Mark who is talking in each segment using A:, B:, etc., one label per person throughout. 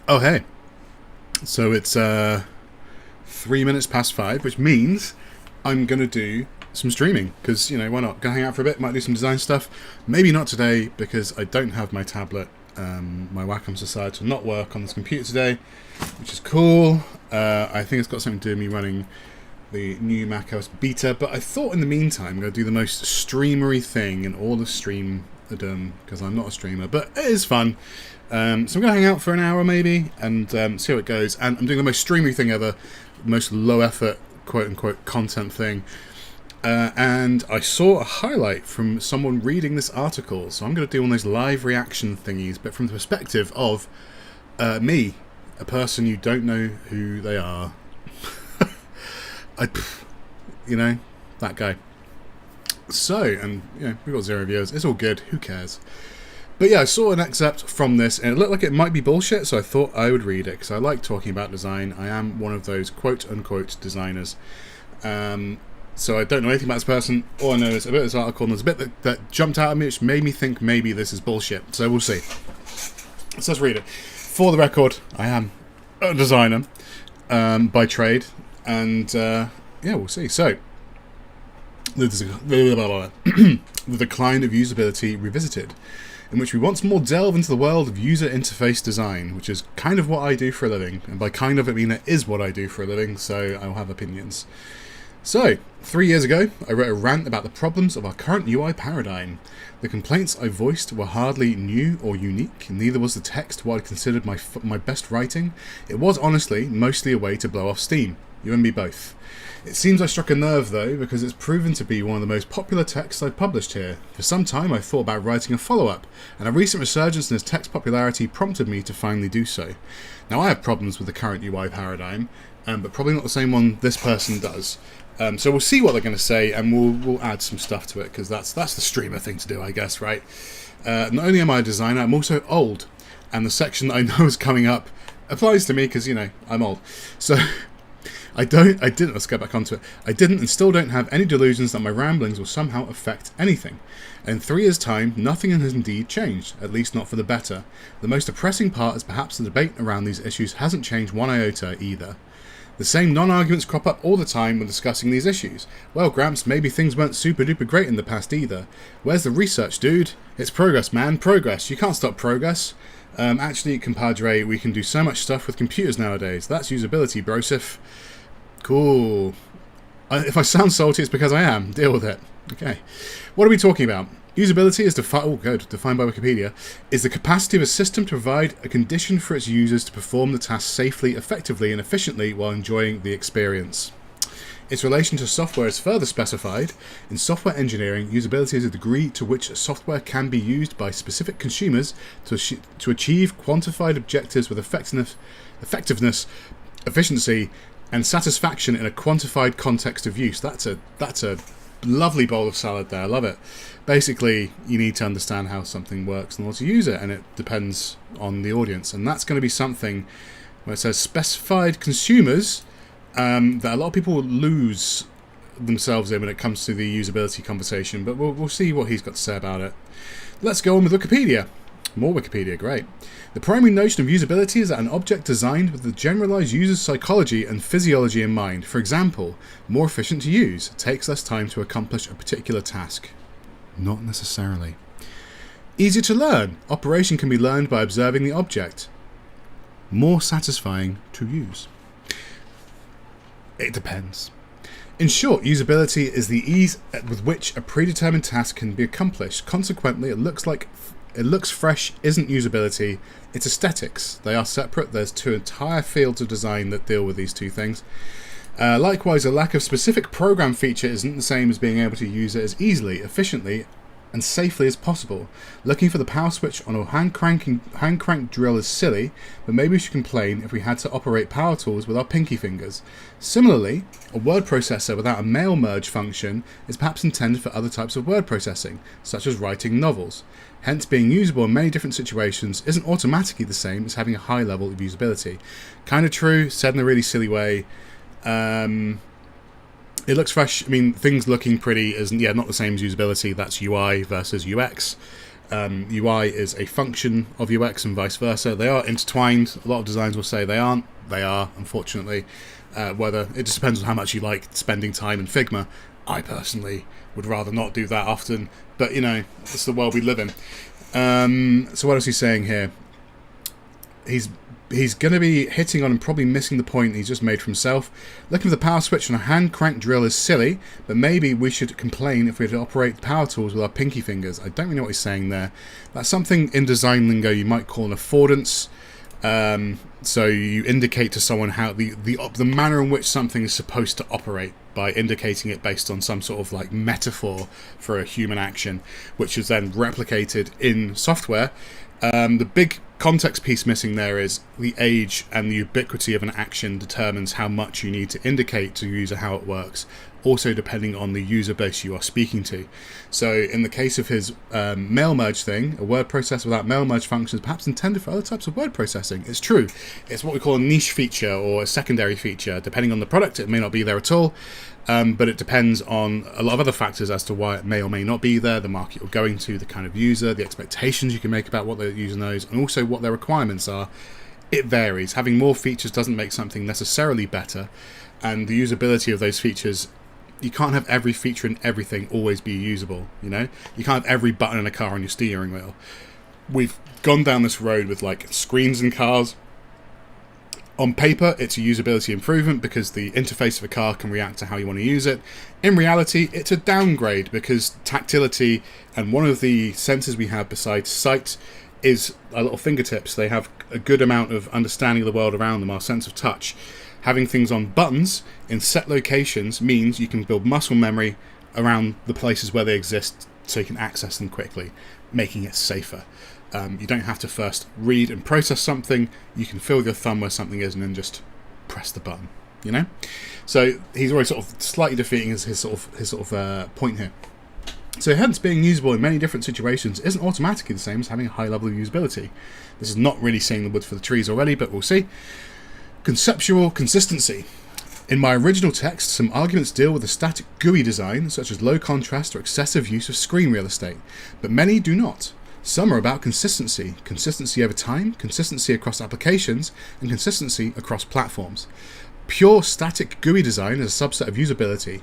A: Oh, hey. So it's 3 minutes past 5, which means I'm going to do some streaming. Because, why not? Going to hang out for a bit, might do some design stuff. Maybe not today, because I don't have my tablet. My Wacom's decided to not work on this computer today, which is cool. I think it's got something to do with me running the new macOS beta. But I thought in the meantime, I'm going to do the most streamery thing in all of streamerdom, because I'm not a streamer, but it is fun. So I'm going to hang out for an hour maybe and see how it goes. And I'm doing the most streamery thing ever, most low effort, quote unquote, content thing. And I saw a highlight from someone reading this article. So I'm going to do one of those live reaction thingies, but from the perspective of me, a person you don't know who they are. That guy. So, and we've got 0 viewers. It's all good. Who cares? But yeah, I saw an excerpt from this, and it looked like it might be bullshit, so I thought I would read it, because I like talking about design. I am one of those quote-unquote designers. So I don't know anything about this person. All I know is a bit of this article, and there's a bit that jumped out at me, which made me think maybe this is bullshit. So we'll see. So let's read it. For the record, I am a designer by trade, and we'll see. So, the decline of usability revisited, in which we once more delve into the world of user interface design, which is kind of what I do for a living. And by kind of, I mean it is what I do for a living, so I'll have opinions. So, 3 years ago, I wrote a rant about the problems of our current UI paradigm. The complaints I voiced were hardly new or unique, neither was the text what I considered my best writing. It was, honestly, mostly a way to blow off steam. You and me both. It seems I struck a nerve, though, because it's proven to be one of the most popular texts I've published here. For some time I thought about writing a follow-up, and a recent resurgence in its text popularity prompted me to finally do so. Now, I have problems with the current UI paradigm, but probably not the same one this person does. So we'll see what they're going to say, and we'll add some stuff to it, because that's the streamer thing to do, I guess, right? Not only am I a designer, I'm also old, and the section that I know is coming up applies to me, because, I'm old. So... let's go back onto it. I didn't and still don't have any delusions that my ramblings will somehow affect anything. In 3 years' time, nothing has indeed changed, at least not for the better. The most depressing part is perhaps the debate around these issues hasn't changed one iota either. The same non-arguments crop up all the time when discussing these issues. Well, Gramps, maybe things weren't super duper great in the past either. Where's the research, dude? It's progress, man, progress. You can't stop progress. Actually, compadre, we can do so much stuff with computers nowadays. That's usability, brosif. Cool. If I sound salty, it's because I am. Deal with it. Okay. What are we talking about? Usability is defined by Wikipedia, is the capacity of a system to provide a condition for its users to perform the task safely, effectively, and efficiently while enjoying the experience. Its relation to software is further specified. In software engineering, usability is a degree to which software can be used by specific consumers to achieve quantified objectives with effectiveness, efficiency, and satisfaction in a quantified context of use. That's a lovely bowl of salad there. I love it. Basically, you need to understand how something works in order to use it, and it depends on the audience. And that's going to be something where it says specified consumers that a lot of people lose themselves in when it comes to the usability conversation. But we'll see what he's got to say about it. Let's go on with Wikipedia. More Wikipedia, great. The primary notion of usability is that an object designed with the generalized user's psychology and physiology in mind. For example, more efficient to use, takes less time to accomplish a particular task. Not necessarily. Easier to learn, operation can be learned by observing the object. More satisfying to use. It depends. In short, usability is the ease with which a predetermined task can be accomplished. Consequently, it looks fresh isn't usability, it's aesthetics. They are separate. There's two entire fields of design that deal with these two things. Likewise, a lack of specific program feature isn't the same as being able to use it as easily, efficiently, and safely as possible. Looking for the power switch on a hand crank drill is silly, but maybe we should complain if we had to operate power tools with our pinky fingers. Similarly, a word processor without a mail merge function is perhaps intended for other types of word processing, such as writing novels. Hence, being usable in many different situations isn't automatically the same as having a high level of usability. Kind of true, said in a really silly way. It looks fresh. I mean, things looking pretty isn't, not the same as usability. That's UI versus UX. UI is a function of UX and vice versa. They are intertwined. A lot of designs will say they aren't. They are, unfortunately. Whether it just depends on how much you like spending time in Figma. I personally would rather not do that often, but you know, it's the world we live in. So what else he's saying here? He's going to be hitting on and probably missing the point he's just made for himself. Looking for the power switch on a hand crank drill is silly, but maybe we should complain if we had to operate power tools with our pinky fingers. I don't really know what he's saying there. That's something in design lingo you might call an affordance. So you indicate to someone how the manner in which something is supposed to operate by indicating it based on some sort of like metaphor for a human action, which is then replicated in software. The big context piece missing there is the age and the ubiquity of an action determines how much you need to indicate to the user how it works, also depending on the user base you are speaking to. So in the case of his mail merge thing, a word processor without mail merge functions perhaps intended for other types of word processing. It's true. It's what we call a niche feature or a secondary feature. Depending on the product, it may not be there at all. But it depends on a lot of other factors as to why it may or may not be there, the market you're going to, the kind of user, the expectations you can make about what the user knows, and also what their requirements are. It varies. Having more features doesn't make something necessarily better, and the usability of those features, you can't have every feature in everything always be usable, you know? You can't have every button in a car on your steering wheel. We've gone down this road with like screens in cars. On paper, it's a usability improvement because the interface of a car can react to how you want to use it. In reality, it's a downgrade because tactility, and one of the sensors we have besides sight is our little fingertips. They have a good amount of understanding of the world around them, our sense of touch. Having things on buttons in set locations means you can build muscle memory around the places where they exist so you can access them quickly, making it safer. You don't have to first read and process something. You can feel with your thumb where something is and then just press the button, you know? So he's already sort of slightly defeating his sort of point here. So hence being usable in many different situations isn't automatically the same as having a high level of usability. This is not really seeing the wood for the trees already, but we'll see. Conceptual consistency. In my original text, some arguments deal with a static GUI design, such as low contrast or excessive use of screen real estate, but many do not. Some are about consistency, consistency over time, consistency across applications, and consistency across platforms. Pure static GUI design is a subset of usability.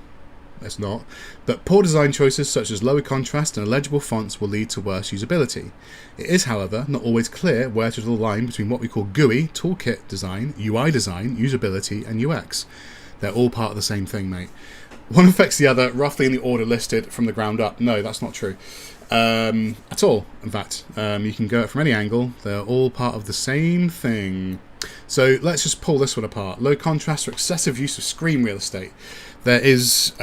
A: It's not, but poor design choices such as lower contrast and illegible fonts will lead to worse usability. It is, however, not always clear where to draw the line between what we call GUI, toolkit design, UI design, usability, and UX. They're all part of the same thing, mate. One affects the other, roughly in the order listed from the ground up. No, that's not true. At all, in fact. You can go from any angle. They're all part of the same thing. So let's just pull this one apart. Low contrast or excessive use of screen real estate. There is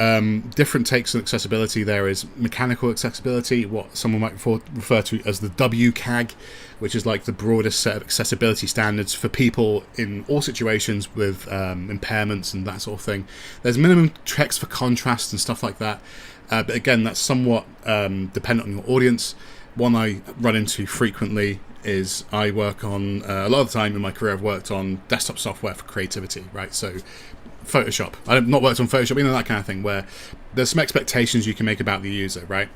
A: different takes on accessibility. There is mechanical accessibility, what someone might refer to as the WCAG, which is like the broadest set of accessibility standards for people in all situations with impairments and that sort of thing. There's minimum checks for contrast and stuff like that. But again, that's somewhat dependent on your audience. One I run into frequently is I work on, a lot of the time in my career I've worked on desktop software for creativity, right? So Photoshop. I've not worked on Photoshop, you know, that kind of thing, where there's some expectations you can make about the user, right?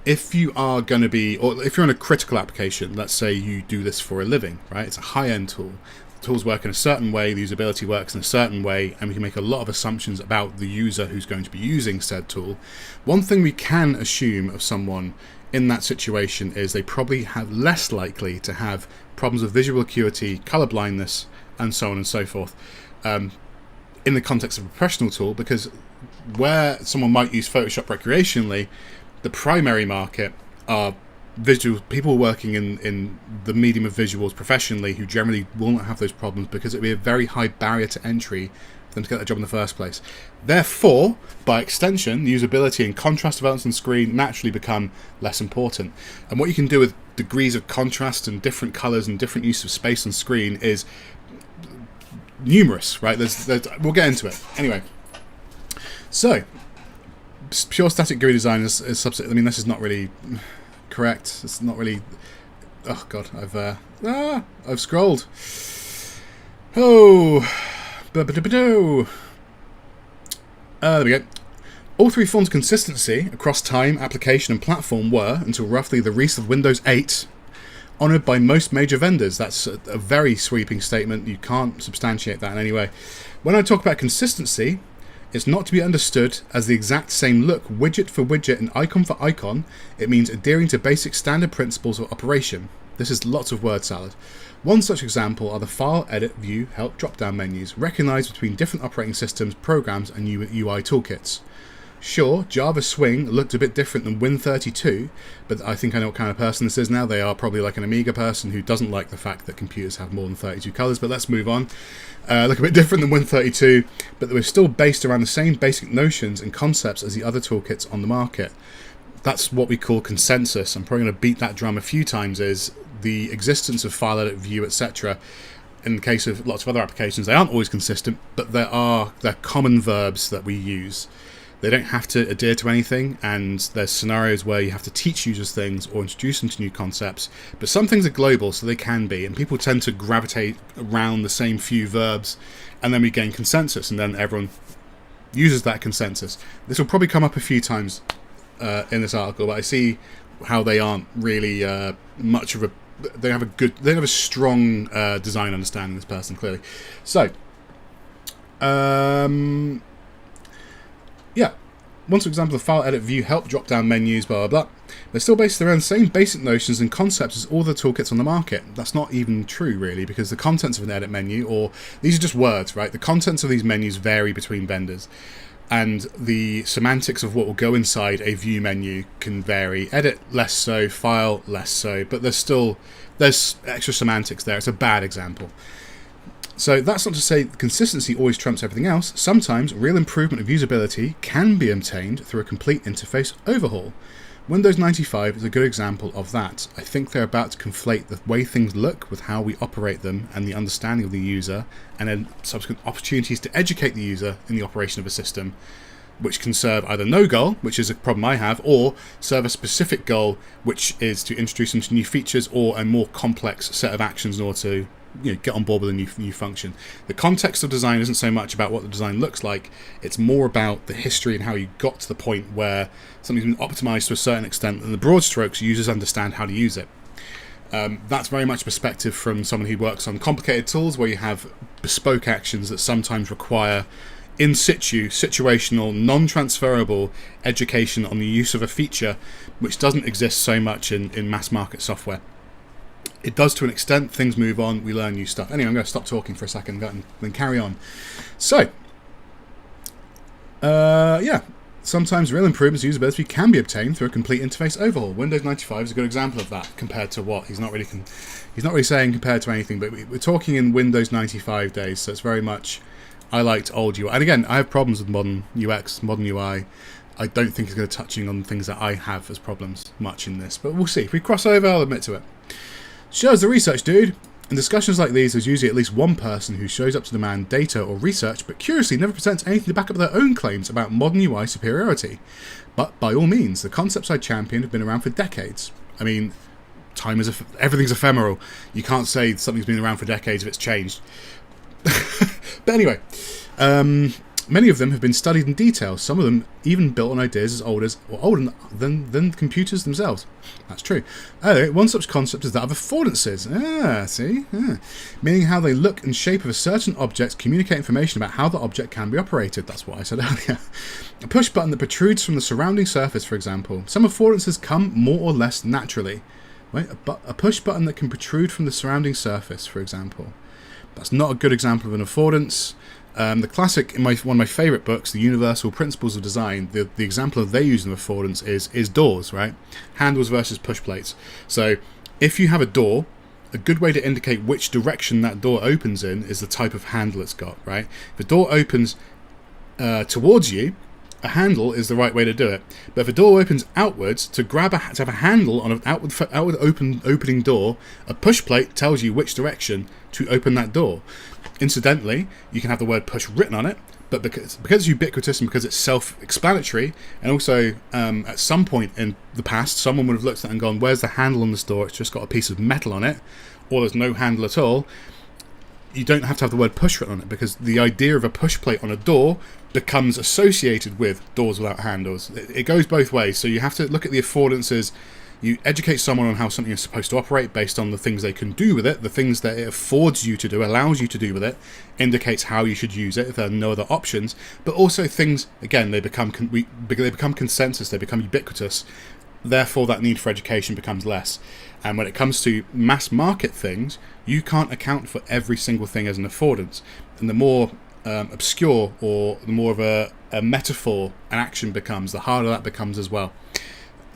A: If you are going to be, or if you're in a critical application, let's say you do this for a living, right? It's a high-end tool. The tools work in a certain way, the usability works in a certain way, and we can make a lot of assumptions about the user who's going to be using said tool. One thing we can assume of someone in that situation is they probably have less likely to have problems with visual acuity, color blindness, and so on and so forth. In the context of a professional tool, because where someone might use Photoshop recreationally, the primary market are visual people working in the medium of visuals professionally who generally will not have those problems because it would be a very high barrier to entry for them to get that job in the first place. Therefore, by extension, the usability and contrast developments on screen naturally become less important. And what you can do with degrees of contrast and different colors and different use of space on screen is numerous, right? We'll get into it. Anyway, so pure static GUI design is subset. I mean, this is not really correct. It's not really. Oh god, I've scrolled. Oh, there we go. All three forms of consistency across time, application, and platform were, until roughly the release of Windows 8, honoured by most major vendors. That's a very sweeping statement. You can't substantiate that in any way. When I talk about consistency, it's not to be understood as the exact same look, widget for widget and icon for icon. It means adhering to basic standard principles of operation. This is lots of word salad. One such example are the File, Edit, View, Help drop-down menus, recognised between different operating systems, programs, and UI toolkits. Sure, Java Swing looked a bit different than Win32, but I think I know what kind of person this is now. They are probably like an Amiga person who doesn't like the fact that computers have more than 32 colours, but let's move on. Look a bit different than Win32, but they were still based around the same basic notions and concepts as the other toolkits on the market. That's what we call consensus. I'm probably going to beat that drum a few times, is the existence of File, Edit, View, etc. In the case of lots of other applications, they aren't always consistent, but they're common verbs that we use. They don't have to adhere to anything, and there's scenarios where you have to teach users things or introduce them to new concepts, but some things are global, so they can be, and people tend to gravitate around the same few verbs, and then we gain consensus, and then everyone uses that consensus. This will probably come up a few times in this article, but I see how they aren't really much of a... They have a strong design understanding, this person, clearly. So, yeah, one example of File, Edit, View, Help drop-down menus, blah, blah, blah. They're still based around the same basic notions and concepts as all the toolkits on the market. That's not even true, really, because the contents of an edit menu, or these are just words, right? The contents of these menus vary between vendors, and the semantics of what will go inside a view menu can vary. Edit, less so. File, less so. But there's extra semantics there. It's a bad example. So that's not to say consistency always trumps everything else. Sometimes real improvement of usability can be obtained through a complete interface overhaul. Windows 95 is a good example of that. I think they're about to conflate the way things look with how we operate them and the understanding of the user, and then subsequent opportunities to educate the user in the operation of a system, which can serve either no goal, which is a problem I have, or serve a specific goal, which is to introduce them to new features or a more complex set of actions in order to get on board with a new function. The context of design isn't so much about what the design looks like, it's more about the history and how you got to the point where something's been optimized to a certain extent, and the broad strokes users understand how to use it. That's very much perspective from someone who works on complicated tools where you have bespoke actions that sometimes require in situ, situational, non-transferable education on the use of a feature, which doesn't exist so much in mass market software. It does to an extent. Things move on, we learn new stuff. Anyway, I'm going to stop talking for a second and then carry on. So, yeah, sometimes real improvements in usability can be obtained through a complete interface overhaul. Windows 95 is a good example of that. Compared to what? He's not really saying compared to anything, but we're talking in Windows 95 days, so it's very much, I liked old UI. And again, I have problems with modern UX, modern UI. I don't think it's going to touching on things that I have as problems much in this, but we'll see. If we cross over, I'll admit to it. Shows the research, dude. In discussions like these, there's usually at least one person who shows up to demand data or research, but curiously never presents anything to back up their own claims about modern UI superiority. But by all means, the concepts I champion have been around for decades. I mean, everything's ephemeral. You can't say something's been around for decades if it's changed. But anyway, many of them have been studied in detail. Some of them even built on ideas as old as, or older than computers themselves. That's true. One such concept is that of affordances. Meaning how they look and shape of a certain object communicate information about how the object can be operated. That's what I said earlier. A push button that protrudes from the surrounding surface, for example. Some affordances come more or less naturally. Right? A push button that can protrude from the surrounding surface, for example. That's not a good example of an affordance. The classic, in one of my favourite books, The Universal Principles of Design, the example of they use in affordance is doors, right? Handles versus push plates. So if you have a door, a good way to indicate which direction that door opens in is the type of handle it's got, right? If a door opens towards you, a handle is the right way to do it. But if a door opens outwards, to have a handle on an outward opening door, a push plate tells you which direction to open that door. Incidentally, you can have the word push written on it, but because it's ubiquitous and because it's self-explanatory, and also at some point in the past, someone would have looked at it and gone, where's the handle on this door? It's just got a piece of metal on it, or there's no handle at all. you don't have to have the word push written on it, because the idea of a push plate on a door becomes associated with doors without handles. It goes both ways, so you have to look at the affordances. You educate someone on how something is supposed to operate based on the things they can do with it, the things that it affords you to do, allows you to do with it, indicates how you should use it if there are no other options. But also things, again, they become consensus, they become ubiquitous. Therefore, that need for education becomes less. And when it comes to mass market things, you can't account for every single thing as an affordance. And the more obscure, or the more of a metaphor an action becomes, the harder that becomes as well.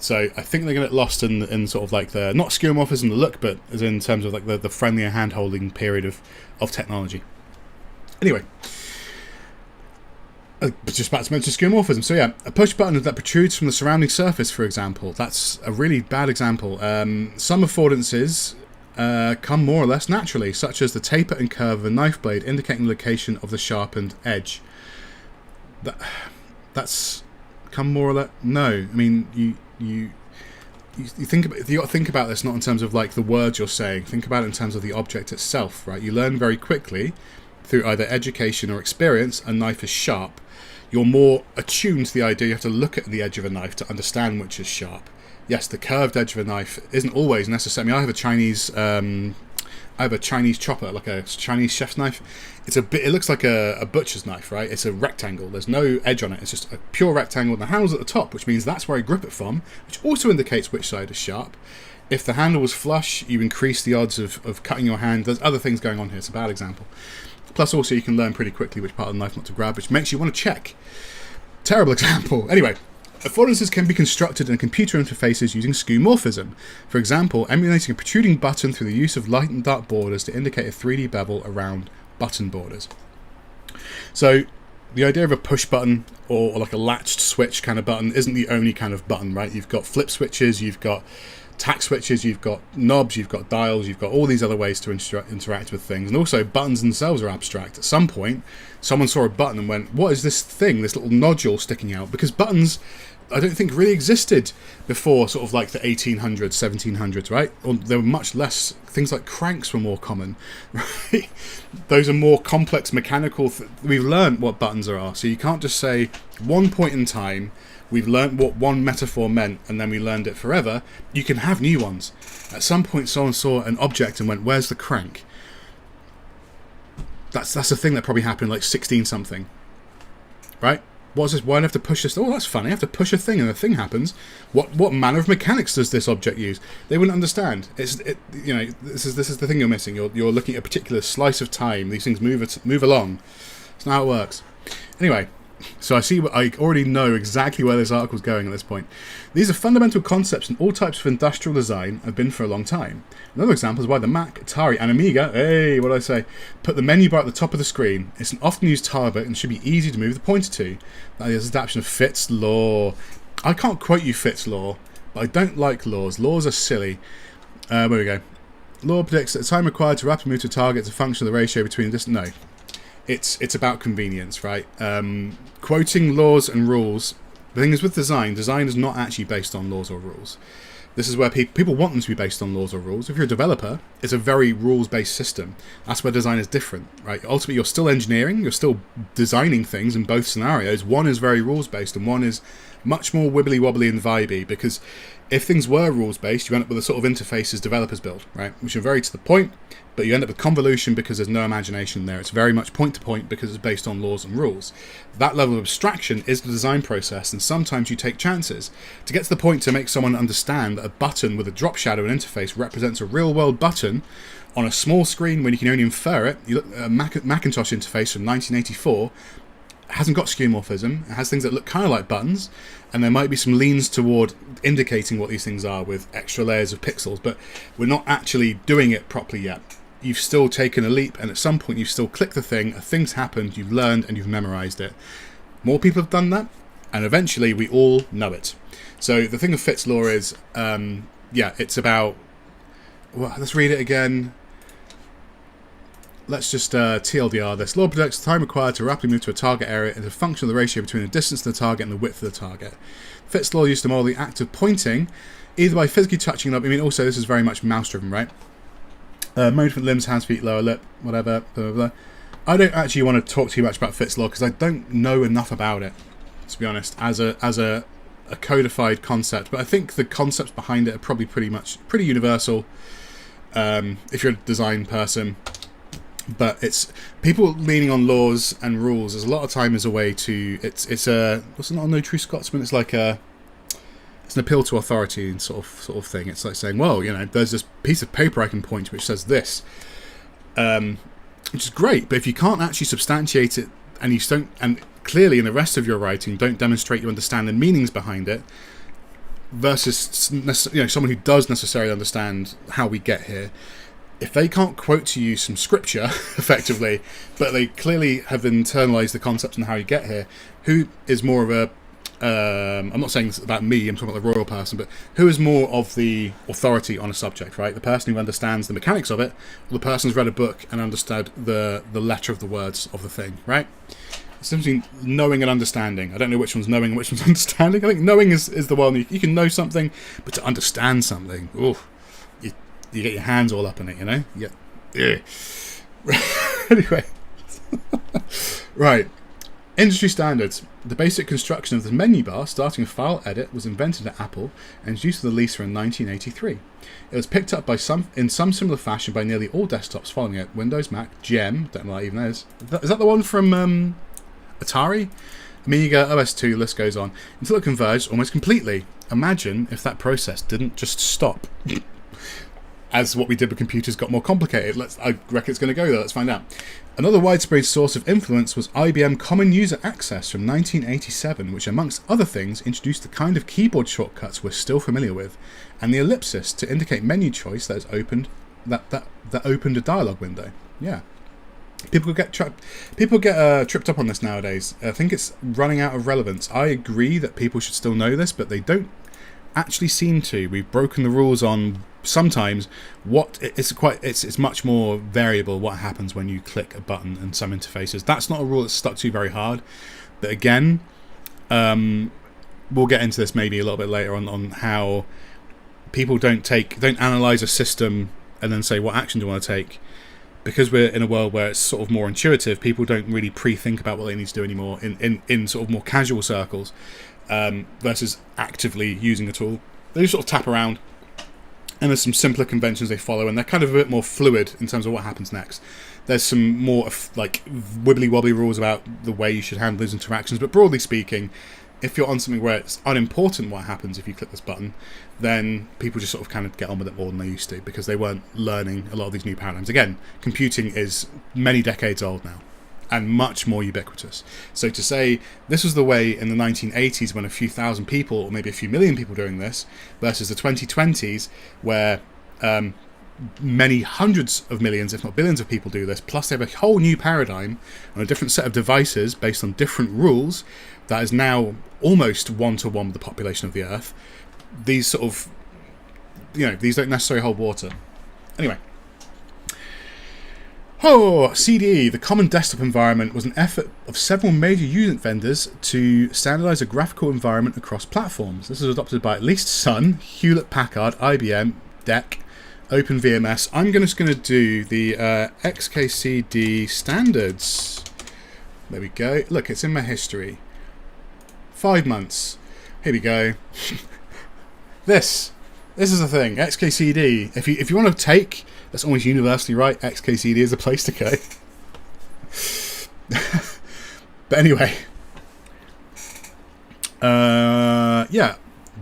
A: So I think they're going to get lost in sort of like the, not skeuomorphism the look, but as in terms of like the friendlier hand-holding period of technology. Anyway, I was just about to mention skeuomorphism. So yeah, a push button that protrudes from the surrounding surface, for example. That's a really bad example. Some affordances come more or less naturally, such as the taper and curve of a knife blade indicating the location of the sharpened edge. That's come more or less. No, I mean you think about, you got to think about this not in terms of like the words you're saying. Think about it in terms of the object itself, right? You learn very quickly through either education or experience a knife is sharp. You're more attuned to the idea you have to look at the edge of a knife to understand which is sharp. Yes, the curved edge of a knife isn't always necessary. I mean, I have a Chinese chopper, like a Chinese chef's knife. It looks like a butcher's knife, right? It's a rectangle. There's no edge on it. It's just a pure rectangle, and the handle's at the top, which means that's where I grip it from, which also indicates which side is sharp. If the handle was flush, you increase the odds of cutting your hand. There's other things going on here. It's a bad example. Plus, also, you can learn pretty quickly which part of the knife not to grab, which makes you want to check. Terrible example. Anyway, affordances can be constructed in computer interfaces using skeuomorphism. For example, emulating a protruding button through the use of light and dark borders to indicate a 3D bevel around button borders. So, the idea of a push button or like a latched switch kind of button isn't the only kind of button, right? You've got flip switches, you've got tack switches, you've got knobs, you've got dials, you've got all these other ways to interact with things. And also, buttons themselves are abstract. At some point, someone saw a button and went, what is this thing, this little nodule sticking out? Because buttons, I don't think, really existed before sort of like the 1800s, 1700s, right? Or there were much less. Things like cranks were more common, right? Those are more complex mechanical. We've learned what buttons are, so you can't just say one point in time we've learned what one metaphor meant and then we learned it forever. You can have new ones. At some point, someone saw an object and went, where's the crank? That's a thing that probably happened like 16 something, right? What's this? Why do I have to push this? Oh, that's funny. I have to push a thing and a thing happens. What manner of mechanics does this object use? They wouldn't understand. This is the thing you're missing. You're looking at a particular slice of time. These things move along. That's not how it works. Anyway, so I already know exactly where this article's going at this point. These are fundamental concepts in all types of industrial design, have been for a long time. Another example is why the Mac, Atari, and Amiga, what did I say, put the menu bar at the top of the screen. It's an often used target and should be easy to move the pointer to. That is adaptation of Fitts' law. I can't quote you Fitts' law, but I don't like laws. Laws are silly. Where we go. Law predicts that the time required to rapidly move to a target is a function of the ratio between this. No. It's about convenience, right? Quoting laws and rules. The thing is with design is not actually based on laws or rules. This is where people want them to be based on laws or rules. If you're a developer, it's a very rules-based system. That's where design is different, right? Ultimately, you're still engineering, you're still designing things in both scenarios. One is very rules-based and one is much more wibbly-wobbly and vibey, because if things were rules-based, you end up with a sort of interface as developers build, right? Which are very to the point, but you end up with convolution because there's no imagination there. It's very much point-to-point because it's based on laws and rules. That level of abstraction is the design process, and sometimes you take chances. To get to the point to make someone understand that a button with a drop shadow and interface represents a real-world button on a small screen when you can only infer it. You look at a Macintosh interface from 1984, hasn't got skeuomorphism. It has things that look kind of like buttons, and there might be some leans toward indicating what these things are with extra layers of pixels, but we're not actually doing it properly yet. You've still taken a leap, and at some point you've still clicked the thing, a thing's happened, you've learned, and you've memorized it. More people have done that, and eventually we all know it. So the thing of Fitts' law is, it's about... Well, let's read it again. Let's just TLDR this. Law predicts the time required to rapidly move to a target area is a function of the ratio between the distance to the target and the width of the target. Fitts' law used to model the act of pointing, either by physically touching it up. I mean, also, this is very much mouse-driven, right? Movement limbs, hands, feet, lower lip, whatever, blah, blah, blah. I don't actually want to talk too much about Fitts law because I don't know enough about it, to be honest, as a codified concept. But I think the concepts behind it are probably pretty universal if you're a design person. But it's people leaning on laws and rules. There's a lot of time as a way to it's a what's it not no true Scotsman? It's like it's an appeal to authority and sort of thing. It's like saying, well, there's this piece of paper I can point to which says this, which is great. But if you can't actually substantiate it and you don't, and clearly in the rest of your writing don't demonstrate you understand the meanings behind it, versus someone who does necessarily understand how we get here. If they can't quote to you some scripture, effectively, but they clearly have internalized the concepts and how you get here, who is more of a... I'm not saying this about me, I'm talking about the royal person, but who is more of the authority on a subject, right? The person who understands the mechanics of it, or the person who's read a book and understood the letter of the words of the thing, right? It's simply knowing and understanding. I don't know which one's knowing and which one's understanding. I think knowing is the one. You can know something, but to understand something, you get your hands all up in it, Yeah. Anyway. Right. Industry standards. The basic construction of the menu bar, starting with File Edit, was invented at Apple and introduced to the Lisa in 1983. It was picked up in some similar fashion by nearly all desktops following it. Windows, Mac, Gem, don't know what that even is. Is that the one from Atari? Amiga, OS2, list goes on, until it converged almost completely. Imagine if that process didn't just stop. As what we did with computers got more complicated. I reckon it's going to go there. Let's find out. Another widespread source of influence was IBM Common User Access from 1987, which, amongst other things, introduced the kind of keyboard shortcuts we're still familiar with, and the ellipsis to indicate menu choice that opened a dialog window. Yeah. People get tripped up on this nowadays. I think it's running out of relevance. I agree that people should still know this, but they don't actually seem to. We've broken the rules on sometimes it's much more variable what happens when you click a button in some interfaces. That's not a rule that's stuck to very hard, but again, we'll get into this maybe a little bit later on how people don't analyze a system and then say what action do you want to take. Because we're in a world where it's sort of more intuitive, people don't really pre-think about what they need to do anymore in sort of more casual circles, versus actively using a tool. They just sort of tap around, and there's some simpler conventions they follow, and they're kind of a bit more fluid in terms of what happens next. There's some more like wibbly-wobbly rules about the way you should handle those interactions, but broadly speaking, if you're on something where it's unimportant what happens if you click this button, then people just sort of kind of get on with it more than they used to, because they weren't learning a lot of these new paradigms. Again, computing is many decades old now, and much more ubiquitous. So to say this was the way in the 1980s when a few thousand people, or maybe a few million people doing this, versus the 2020s where many hundreds of millions, if not billions of people do this, plus they have a whole new paradigm and a different set of devices based on different rules that is now almost one-to-one with the population of the Earth. These sort of, these don't necessarily hold water. Anyway. CDE, the Common Desktop Environment, was an effort of several major unit vendors to standardize a graphical environment across platforms. This was adopted by at least Sun, Hewlett-Packard, IBM, DEC, OpenVMS. I'm just going to do the XKCD standards. There we go. Look, it's in my history. 5 months. Here we go. This is the thing. XKCD. If you want to take, that's almost universally right, XKCD is the place to go. But anyway. Yeah.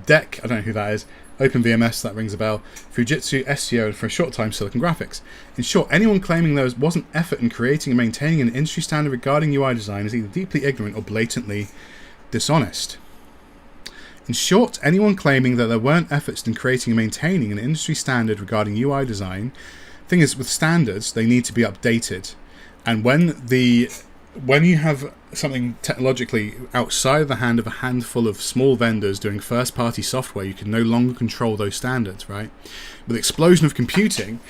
A: DEC, I don't know who that is. OpenVMS, that rings a bell. Fujitsu, SCO, and for a short time, Silicon Graphics. In short, anyone claiming there wasn't effort in creating and maintaining an industry standard regarding UI design is either deeply ignorant or blatantly dishonest. In short, anyone claiming that there weren't efforts in creating and maintaining an industry standard regarding UI design, thing is, with standards, they need to be updated. And when you have something technologically outside of the hand of a handful of small vendors doing first-party software, you can no longer control those standards, right? With the explosion of computing,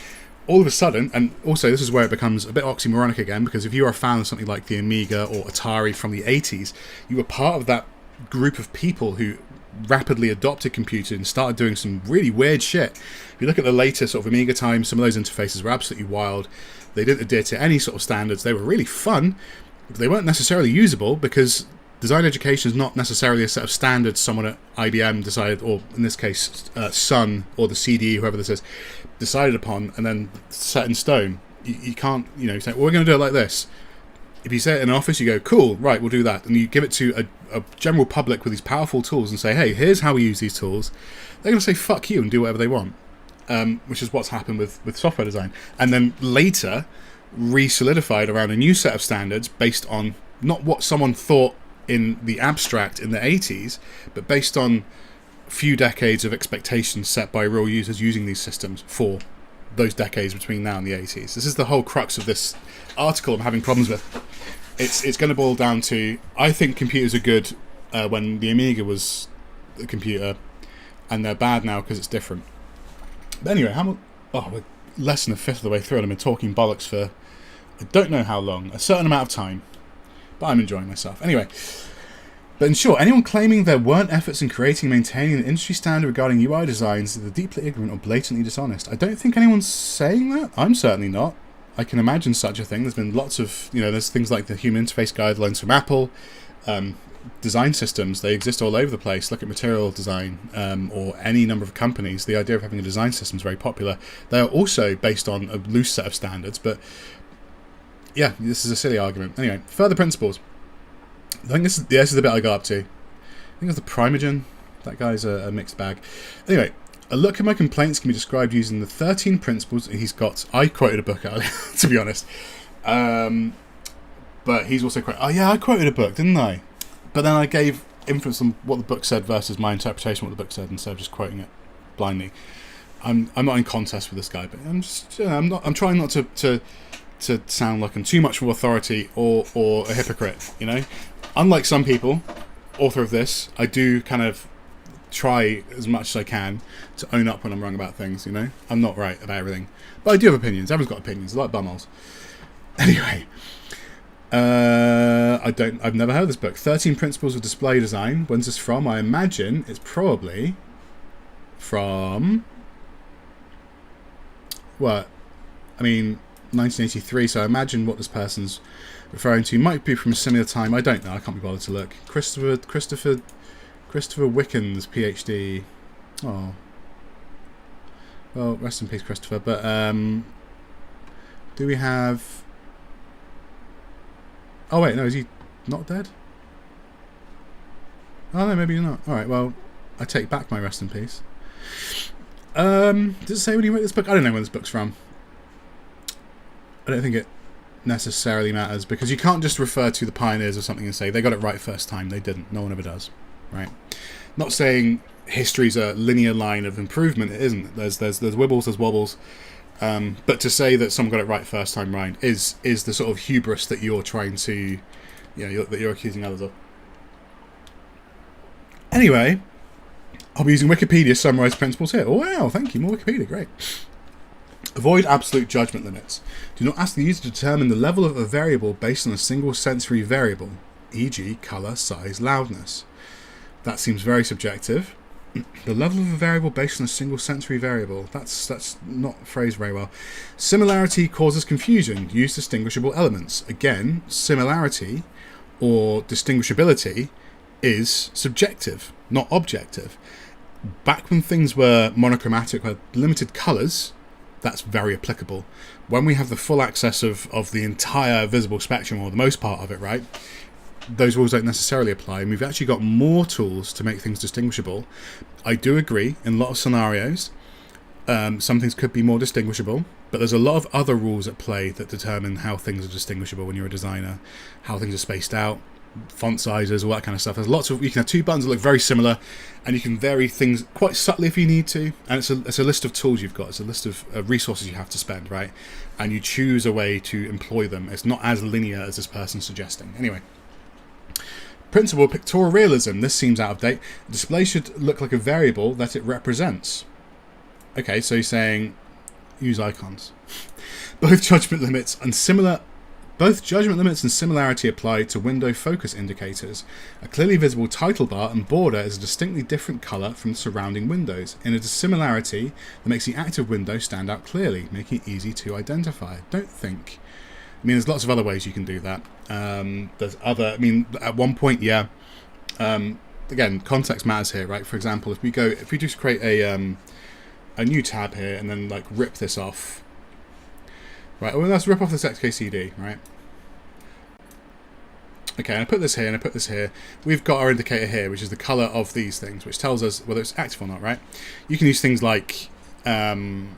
A: all of a sudden, and also this is where it becomes a bit oxymoronic again, because if you are a fan of something like the Amiga or Atari from the 80s, you were part of that group of people who rapidly adopted computing and started doing some really weird shit. If you look at the later sort of Amiga times, some of those interfaces were absolutely wild. They didn't adhere to any sort of standards. They were really fun, but they weren't necessarily usable because design education is not necessarily a set of standards someone at IBM decided, or in this case, Sun or the CDE, whoever this is, decided upon and then set in stone. You can't, say, well, we're going to do it like this. If you say it in an office, you go, cool, right, we'll do that. And you give it to a general public with these powerful tools and say, hey, here's how we use these tools. They're going to say, fuck you, and do whatever they want, which is what's happened with software design. And then later, re-solidified around a new set of standards based on not what someone thought in the abstract in the 80s, but based on a few decades of expectations set by real users using these systems for those decades between now and the 80s. This is the whole crux of this article I'm having problems with. It's going to boil down to, I think computers are good when the Amiga was a computer, and they're bad now because it's different. But anyway, we're less than a fifth of the way through, and I've been talking bollocks for I don't know how long, a certain amount of time, but I'm enjoying myself. Anyway, but in short, anyone claiming there weren't efforts in creating and maintaining an industry standard regarding UI designs is either deeply ignorant or blatantly dishonest. I don't think anyone's saying that. I'm certainly not. I can imagine such a thing. There's been lots of, there's things like the Human Interface Guidelines from Apple, design systems. They exist all over the place. Look at material design or any number of companies. The idea of having a design system is very popular. They are also based on a loose set of standards, but yeah, this is a silly argument. Anyway, further principles. I think this is the bit I got up to. I think it's the Primogen. That guy's a mixed bag. Anyway, a look at my complaints can be described using the 13 principles he's got. I quoted a book earlier, to be honest. But he's also quoted... Oh, yeah, I quoted a book, didn't I? But then I gave inference on what the book said versus my interpretation of what the book said instead of just quoting it blindly. I'm not in contest with this guy, but I'm trying not to sound like I'm too much of an authority or a hypocrite, Unlike some people, author of this, I do kind of try as much as I can to own up when I'm wrong about things, I'm not right about everything. But I do have opinions. Everyone's got opinions, like bumholes. Anyway, I've never heard of this book. 13 Principles of Display Design. When's this from? I imagine it's probably from 1983, so I imagine what this person's referring to might be from a similar time. I don't know, I can't be bothered to look. Christopher Wickens, PhD. Oh, well, rest in peace, Christopher. But do we have... Oh wait, no, is he not dead? Oh no, maybe he's not. Alright, well, I take back my rest in peace. Does it say when he wrote this book? I don't know when this book's from. I don't think it necessarily matters, because you can't just refer to the pioneers of something and say they got it right first time. They didn't. No one ever does. Right? Not saying history's a linear line of improvement. It isn't. There's wibbles, there's wobbles. But to say that someone got it right first time round is the sort of hubris that you're trying to, that you're accusing others of. Anyway, I'll be using Wikipedia to summarise principles here. Oh, wow, thank you. More Wikipedia, great. Avoid absolute judgment limits. Do not ask the user to determine the level of a variable based on a single sensory variable, e.g. colour, size, loudness. That seems very subjective. The level of a variable based on a single sensory variable. That's not phrased very well. Similarity causes confusion. Use distinguishable elements. Again, similarity or distinguishability is subjective, not objective. Back when things were monochromatic, had limited colours, that's very applicable. When we have the full access of the entire visible spectrum, or the most part of it, right, those rules don't necessarily apply, and we've actually got more tools to make things distinguishable. I do agree, in a lot of scenarios, some things could be more distinguishable, but there's a lot of other rules at play that determine how things are distinguishable when you're a designer, how things are spaced out, font sizes, all that kind of stuff. There's lots of, you can have two buttons that look very similar, and you can vary things quite subtly if you need to, and it's a list of tools you've got, it's a list of resources you have to spend, right, and you choose a way to employ them. It's not as linear as this person's suggesting. Anyway, principle of pictorial realism. This seems out of date. A display should look like a variable that it represents. Okay, so you're saying use icons. Both judgment limits and similar Both judgment limits and similarity apply to window focus indicators. A clearly visible title bar and border is a distinctly different colour from the surrounding windows, in a dissimilarity that makes the active window stand out clearly, making it easy to identify. Don't think. I mean, there's lots of other ways you can do that. At one point, yeah. Again, context matters here, right? For example, if we just create a new tab here and then like rip this off. Right, well, let's rip off this XKCD, right? Okay, and I put this here and I put this here. We've got our indicator here, which is the colour of these things, which tells us whether it's active or not, right? You can use things like, opacity,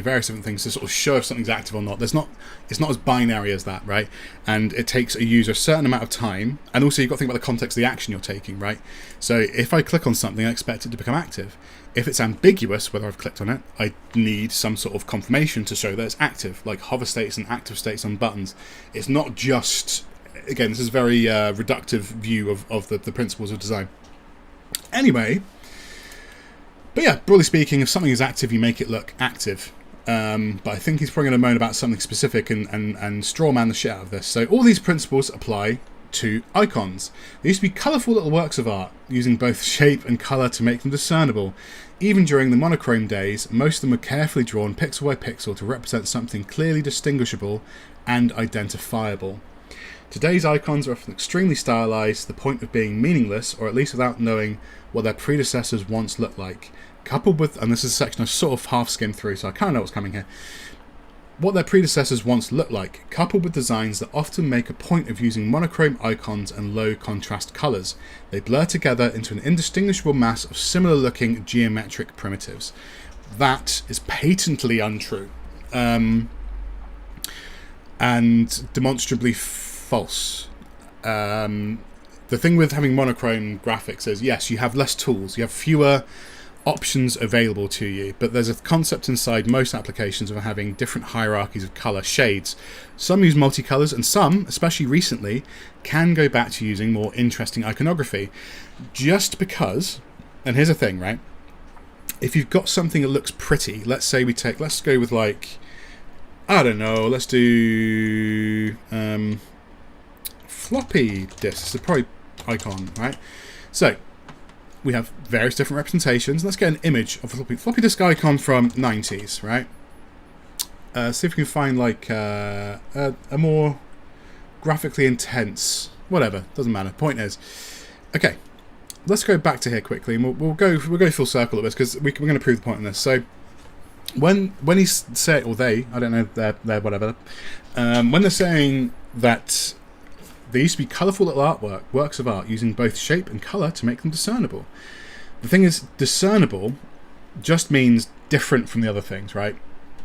A: various different things to sort of show if something's active or not. It's not as binary as that, right? And it takes a user a certain amount of time, and also you've got to think about the context of the action you're taking, right? So if I click on something, I expect it to become active. If it's ambiguous whether I've clicked on it, I need some sort of confirmation to show that it's active, like hover states and active states on buttons. It's not just, again, this is a very reductive view of the principles of design. Anyway, but yeah, broadly speaking, if something is active, you make it look active. But I think he's probably going to moan about something specific and straw man the shit out of this. So all these principles apply to icons. They used to be colourful little works of art, using both shape and colour to make them discernible. Even during the monochrome days, most of them were carefully drawn pixel by pixel to represent something clearly distinguishable and identifiable. Today's icons are often extremely stylised, to the point of being meaningless, or at least without knowing what their predecessors once looked like. Coupled with, and this is a section I've sort of half skimmed through, so I kind of know what's coming here. What their predecessors once looked like, coupled with designs that often make a point of using monochrome icons and low contrast colours. They blur together into an indistinguishable mass of similar looking geometric primitives. That is patently untrue. And demonstrably false. The thing with having monochrome graphics is, yes, you have less tools, you have fewer options available to you, but there's a concept inside most applications of having different hierarchies of color shades. Some use multicolors, and some, especially recently, can go back to using more interesting iconography. Just because, and here's the thing, right? If you've got something that looks pretty, let's go with like, I don't know, let's do floppy disks, the probably icon, right? So we have various different representations. Let's get an image of a floppy disk icon from 90s, right? See if we can find like a more graphically intense, whatever, doesn't matter. Point is, okay, let's go back to here quickly, and we'll go full circle at this because we're going to prove the point on this. So when he said, or they, I don't know, they're whatever, when they're saying that they used to be colourful little works of art, using both shape and colour to make them discernible. The thing is, discernible just means different from the other things, right?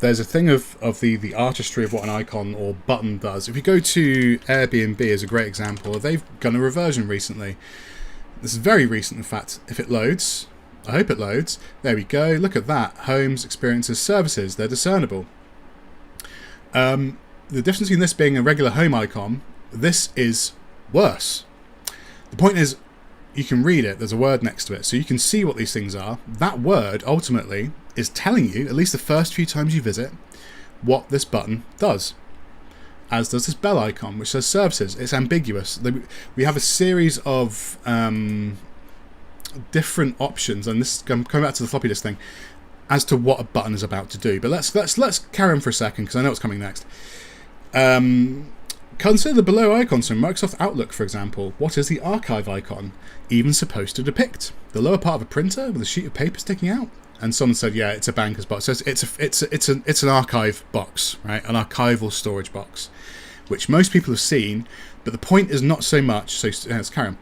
A: There's a thing of the artistry of what an icon or button does. If you go to Airbnb as a great example, they've done a reversion recently. This is very recent, in fact. If it loads, I hope it loads. There we go. Look at that. Homes, experiences, services. They're discernible. The difference between this being a regular home icon, this is worse. The point is, you can read it, there's a word next to it, so you can see what these things are. That word, ultimately, is telling you, at least the first few times you visit, what this button does. As does this bell icon, which says services. It's ambiguous. We have a series of different options, and this is coming back to the floppy disk thing, as to what a button is about to do. But let's carry on for a second, because I know what's coming next. Consider the below icons from Microsoft Outlook, for example. What is the archive icon even supposed to depict? The lower part of a printer with a sheet of paper sticking out? And someone said, yeah, it's a banker's box. So it's an archive box, right? An archival storage box, which most people have seen. But the point is not so much. So let's carry on.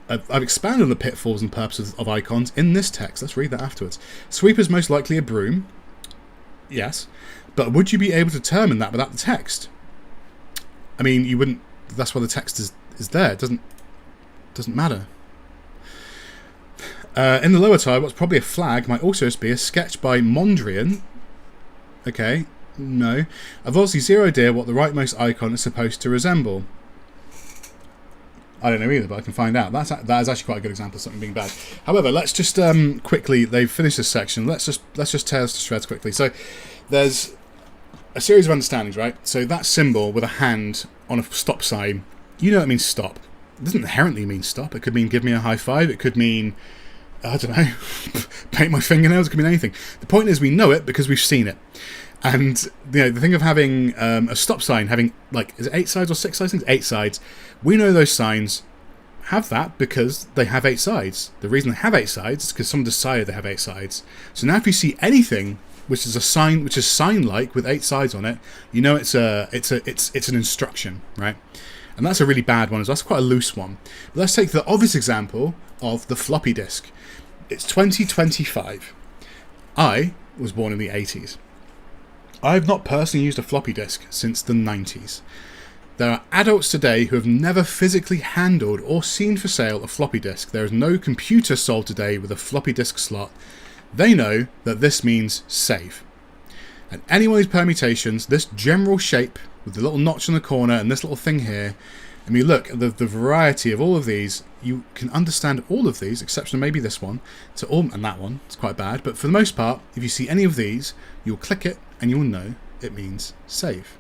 A: I've expanded on the pitfalls and purposes of icons in this text. Let's read that afterwards. Sweeper's most likely a broom. Yes. But would you be able to determine that without the text? I mean, you wouldn't. That's why the text is there. It doesn't matter. In the lower tile, what's probably a flag might also be a sketch by Mondrian. Okay, no. I've obviously zero idea what the rightmost icon is supposed to resemble. I don't know either, but I can find out. That is actually quite a good example of something being bad. However, let's just quickly. They've finished this section. Let's just tear this to shreds quickly. So there's a series of understandings, right? So that symbol with a hand on a stop sign, you know it means stop. It doesn't inherently mean stop. It could mean give me a high five. It could mean, I don't know, paint my fingernails. It could mean anything. The point is we know it because we've seen it. And the thing of having a stop sign, having, like, is it 8 sides or 6 sides? I think it's 8 sides. We know those signs have that because they have 8 sides. The reason they have 8 sides is because someone decided they have 8 sides. So now if you see anything which is a sign, which is sign-like with 8 sides on it, you know it's an instruction, right? And that's a really bad one. That's quite a loose one. But let's take the obvious example of the floppy disk. It's 2025. I was born in the 80s. I have not personally used a floppy disk since the 90s. There are adults today who have never physically handled or seen for sale a floppy disk. There is no computer sold today with a floppy disk slot. They know that this means save. And any one of these permutations, this general shape with the little notch in the corner and this little thing here, and you look at the variety of all of these, you can understand all of these, exception maybe this one, and that one, it's quite bad, but for the most part, if you see any of these, you'll click it and you'll know it means save.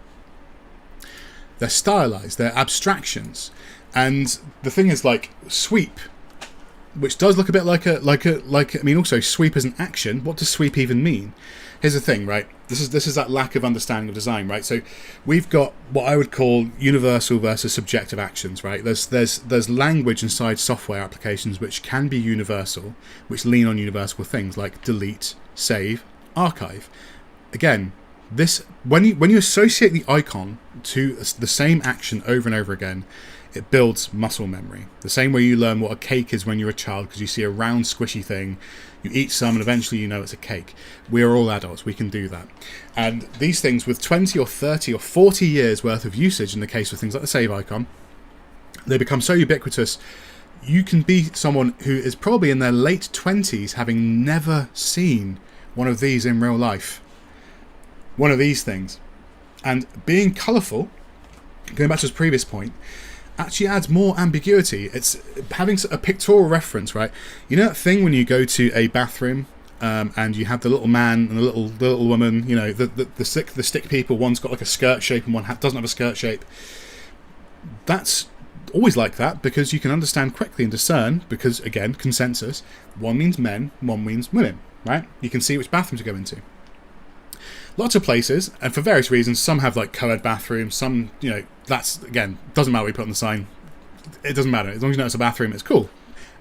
A: They're stylized, they're abstractions, and the thing is, like, sweep, which does look a bit like I mean, also sweep is an action. What does sweep even mean? Here's the thing, right? This is that lack of understanding of design, right? So we've got what I would call universal versus subjective actions, right? There's language inside software applications which can be universal, which lean on universal things like delete, save, archive. Again, this when you associate the icon to the same action over and over again, it builds muscle memory. The same way you learn what a cake is when you're a child because you see a round squishy thing, you eat some and eventually you know it's a cake. We are all adults, we can do that. And these things with 20 or 30 or 40 years worth of usage, in the case of things like the save icon, they become so ubiquitous. You can be someone who is probably in their late 20s having never seen one of these in real life. One of these things. And being colourful, going back to his previous point, actually adds more ambiguity. It's having a pictorial reference, right? You know that thing when you go to a bathroom and you have the little man and the little woman, you know, the stick people, one's got like a skirt shape and one doesn't have a skirt shape. That's always like that because you can understand quickly and discern because, again, consensus, one means men, one means women, right? You can see which bathroom to go into. Lots of places, and for various reasons, some have like co-ed bathrooms, some, you know, that's, again, doesn't matter what you put on the sign. It doesn't matter. As long as you know it's a bathroom, it's cool.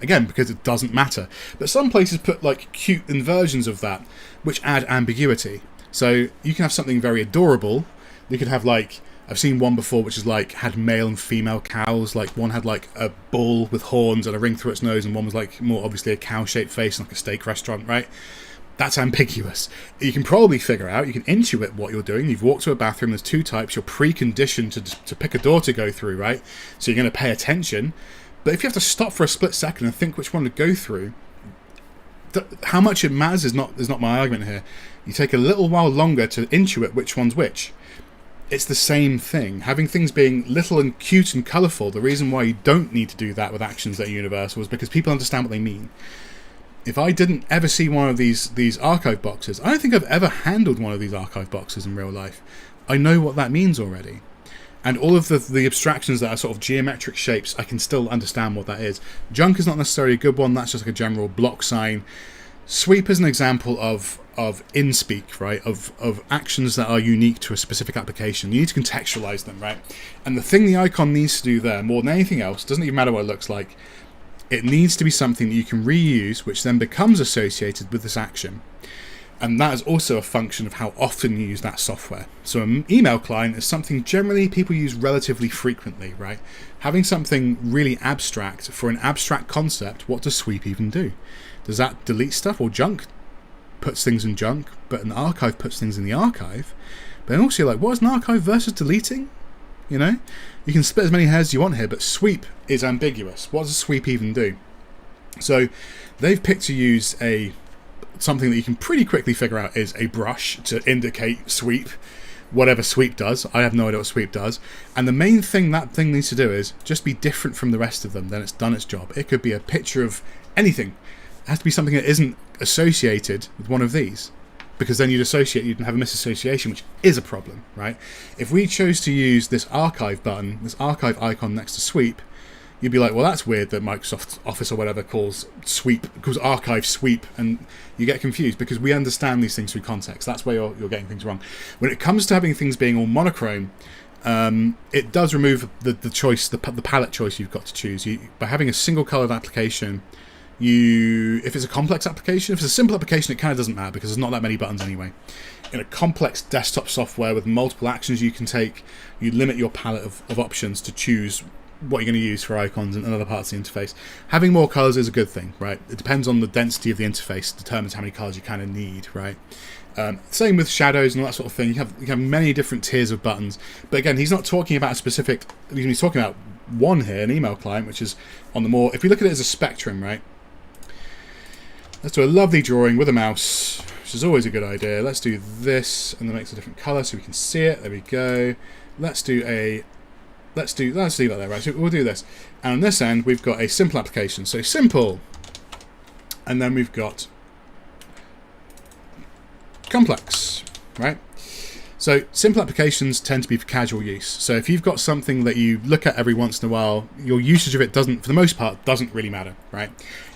A: Again, because it doesn't matter. But some places put like cute inversions of that, which add ambiguity. So you can have something very adorable. You could have like, I've seen one before which is like, had male and female cows. Like one had like a bull with horns and a ring through its nose, and one was like more obviously a cow-shaped face, like a steak restaurant, right? That's ambiguous. You can probably figure out, you can intuit what you're doing. You've walked to a bathroom, there's 2 types, you're preconditioned to pick a door to go through, right? So you're going to pay attention. But if you have to stop for a split second and think which one to go through, how much it matters is not my argument here. You take a little while longer to intuit which one's which. It's the same thing. Having things being little and cute and colourful, the reason why you don't need to do that with actions that are universal is because people understand what they mean. If I didn't ever see one of these archive boxes, I don't think I've ever handled one of these archive boxes in real life. I know what that means already. And all of the abstractions that are sort of geometric shapes, I can still understand what that is. Junk is not necessarily a good one, that's just like a general block sign. Sweep is an example of in-speak, right? Of actions that are unique to a specific application. You need to contextualize them, right? And the thing the icon needs to do there, more than anything else, doesn't even matter what it looks like, it needs to be something that you can reuse, which then becomes associated with this action. And that is also a function of how often you use that software. So an email client is something generally people use relatively frequently, right? Having something really abstract for an abstract concept, what does sweep even do? Does that delete stuff, or junk puts things in junk, but an archive puts things in the archive? But then also, like, what is an archive versus deleting? You know? You can split as many hairs as you want here, but sweep is ambiguous. What does sweep even do? So they've picked to use something that you can pretty quickly figure out is a brush to indicate sweep, whatever sweep does. I have no idea what sweep does. And the main thing that thing needs to do is just be different from the rest of them, then it's done its job. It could be a picture of anything. It has to be something that isn't associated with one of these. because then you'd have a misassociation, which is a problem, right? If we chose to use this archive button, this archive icon next to sweep, you'd be like, well, that's weird that Microsoft Office or whatever calls archive sweep, and you get confused because we understand these things through context. That's where you're getting things wrong. When it comes to having things being all monochrome, it does remove the choice, the palette choice you've got to choose. By having a single coloured application, if it's a complex application, if it's a simple application, it kind of doesn't matter because there's not that many buttons anyway. In a complex desktop software with multiple actions you can take, you limit your palette of options to choose what you're going to use for icons and other parts of the interface. Having more colours is a good thing, right? It depends on the density of the interface, determines how many colours you kind of need, right? Same with shadows and all that sort of thing. You have many different tiers of buttons, but again, he's not talking about a specific. He's talking about one here, an email client, which is on the more. If you look at it as a spectrum, right? Let's do a lovely drawing with a mouse, which is always a good idea. Let's do this, and then makes a different colour so we can see it. There we go. Let's leave it there, right? So we'll do this, and on this end we've got a simple application. So simple, and then we've got complex, right? So simple applications tend to be for casual use. So if you've got something that you look at every once in a while, your usage of it doesn't, for the most part, doesn't really matter, right?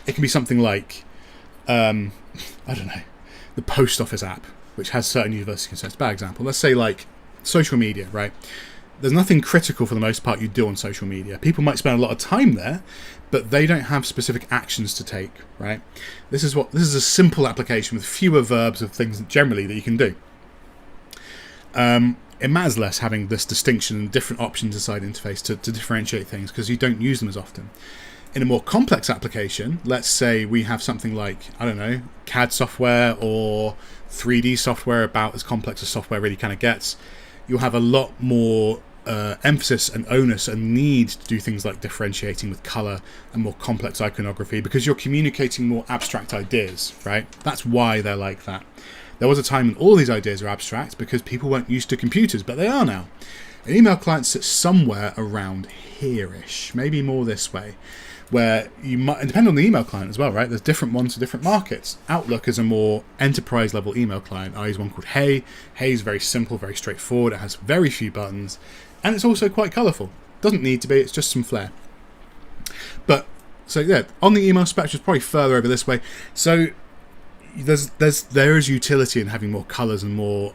A: It can be something like, I don't know, the post office app, which has certain university concerns. Bad example. Let's say like social media, right? There's nothing critical for the most part you do on social media. People might spend a lot of time there, but they don't have specific actions to take, right? This is a simple application with fewer verbs of things generally that you can do. It matters less having this distinction and different options inside the interface to differentiate things because you don't use them as often. In a more complex application, let's say we have something like, I don't know, CAD software or 3D software, about as complex as software really kind of gets, you'll have a lot more emphasis and onus and need to do things like differentiating with color and more complex iconography because you're communicating more abstract ideas, right? That's why they're like that. There was a time when all these ideas are abstract because people weren't used to computers, but they are now. An email client sits somewhere around here-ish, maybe more this way, where you might, and depend on the email client as well, right? There's different ones for different markets. Outlook is a more enterprise level email client. I use one called Hey. Hey is very simple, very straightforward. It has very few buttons, and it's also quite colourful. Doesn't need to be, it's just some flair. But, so yeah, on the email spectrum, it's probably further over this way. So there is utility in having more colours and more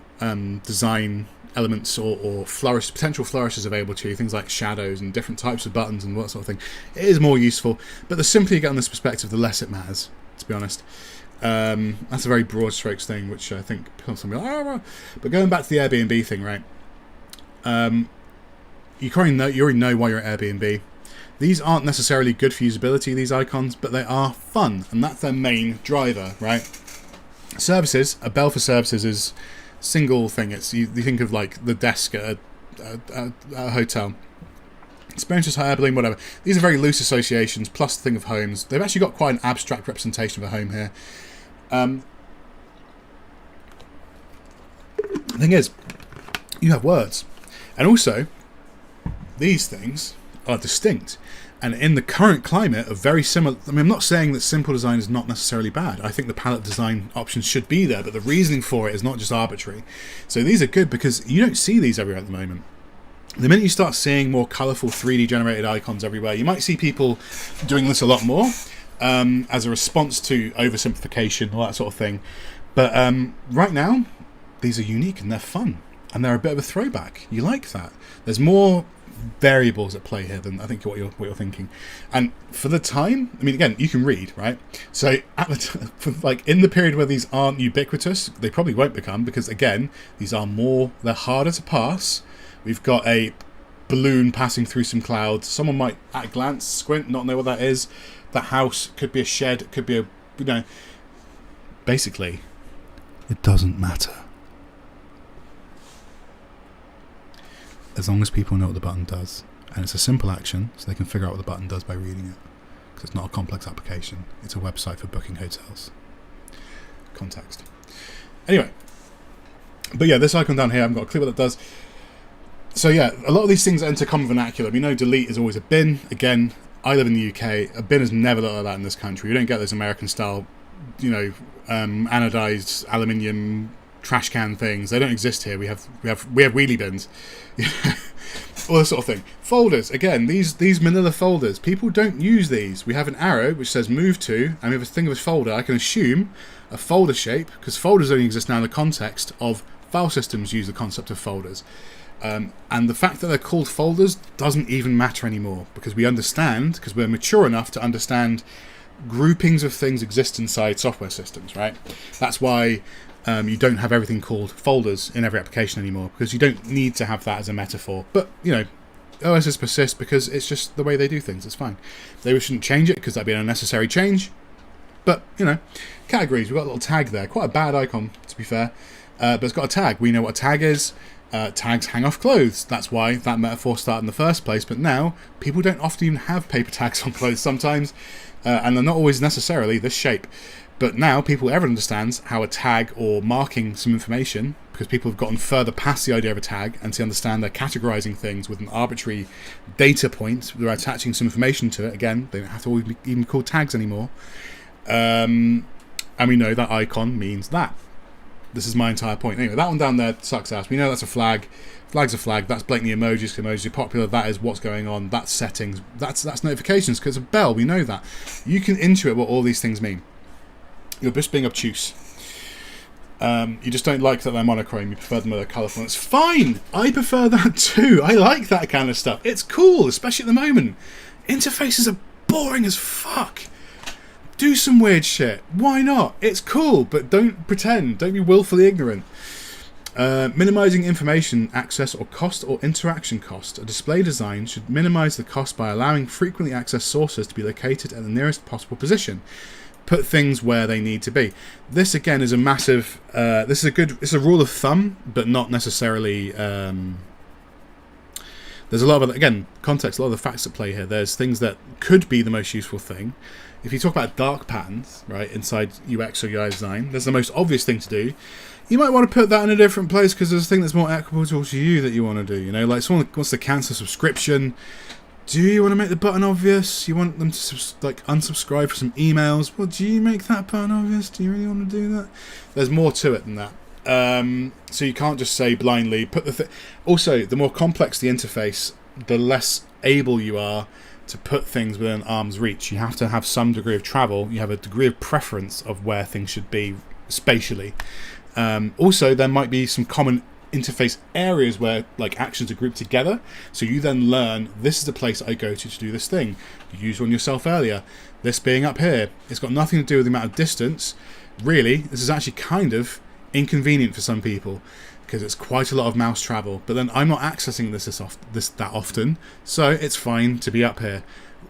A: design elements or potential flourishes available to you, things like shadows and different types of buttons and that sort of thing. It is more useful, but the simpler you get on this perspective, the less it matters, to be honest. That's a very broad strokes thing, which I think somebody like, but going back to the Airbnb thing, right? You already know why you're at Airbnb. These aren't necessarily good for usability, these icons, but they are fun, and that's their main driver, right? Services, a bell for services is single thing. It's you think of like the desk at a hotel. Experiences, hyperbole, whatever. These are very loose associations, plus the thing of homes. They've actually got quite an abstract representation of a home here. The thing is, you have words. And also, these things are distinct. And in the current climate of very similar... I mean, I'm not saying that simple design is not necessarily bad. I think the palette design options should be there, but the reasoning for it is not just arbitrary. So these are good because you don't see these everywhere at the moment. The minute you start seeing more colourful 3D generated icons everywhere, you might see people doing this a lot more as a response to oversimplification, all that sort of thing. But right now, these are unique and they're fun. And they're a bit of a throwback. You like that. There's more variables at play here than I think what you're thinking. And for the time, I mean, again, you can read, right? So at the like in the period where these aren't ubiquitous, they probably won't become, because again, they're harder to pass. We've got a balloon passing through some clouds. Someone might at a glance squint, not know what that is. That house could be a shed, it could be basically it doesn't matter. As long as people know what the button does. And it's a simple action, so they can figure out what the button does by reading it. Because it's not a complex application. It's a website for booking hotels. Context. Anyway. But yeah, this icon down here, I haven't got a clue what that does. So yeah, a lot of these things enter common vernacular. We know delete is always a bin. Again, I live in the UK. A bin has never looked like that in this country. You don't get those American-style anodized aluminium trash can things. They don't exist here. We have wheelie bins. All this sort of thing. Folders, again, these manila folders, people don't use these. We have an arrow which says move to, and we have a thing of a folder. I can assume a folder shape, because folders only exist now in the context of file systems use the concept of folders. And the fact that they're called folders doesn't even matter anymore, because we're mature enough to understand groupings of things exist inside software systems, right? That's why you don't have everything called folders in every application anymore, because you don't need to have that as a metaphor. But, OSs persist because it's just the way they do things. It's fine. They shouldn't change it because that'd be an unnecessary change. But, categories. We've got a little tag there. Quite a bad icon, to be fair. But it's got a tag. We know what a tag is. Tags hang off clothes. That's why that metaphor started in the first place. But now, people don't often even have paper tags on clothes sometimes. And they're not always necessarily this shape. But now everyone understands how a tag or marking some information, because people have gotten further past the idea of a tag and to understand they're categorizing things with an arbitrary data point. They're attaching some information to it. Again, they don't have to always be even called tags anymore. And we know that icon means that. This is my entire point. Anyway, that one down there sucks ass. We know that's a flag. Flag's a flag. That's blatantly emojis. Emojis are popular. That is what's going on. That's settings. That's notifications, because it's a bell. We know that. You can intuit what all these things mean. You're just being obtuse. You just don't like that they're monochrome. You prefer them when they're colourful. It's fine. I prefer that too. I like that kind of stuff. It's cool, especially at the moment. Interfaces are boring as fuck. Do some weird shit. Why not? It's cool, but don't pretend. Don't be willfully ignorant. Minimizing information access or cost or interaction cost. A display design should minimize the cost by allowing frequently accessed sources to be located at the nearest possible position. Put things where they need to be. This again is a massive. It's a rule of thumb, but not necessarily. There's a lot of context. A lot of the facts at play here. There's things that could be the most useful thing. If you talk about dark patterns, right, inside UX or UI design, there's the most obvious thing to do. You might want to put that in a different place because there's a thing that's more equitable to you that you want to do. Like someone wants to cancel subscription. Do you want to make the button obvious? You want them to unsubscribe for some emails? Well, do you make that button obvious? Do you really want to do that? There's more to it than that. So you can't just say blindly put the Also, the more complex the interface, the less able you are to put things within arm's reach. You have to have some degree of travel. You have a degree of preference of where things should be spatially. Also, there might be some common interface areas where actions are grouped together, so you then learn this is the place I go to do this thing. You used one yourself earlier, this being up here. It's got nothing to do with the amount of distance. Really, this is actually kind of inconvenient for some people because it's quite a lot of mouse travel, but then I'm not accessing this that often, so it's fine to be up here.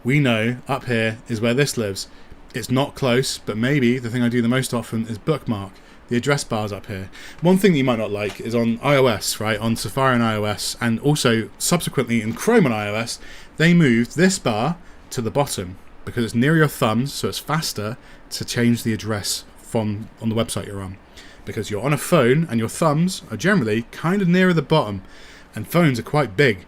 A: We know up here is where this lives. It's not close, but maybe the thing I do the most often is bookmark. The address bar's up here. One thing that you might not like is on iOS, right? On Safari on iOS, and also subsequently in Chrome on iOS, they moved this bar to the bottom because it's near your thumbs, so it's faster to change the address on the website you're on. Because you're on a phone and your thumbs are generally kind of nearer the bottom, and phones are quite big.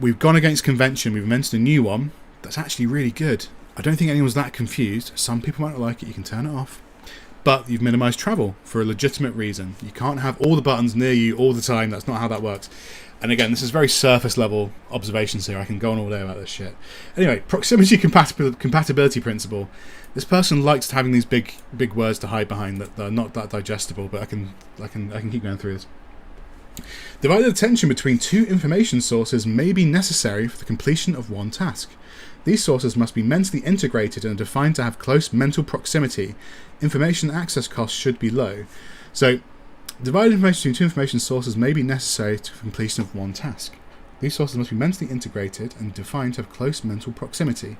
A: We've gone against convention. We've invented a new one that's actually really good. I don't think anyone's that confused. Some people might not like it. You can turn it off. But you've minimized travel for a legitimate reason. You can't have all the buttons near you all the time. That's not how that works. And again, this is very surface level observations here. I can go on all day about this shit. Anyway, proximity compatibility principle. This person likes having these big words to hide behind that are not that digestible, but I can keep going through this. Divided attention between two information sources may be necessary for the completion of one task. These sources must be mentally integrated and are defined to have close mental proximity. Information access costs should be low. So, divided information between two information sources may be necessary to the completion of one task. These sources must be mentally integrated and defined to have close mental proximity.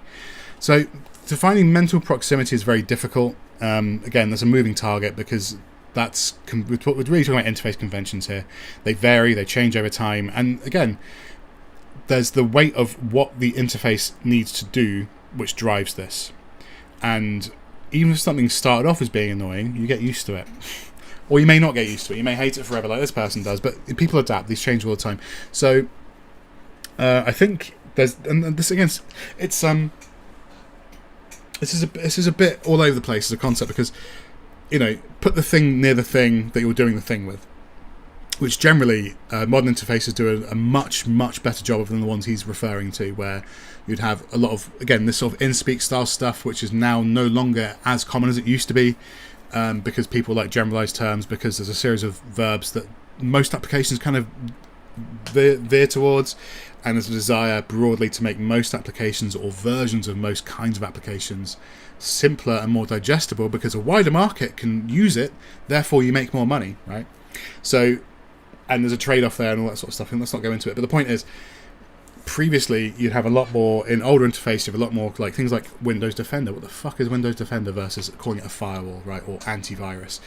A: So, defining mental proximity is very difficult. Again, there's a moving target because we're really talking about interface conventions here. They vary, they change over time, and again, there's the weight of what the interface needs to do which drives this. And even if something started off as being annoying, you get used to it. Or you may not get used to it. You may hate it forever like this person does, but people adapt. These change all the time. So I think there's... And this, again, it's... this is a bit all over the place as a concept, because put the thing near the thing that you're doing the thing with, which generally modern interfaces do a much better job of than the ones he's referring to, where you'd have a lot of, again, this sort of in-speak style stuff, which is now no longer as common as it used to be, because people like generalized terms, because there's a series of verbs that most applications kind of veer towards, and there's a desire broadly to make most applications, or versions of most kinds of applications, simpler and more digestible, because a wider market can use it, therefore you make more money, right? So, and there's a trade-off there and all that sort of stuff, and let's not go into it, but the point is, previously you'd have a lot more, in older interface you have a lot more like things like Windows Defender. What the fuck is Windows Defender versus calling it a firewall, right, or antivirus?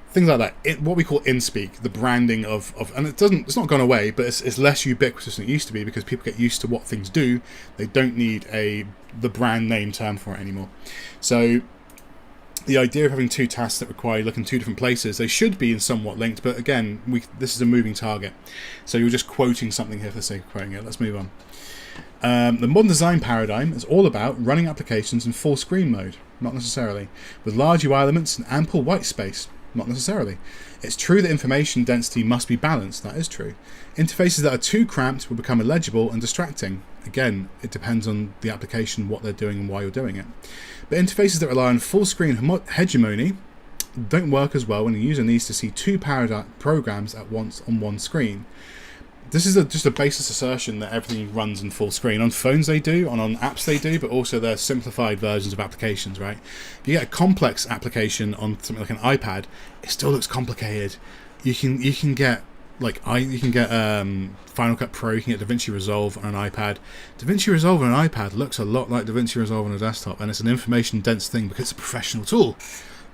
A: Things like that. What we call in-speak, the branding of and it's not gone away, but it's less ubiquitous than it used to be, because people get used to what things do. They don't need the brand name term for it anymore. So the idea of having two tasks that require you look in two different places, they should be in somewhat linked, but again, this is a moving target. So you're just quoting something here for the sake of quoting it. Let's move on. The modern design paradigm is all about running applications in full screen mode. Not necessarily. With large UI elements and ample white space. Not necessarily. It's true that information density must be balanced. That is true. Interfaces that are too cramped will become illegible and distracting. Again, it depends on the application, what they're doing and why you're doing it. But interfaces that rely on full screen hegemony don't work as well when a user needs to see two programs at once on one screen. This is just a baseless assertion that everything runs in full screen. On phones they do, on apps they do, but also they're simplified versions of applications, right? If you get a complex application on something like an iPad, it still looks complicated. You can get Final Cut Pro, you can get DaVinci Resolve on an iPad. DaVinci Resolve on an iPad looks a lot like DaVinci Resolve on a desktop, and it's an information dense thing because it's a professional tool.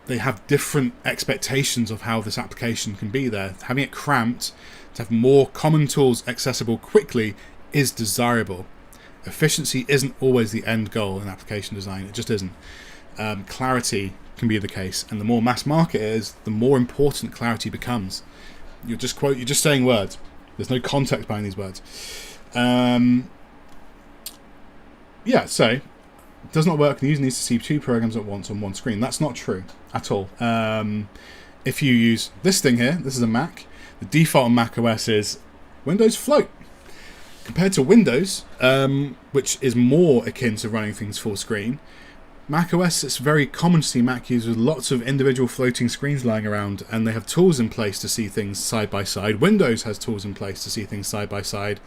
A: They have different expectations of how this application can be there. Having it cramped, to have more common tools accessible quickly, is desirable. Efficiency isn't always the end goal in application design. It just isn't. Clarity can be the case, and the more mass market it is, the more important clarity becomes. You're just saying words. There's no context behind these words. So it does not work. The user needs to see two programs at once on one screen. That's not true at all. If you use this thing here, this is a Mac. The default on Mac OS is Windows Float. Compared to Windows, which is more akin to running things full screen, Mac OS, it's very common to see Mac users with lots of individual floating screens lying around, and they have tools in place to see things side by side. Windows has tools in place to see things side by side.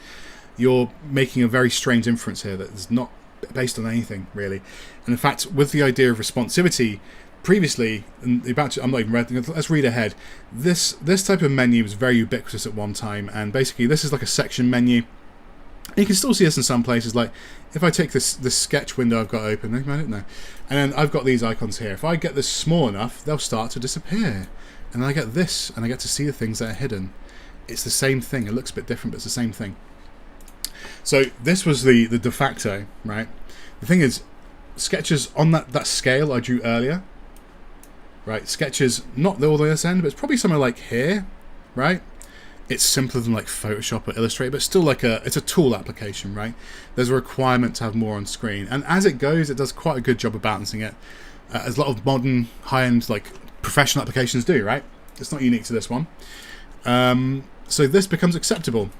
A: You're making a very strange inference here that is not based on anything, really. And in fact, with the idea of responsivity, previously, I'm not even reading, let's read ahead. This type of menu was very ubiquitous at one time, and basically this is like a section menu. You can still see this in some places, like if I take this sketch window I've got open, I don't know, and then I've got these icons here. If I get this small enough, they'll start to disappear, and then I get this, and I get to see the things that are hidden. It's the same thing. It looks a bit different, but it's the same thing. So this was the de facto, right? The thing is, sketches on that scale I drew earlier, right? Sketches not all the way this end, but it's probably somewhere like here, right? It's simpler than like Photoshop or Illustrator, but still it's a tool application, right? There's a requirement to have more on screen, and as it goes, it does quite a good job of balancing it, as a lot of modern high-end like professional applications do, right? It's not unique to this one. So this becomes acceptable.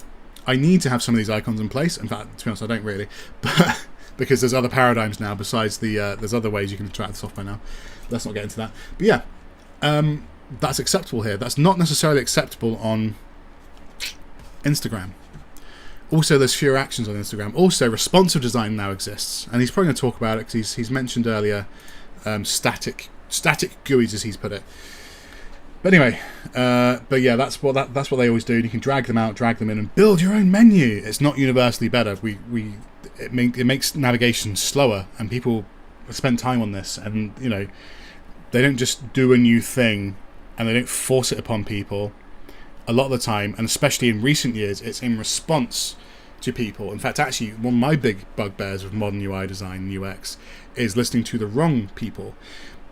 A: I need to have some of these icons in place. In fact, to be honest, I don't really, but because there's other paradigms now besides there's other ways you can interact with software now. Let's not get into that. But yeah, that's acceptable here. That's not necessarily acceptable on Instagram. Also, there's fewer actions on Instagram. Also, responsive design now exists, and he's probably going to talk about it because he's mentioned earlier static GUIs, as he's put it. But anyway, but yeah, that's what they always do. You can drag them out, drag them in, and build your own menu. It's not universally better. It makes navigation slower, and people spend time on this, and they don't just do a new thing, and they don't force it upon people. A lot of the time, and especially in recent years, it's in response to people. In fact, actually, one of my big bugbears with modern UI design and UX is listening to the wrong people.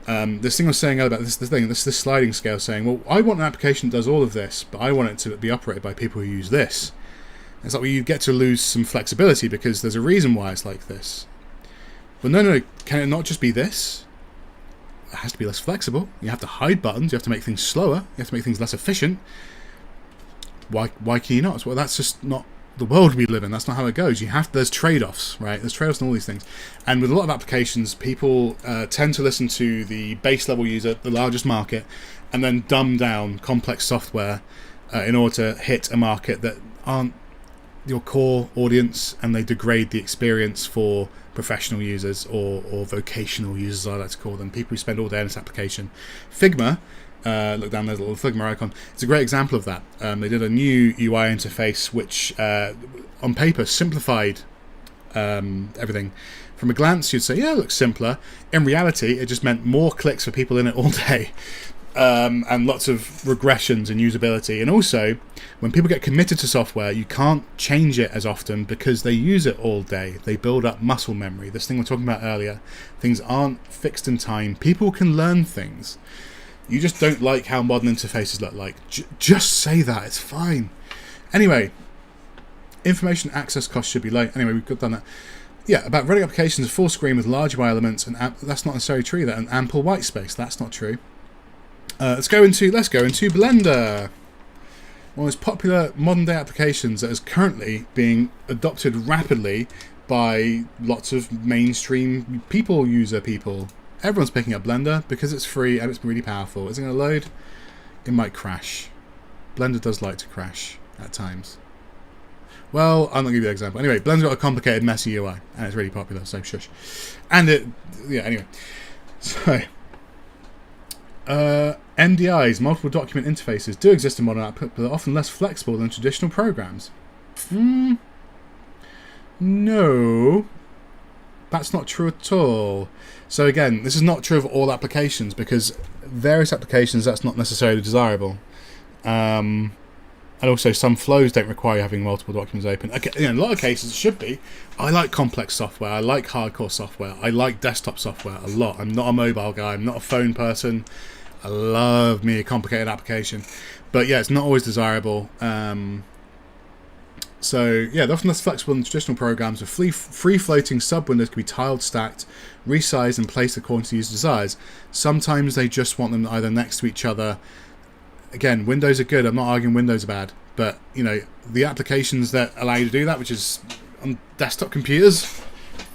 A: This thing I was saying earlier about this sliding scale, saying, well, I want an application that does all of this, but I want it to be operated by people who use this. It's like, well, you get to lose some flexibility because there's a reason why it's like this. Well, no. Can it not just be this? It has to be less flexible. You have to hide buttons. You have to make things slower. You have to make things less efficient. Why can you not? Well, that's just not the world we live in. That's not how it goes. There's trade-offs, right? There's trade-offs in all these things. And with a lot of applications, people tend to listen to the base level user, the largest market, and then dumb down complex software in order to hit a market that aren't your core audience, and they degrade the experience for professional users or vocational users, I like to call them, people who spend all day in this application. Figma, look down, there's a little Figma icon. It's a great example of that. They did a new UI interface which, on paper, simplified everything. From a glance, you'd say, yeah, it looks simpler. In reality, it just meant more clicks for people in it all day. And lots of regressions in usability. And also, when people get committed to software, you can't change it as often because they use it all day. They build up muscle memory. This thing we were talking about earlier. Things aren't fixed in time. People can learn things. You just don't like how modern interfaces look like. Just say that. It's fine. Anyway, information access costs should be low. Anyway, we've done that. Yeah, about running applications full screen with large UI elements, and that's not necessarily true. That an ample white space. That's not true. Let's go into Blender, one of those popular modern day applications that is currently being adopted rapidly by lots of mainstream people. Everyone's picking up Blender because it's free and it's really powerful. Is it going to load? It might crash. Blender does like to crash at times. Well, I'm not going to give you an example. Anyway, Blender's got a complicated, messy UI, and it's really popular, so shush. And anyway. So, MDIs, multiple document interfaces, do exist in modern output, but they're often less flexible than traditional programs. No, that's not true at all. So again, this is not true of all applications, because various applications that's not necessarily desirable. And also some flows don't require you having multiple documents open. Okay, in a lot of cases it should be. I like complex software, I like hardcore software, I like desktop software a lot. I'm not a mobile guy, I'm not a phone person. I love me a complicated application. But yeah, it's not always desirable. So yeah, they're often less flexible than traditional programs. With free-floating sub-windows can be tiled, stacked, resized and placed according to user desires. Sometimes they just want them either next to each other. Again, windows are good. I'm not arguing windows are bad. But, the applications that allow you to do that, which is on desktop computers,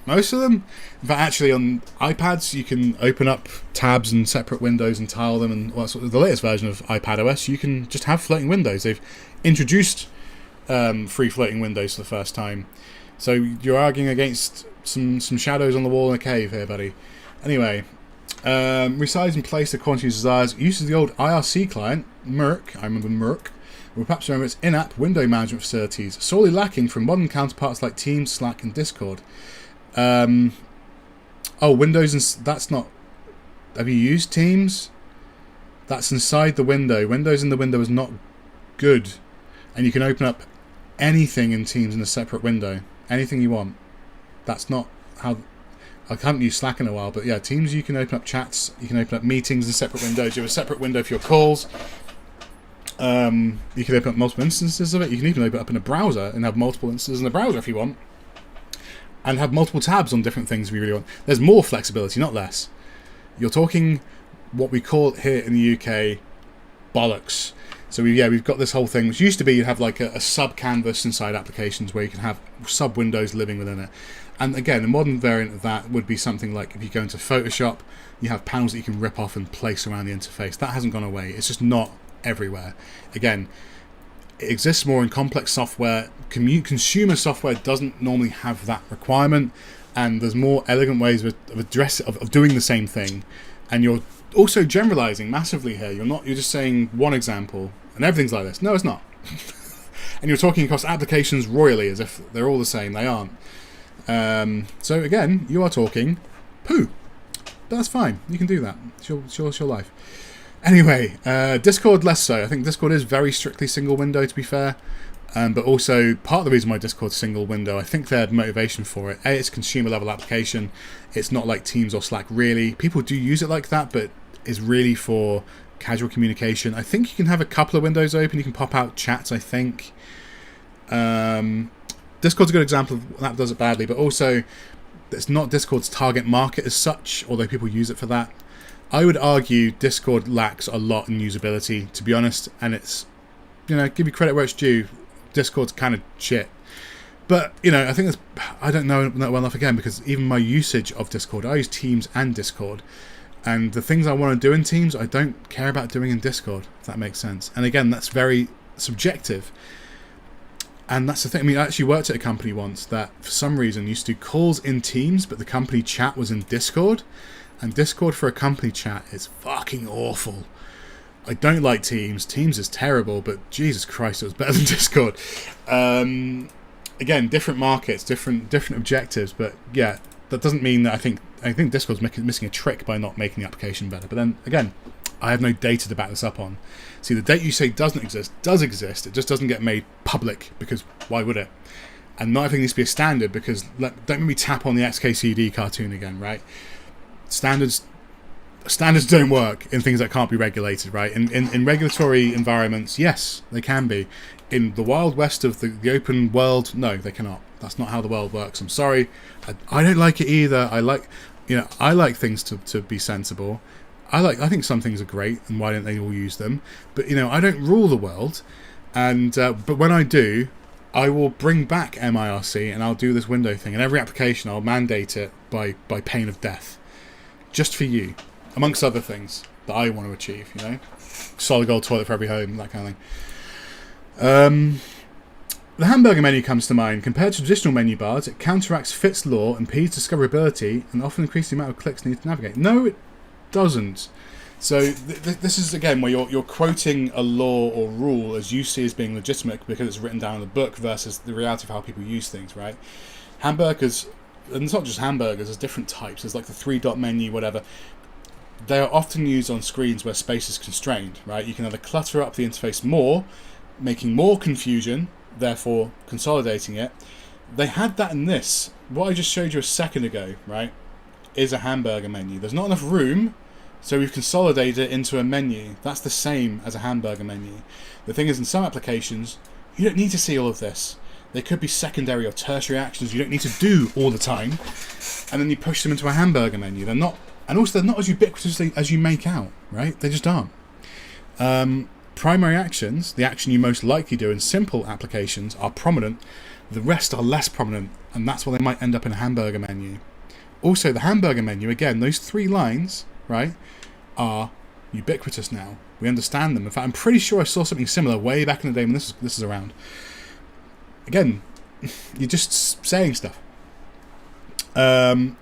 A: most of them, but actually on iPads, you can open up tabs and separate windows and tile them. And the latest version of iPadOS, you can just have floating windows. They've introduced free floating windows for the first time. So you're arguing against some shadows on the wall in a cave here, buddy. Anyway, resize and place according to user desires. Uses the old IRC client, Merc, I remember Merc, or perhaps remember its in-app window management facilities, sorely lacking from modern counterparts like Teams, Slack, and Discord. Windows, and that's not... Have you used Teams? That's inside the window. Windows in the window is not good. And you can open up anything in Teams in a separate window. Anything you want. That's not how... I haven't used Slack in a while, but yeah, Teams, you can open up chats, you can open up meetings in separate windows. You have a separate window for your calls. You can open up multiple instances of it. You can even open it up in a browser and have multiple instances in the browser if you want. And have multiple tabs on different things if you really want. There's more flexibility, not less. You're talking what we call here in the UK bollocks. So we've got this whole thing, which used to be you have like a sub-canvas inside applications where you can have sub-windows living within it. And again, a modern variant of that would be something like if you go into Photoshop, you have panels that you can rip off and place around the interface. That hasn't gone away. It's just not everywhere. Again, it exists more in complex software. Consumer software doesn't normally have that requirement, and there's more elegant ways of doing the same thing. And you're also generalizing massively here. You're just saying one example and everything's like this. No, it's not. And you're talking across applications royally as if they're all the same. They aren't. So again, you are talking poo. But that's fine. You can do that. It's your life. Anyway, Discord less so. I think Discord is very strictly single window, to be fair. But also, part of the reason why Discord's single window, I think they had motivation for it. It's a consumer level application. It's not like Teams or Slack, really. People do use it like that, but it's really for casual communication. I think you can have a couple of windows open. You can pop out chats, I think. Discord's a good example of that does it badly, but also it's not Discord's target market as such, although people use it for that. I would argue Discord lacks a lot in usability, to be honest, and it's, give you credit where it's due. Discord's kind of shit. But, I think I don't know that well enough again, because even my usage of Discord, I use Teams and Discord. And the things I want to do in Teams, I don't care about doing in Discord, if that makes sense. And again, that's very subjective. And that's the thing. I mean, I actually worked at a company once that, for some reason, used to do calls in Teams, but the company chat was in Discord. And Discord for a company chat is fucking awful. I don't like Teams. Teams is terrible, but Jesus Christ, it was better than Discord. Again, different markets, different objectives, but yeah, that doesn't mean that I think Discord's missing a trick by not making the application better. But then again, I have no data to back this up on. See, the data you say doesn't exist does exist. It just doesn't get made public, because why would it? And not everything needs to be a standard, because don't make me tap on the XKCD cartoon again, right? Standards don't work in things that can't be regulated, right? In regulatory environments, yes, they can be. In the wild west of the open world, no, they cannot. That's not how the world works. I'm sorry. I don't like it either. I like things to be sensible. I think some things are great, and why don't they all use them? But I don't rule the world, and but when I do, I will bring back MIRC, and I'll do this window thing. And every application, I'll mandate it by pain of death, just for you, amongst other things that I want to achieve. Solid gold toilet for every home, that kind of thing. The hamburger menu comes to mind. Compared to traditional menu bars, it counteracts Fitts' law, impedes discoverability, and often increases the amount of clicks needed to navigate. No, it doesn't. So this is, again, where you're quoting a law or rule as you see as being legitimate because it's written down in the book versus the reality of how people use things, right? Hamburgers, and it's not just hamburgers, there's different types. There's like the 3-dot menu, whatever. They are often used on screens where space is constrained, right? You can either clutter up the interface more, making more confusion, therefore consolidating it. They had that in this. What I just showed you a second ago, right, is a hamburger menu. There's not enough room, so we've consolidated it into a menu. That's the same as a hamburger menu. The thing is, in some applications, you don't need to see all of this. They could be secondary or tertiary actions you don't need to do all the time, and then you push them into a hamburger menu. They're not, and also they're not as ubiquitous as you make out, right? They just aren't. Primary actions, the action you most likely do in simple applications, are prominent. The rest are less prominent, and that's why they might end up in a hamburger menu. Also, the hamburger menu, again, those 3 lines, right, are ubiquitous now. We understand them. In fact, I'm pretty sure I saw something similar way back in the day when this is around. Again, you're just saying stuff. You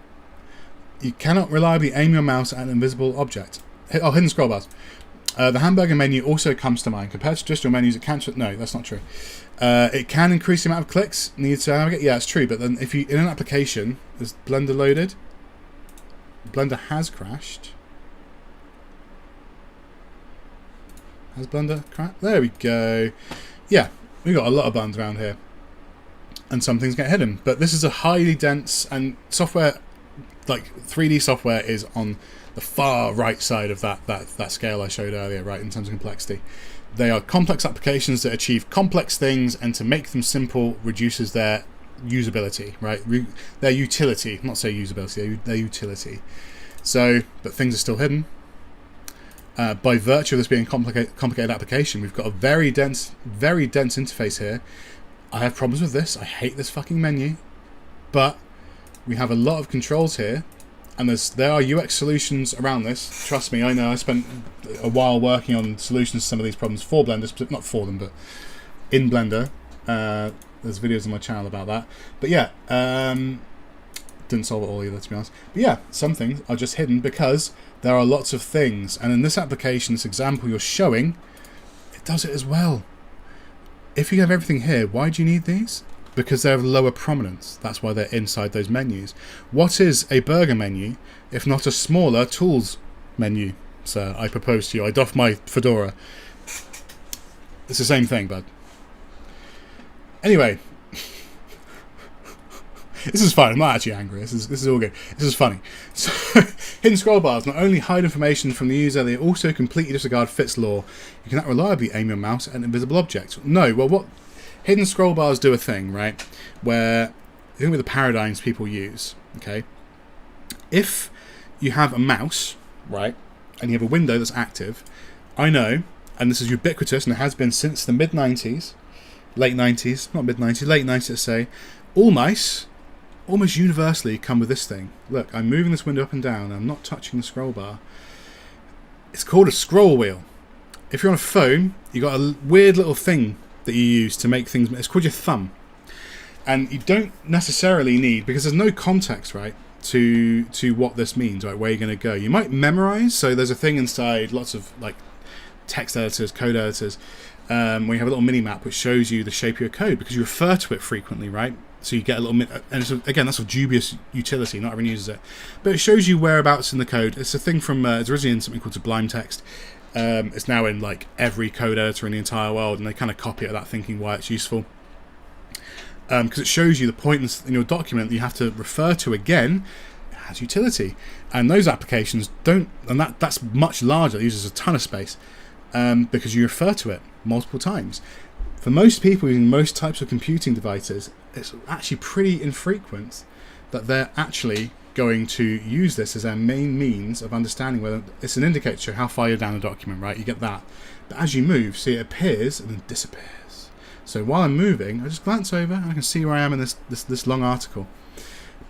A: cannot reliably aim your mouse at an invisible object. Hidden scroll bars. The hamburger menu also comes to mind. Compared to traditional menus, it can... No, that's not true. It can increase the amount of clicks needed to navigate. Yeah, it's true. But then if you... In an application, is Blender loaded? Blender has crashed. Has Blender crashed? There we go. Yeah, we've got a lot of buttons around here. And some things get hidden. But this is a highly dense... And software... Like, 3D software is on... the far right side of that scale I showed earlier, right, in terms of complexity. They are complex applications that achieve complex things, and to make them simple reduces their usability, right? Their utility, not say usability, their utility. So, but things are still hidden. By virtue of this being a complicated application, we've got a very dense interface here. I have problems with this. I hate this fucking menu. But we have a lot of controls here. And there are UX solutions around this. Trust me, I know. I spent a while working on solutions to some of these problems for Blender. Not for them, but in Blender. There's videos on my channel about that. But yeah, didn't solve it all either, to be honest. But yeah, some things are just hidden because there are lots of things. And in this application, this example you're showing, it does it as well. If you have everything here, why do you need these? Because they're of lower prominence. That's why they're inside those menus. What is a burger menu if not a smaller tools menu? Sir, I propose to you. I doff my fedora. It's the same thing, bud. Anyway. This is fine. I'm not actually angry. This is all good. This is funny. So, hidden scroll bars not only hide information from the user, they also completely disregard Fitts' law. You cannot reliably aim your mouse at an invisible object. No, well, what... Hidden scroll bars do a thing, right, where I think with the paradigms people use, Okay, if you have a mouse, right, and you have a window that's active, I know, and this is ubiquitous, and it has been since the mid-90s, late 90s, not mid-90s, late 90s, let's say, all mice almost universally come with this thing. Look, I'm moving this window up and down, and I'm not touching the scroll bar. It's called a scroll wheel. If you're on a phone, you've got a weird little thing that you use to make things, it's called your thumb. And you don't necessarily need, because there's no context, right, to what this means, right, where you're going to go. You might memorize, so there's a thing inside lots of like text editors, code editors, where you have a little mini map which shows you the shape of your code because you refer to it frequently, right? So you get a little and it's, again, that's a dubious utility, not everyone uses it, but it shows you whereabouts in the code. It's a thing from it's originally in something called Sublime Text. It's now in like every code editor in the entire world, and they kind of copy it without thinking why it's useful, because it shows you the point in your document that you have to refer to again. It has utility, and those applications don't, and that's much larger. It uses a ton of space because you refer to it multiple times. For most people using most types of computing devices, it's actually pretty infrequent that they're actually going to use this as their main means of understanding whether it's an indicator to show how far you're down the document, right? You get that. But as you move, see, it appears and then disappears. So while I'm moving, I just glance over and I can see where I am in this long article.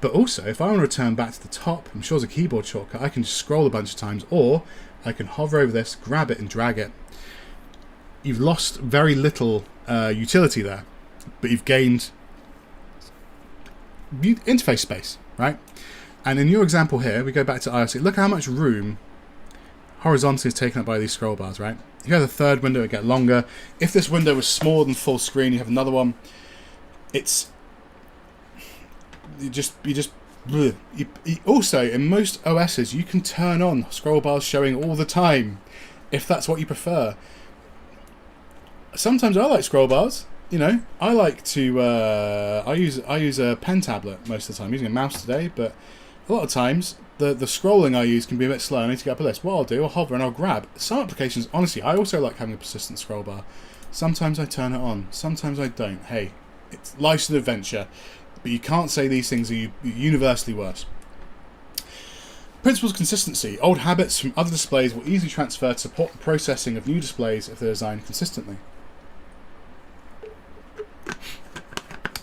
A: But also, if I want to return back to the top, I'm sure there's a keyboard shortcut, I can just scroll a bunch of times, or I can hover over this, grab it and drag it. You've lost very little utility there, but you've gained interface space, right? And in your example here, we go back to IRC. Look how much room horizontally is taken up by these scroll bars, right? If you have a third window, it get longer. If this window was smaller than full screen, you have another one. It's also, in most OSs, you can turn on scroll bars showing all the time, if that's what you prefer. Sometimes I like scroll bars. You know, I like to. I use a pen tablet most of the time. I'm using a mouse today, but a lot of times the scrolling I use can be a bit slow. I need to get up a list. What I'll do, I'll hover and I'll grab. Some applications, honestly, I also like having a persistent scroll bar. Sometimes I turn it on. Sometimes I don't. Hey, life's an adventure, but you can't say these things are universally worse. Principles of consistency. Old habits from other displays will easily transfer to support the processing of new displays if they're designed consistently.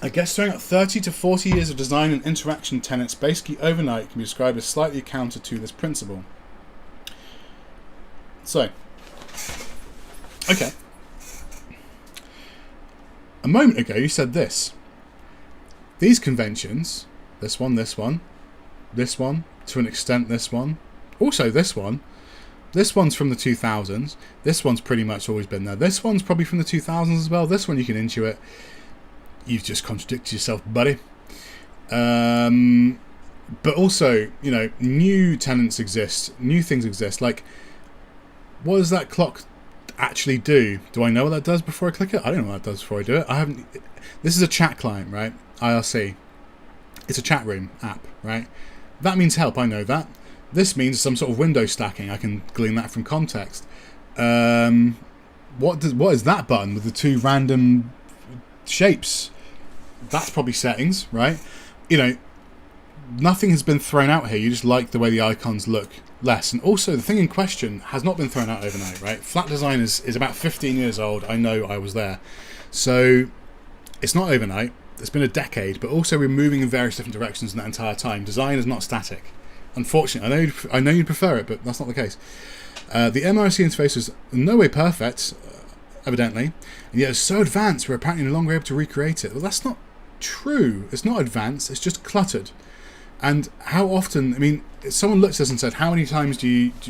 A: I guess throwing out 30 to 40 years of design and interaction tenets basically overnight can be described as slightly counter to this principle. So, okay. A moment ago you said this. These conventions, this one, to an extent this one, also this one's from the 2000s, this one's pretty much always been there, this one's probably from the 2000s as well, this one you can intuit. You've just contradicted yourself, buddy. But also, you know, new tenets exist, new things exist. Like, what does that clock actually do? Do I know what that does before I click it? I don't know what that does before I do it. I haven't. This is a chat client, right? IRC. It's a chat room app, right? That means help. I know that. This means some sort of window stacking. I can glean that from context. What is that button with the two random shapes? That's probably settings, right? You know, nothing has been thrown out here. You just like the way the icons look less. And also, the thing in question has not been thrown out overnight, right? Flat design is about 15 years old. I know, I was there. So it's not overnight. It's been a decade, but also we're moving in various different directions in that entire time. Design is not static. Unfortunately, I know you'd prefer it, but that's not the case. The MRC interface is in no way perfect, evidently, and yet it's so advanced we're apparently no longer able to recreate it. Well, that's not true. It's not advanced, it's just cluttered. And how often, I mean, if someone looked at us and said, how many times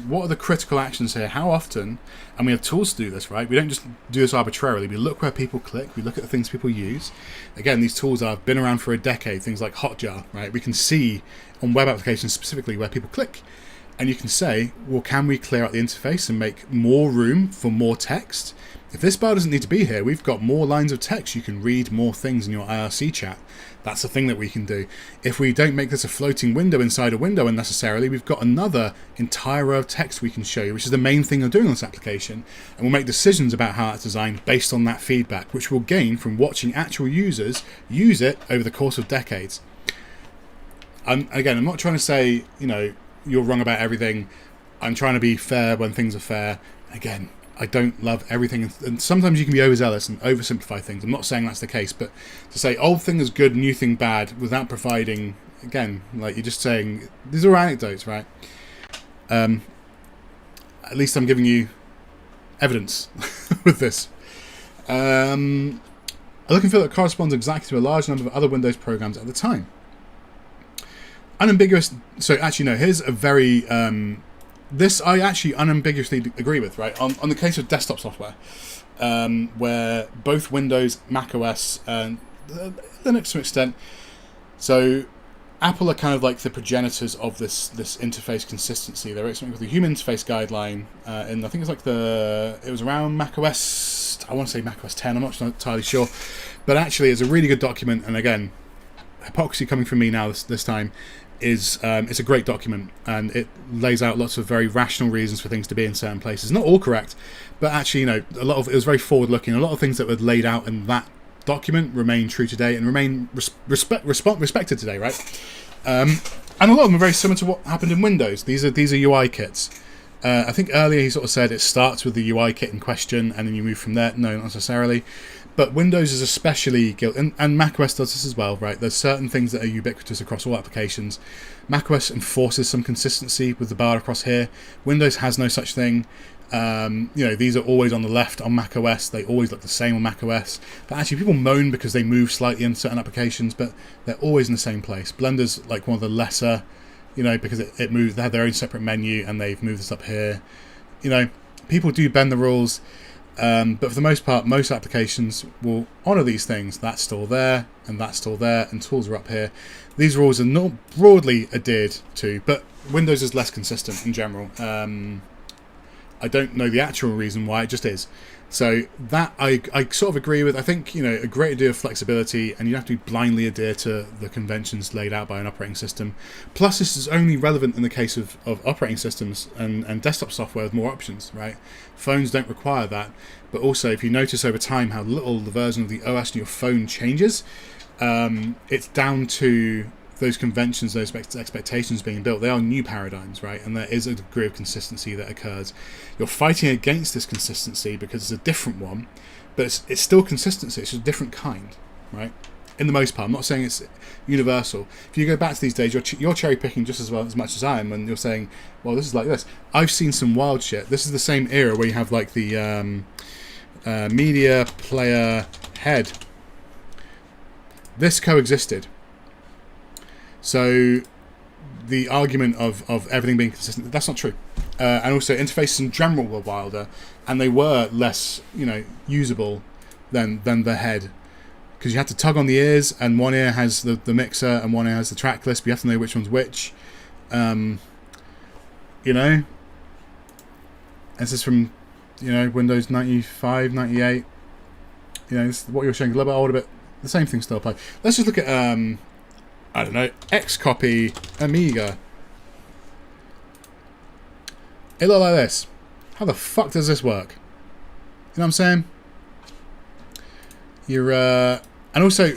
A: what are the critical actions here? How often? And we have tools to do this, right? We don't just do this arbitrarily. We look where people click. We look at the things people use. Again, these tools have been around for a decade. Things like Hotjar, right? We can see on web applications specifically where people click. And you can say, well, can we clear out the interface and make more room for more text? If this bar doesn't need to be here, we've got more lines of text. You can read more things in your IRC chat. That's a thing that we can do. If we don't make this a floating window inside a window unnecessarily, we've got another entire row of text we can show you, which is the main thing you're doing on this application. And we'll make decisions about how it's designed based on that feedback, which we'll gain from watching actual users use it over the course of decades. I'm not trying to say, you're wrong about everything. I'm trying to be fair when things are fair. Again, I don't love everything, and sometimes you can be overzealous and oversimplify things. I'm not saying that's the case, but to say old thing is good, new thing bad, without providing, again, like you're just saying, these are anecdotes, right? At least I'm giving you evidence with this. A look and feel that corresponds exactly to a large number of other Windows programs at the time. Unambiguous. So actually, no. Here's a very this I actually unambiguously agree with. Right on the case of desktop software, where both Windows, Mac OS, and Linux to an extent. So Apple are kind of like the progenitors of this interface consistency. They wrote something called the Human Interface Guideline, and I think it was around Mac OS. I want to say Mac OS 10. I'm not entirely sure, but actually, it's a really good document. And again, hypocrisy coming from me now this time is it's a great document, and it lays out lots of very rational reasons for things to be in certain places. Not all correct, but actually, a lot of it was very forward-looking. A lot of things that were laid out in that document remain true today and remain respected today, right? And a lot of them are very similar to what happened in Windows. These are UI kits. I think earlier he sort of said it starts with the UI kit in question and then you move from there. No, not necessarily. But Windows is especially guilty, and macOS does this as well, right? There's certain things that are ubiquitous across all applications. macOS enforces some consistency with the bar across here. Windows has no such thing. These are always on the left on macOS. They always look the same on macOS. But actually, people moan because they move slightly in certain applications, but they're always in the same place. Blender's like one of the lesser, because it moves. They have their own separate menu, and they've moved this up here. People do bend the rules. But for the most part, most applications will honour these things. That's still there, and that's still there, and tools are up here. These rules are not broadly adhered to, but Windows is less consistent in general. I don't know the actual reason why, it just is. So that I sort of agree with. I think, a great deal of flexibility, and you have to blindly adhere to the conventions laid out by an operating system. Plus, this is only relevant in the case of operating systems and desktop software with more options, right? Phones don't require that. But also, if you notice over time how little the version of the OS on your phone changes, it's down to those conventions, those expectations being built. They are new paradigms, right? And there is a degree of consistency that occurs. You're fighting against this consistency because it's a different one, but it's still consistency. It's just a different kind, right? In the most part, I'm not saying it's universal. If you go back to these days, you're cherry picking just as much as I am, and you're saying, well, this is like this. I've seen some wild shit. This is the same era where you have like the media player head. This coexisted. So the argument of everything being consistent, that's not true. And also interfaces in general were wilder, and they were less, usable than the head. Because you had to tug on the ears, and one ear has the mixer and one ear has the track list, but you have to know which one's which. This is from, Windows 95, 98. This is what you're showing, a little bit older, but the same thing still applies. Let's just look at I don't know, Xcopy Amiga. It looked like this. How the fuck does this work? You know what I'm saying? You're, and also,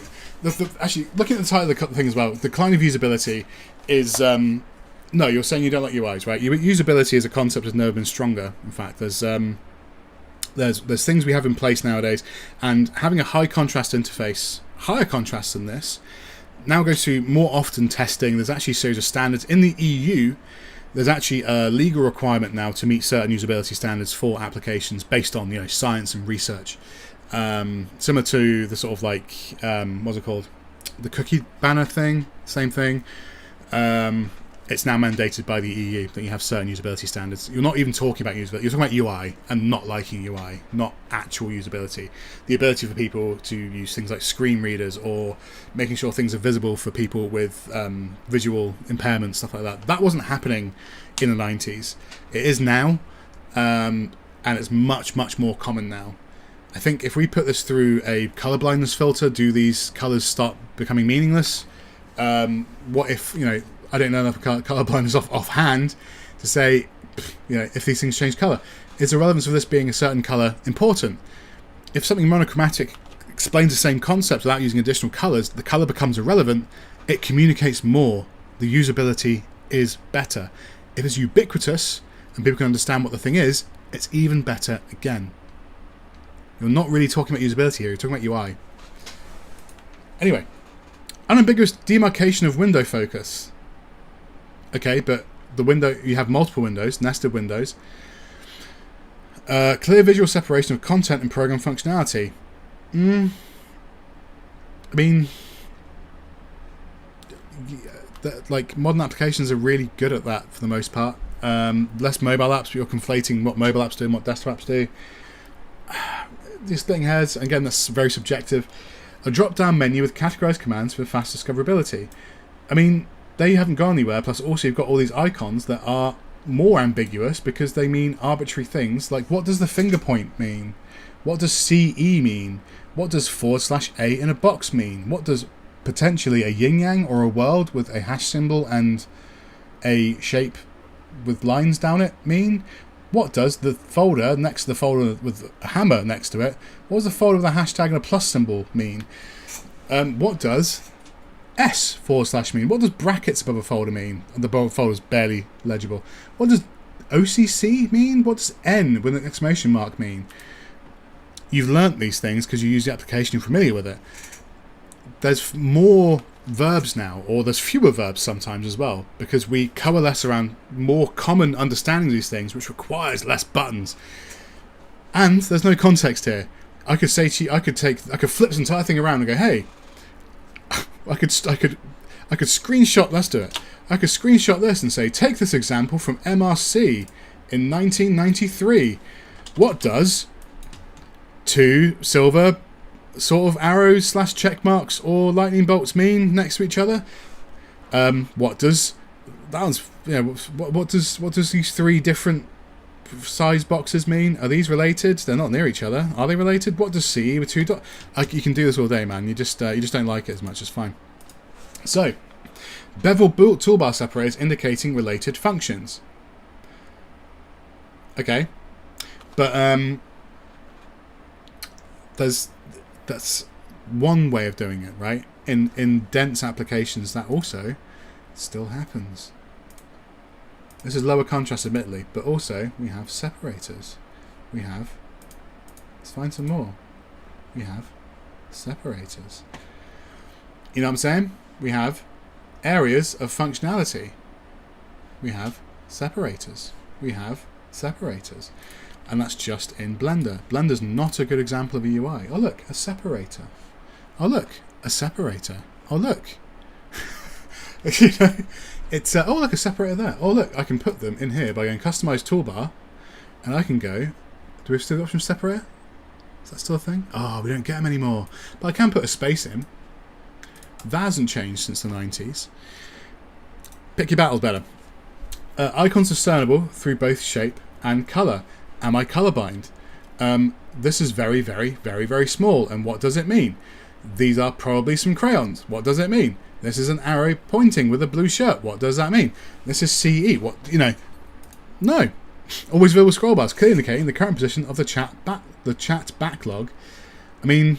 A: actually, looking at the title of the thing as well, decline of usability is, no, you're saying you don't like UIs, right? Usability as a concept has never been stronger. In fact, there's things we have in place nowadays, and having a high contrast interface, higher contrast than this, now goes through more often testing. There's actually a series of standards. In the EU, there's actually a legal requirement now to meet certain usability standards for applications based on, science and research. Similar to the sort of like, what's it called? The cookie banner thing, same thing. It's now mandated by the EU that you have certain usability standards. You're not even talking about usability. You're talking about UI and not liking UI, not actual usability. The ability for people to use things like screen readers or making sure things are visible for people with visual impairments, stuff like that. That wasn't happening in the 90s. It is now, and it's much, much more common now. I think if we put this through a color blindness filter, do these colors start becoming meaningless? What if, I don't know enough colour blindness offhand to say, if these things change colour. Is the relevance of this being a certain colour important? If something monochromatic explains the same concept without using additional colours, the colour becomes irrelevant. It communicates more the usability is better. If it's ubiquitous and people can understand what the thing is, it's even better again. You're not really talking about usability here, you're talking about UI. Anyway, unambiguous demarcation of window focus. Okay, but the window, you have multiple windows, nested windows. Clear visual separation of content and program functionality. I mean, like modern applications are really good at that for the most part. Less mobile apps, but you're conflating what mobile apps do and what desktop apps do. This thing has, again, that's very subjective, a drop-down menu with categorized commands for fast discoverability. I mean, they haven't gone anywhere, plus also you've got all these icons that are more ambiguous because they mean arbitrary things, like what does the finger point mean? What does CE mean? What does /A in a box mean? What does potentially a yin-yang or a world with a hash symbol and a shape with lines down it mean? What does the folder next to the folder with a hammer next to it, what does the folder with a hashtag and a plus symbol mean? What does S/ mean? What does brackets above a folder mean? The folder's barely legible. What does OCC mean? What does N with an exclamation mark mean? You've learnt these things because you use the application, you're familiar with it. There's more verbs now, or there's fewer verbs sometimes as well, because we coalesce around more common understanding of these things, which requires less buttons. And there's no context here. I could say to you, I could flip this entire thing around and go, hey, I could screenshot. Let's do it. I could screenshot this and say, take this example from MRC in 1993. What does two silver sort of arrows / check marks or lightning bolts mean next to each other? What does that one's? Yeah. What does these three different size boxes mean? Are these related? They're not near each other. Are they related? What does CE with two dots? You can do this all day, man. You just don't like it as much. It's fine. So, bevel toolbar separators indicating related functions. Okay, but that's one way of doing it, right? In dense applications, that also still happens. This is lower contrast, admittedly, but also we have separators. Let's find some more. We have separators. You know what I'm saying? We have areas of functionality. We have separators. And that's just in Blender. Blender's not a good example of a UI. Oh look, a separator. Oh look, a separator. Oh look. You know, it's oh look, a separator there. Oh look, I can put them in here by going customize toolbar, and I can go. Do we still have the option of separator? Is that still a thing? Oh, we don't get them anymore. But I can put a space in. That hasn't changed since the 90s. Pick your battles better. Icons discernible through both shape and color. Am I colorblind? This is very, very, very, very small. And what does it mean? These are probably some crayons. What does it mean? This is an arrow pointing with a blue shirt. What does that mean? This is CE. What, you know? No. Always visible scroll bars, clearly indicating the current position of the chat backlog. I mean,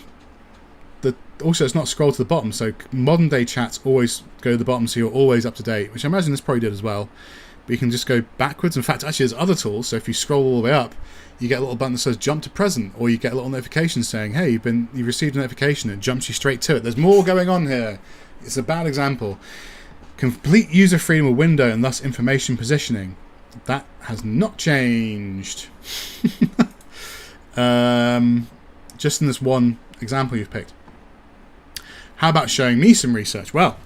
A: also it's not scroll to the bottom, so modern day chats always go to the bottom, so you're always up to date, which I imagine this probably did as well. But you can just go backwards. In fact, actually, there's other tools. So if you scroll all the way up, you get a little button that says jump to present, or you get a little notification saying, hey, you've received a notification. It jumps you straight to it. There's more going on here. It's a bad example. Complete user freedom of window and thus information positioning. That has not changed. Just in this one example you've picked. How about showing me some research? Well,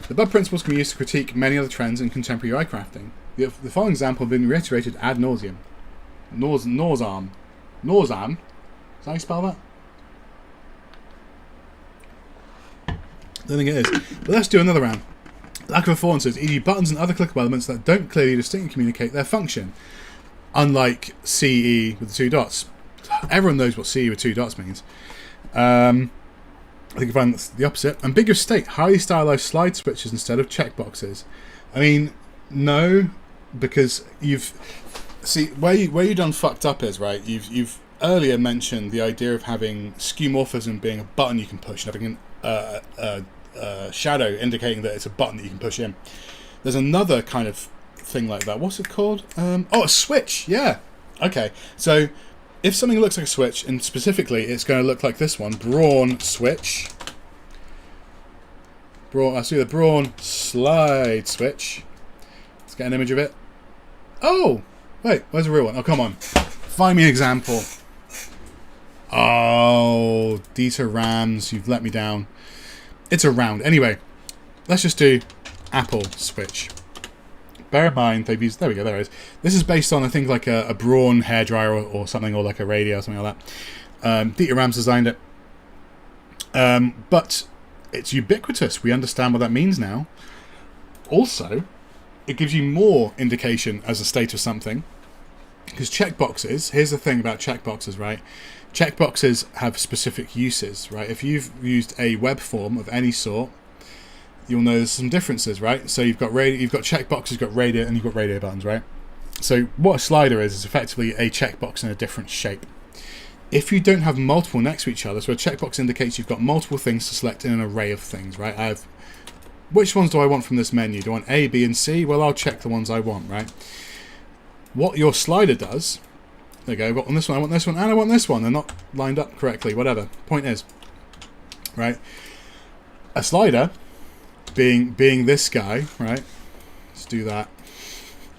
A: the above principles can be used to critique many other trends in contemporary UI crafting. The following example has been reiterated ad nauseum. Norsam. Is that how you spell that? I don't think it is. But let's do another round. Lack of affordances, e.g. buttons and other clickable elements that don't clearly distinctly communicate their function. Unlike CE with the two dots. Everyone knows what CE with two dots means. I think I find the opposite. Ambiguous state, highly stylized slide switches instead of checkboxes. I mean, no, because where you done fucked up is, right, you've earlier mentioned the idea of having skeuomorphism being a button you can push and having a shadow indicating that it's a button that you can push in. There's another kind of thing like that. What's it called? Oh, a switch. Yeah. Okay. So if something looks like a switch, and specifically it's going to look like this one, brawn switch. I see the brawn slide switch. Let's get an image of it. Oh, wait, where's the real one? Oh, come on. Find me an example. Oh, Dita Rams, you've let me down. It's a round. Anyway, let's just do Apple switch. Bear in mind, they've used... There we go, there it is. This is based on, I think, like a Braun hairdryer or something, or like a radio or something like that. Dita Rams designed it. But it's ubiquitous. We understand what that means now. Also, it gives you more indication as a state of something. Because checkboxes... Here's the thing about checkboxes, right? Checkboxes have specific uses, right? If you've used a web form of any sort, you'll know there's some differences, right? So you've got checkboxes, you've got radio, and you've got radio buttons, right? So what a slider is effectively a checkbox in a different shape. If you don't have multiple next to each other, so a checkbox indicates you've got multiple things to select in an array of things, right? I have, which ones do I want from this menu? Do I want A, B, and C? Well, I'll check the ones I want, right? What your slider does... There you go, I want this one, I want this one, and I want this one. They're not lined up correctly, whatever. Point is, right? A slider, being this guy, right? Let's do that.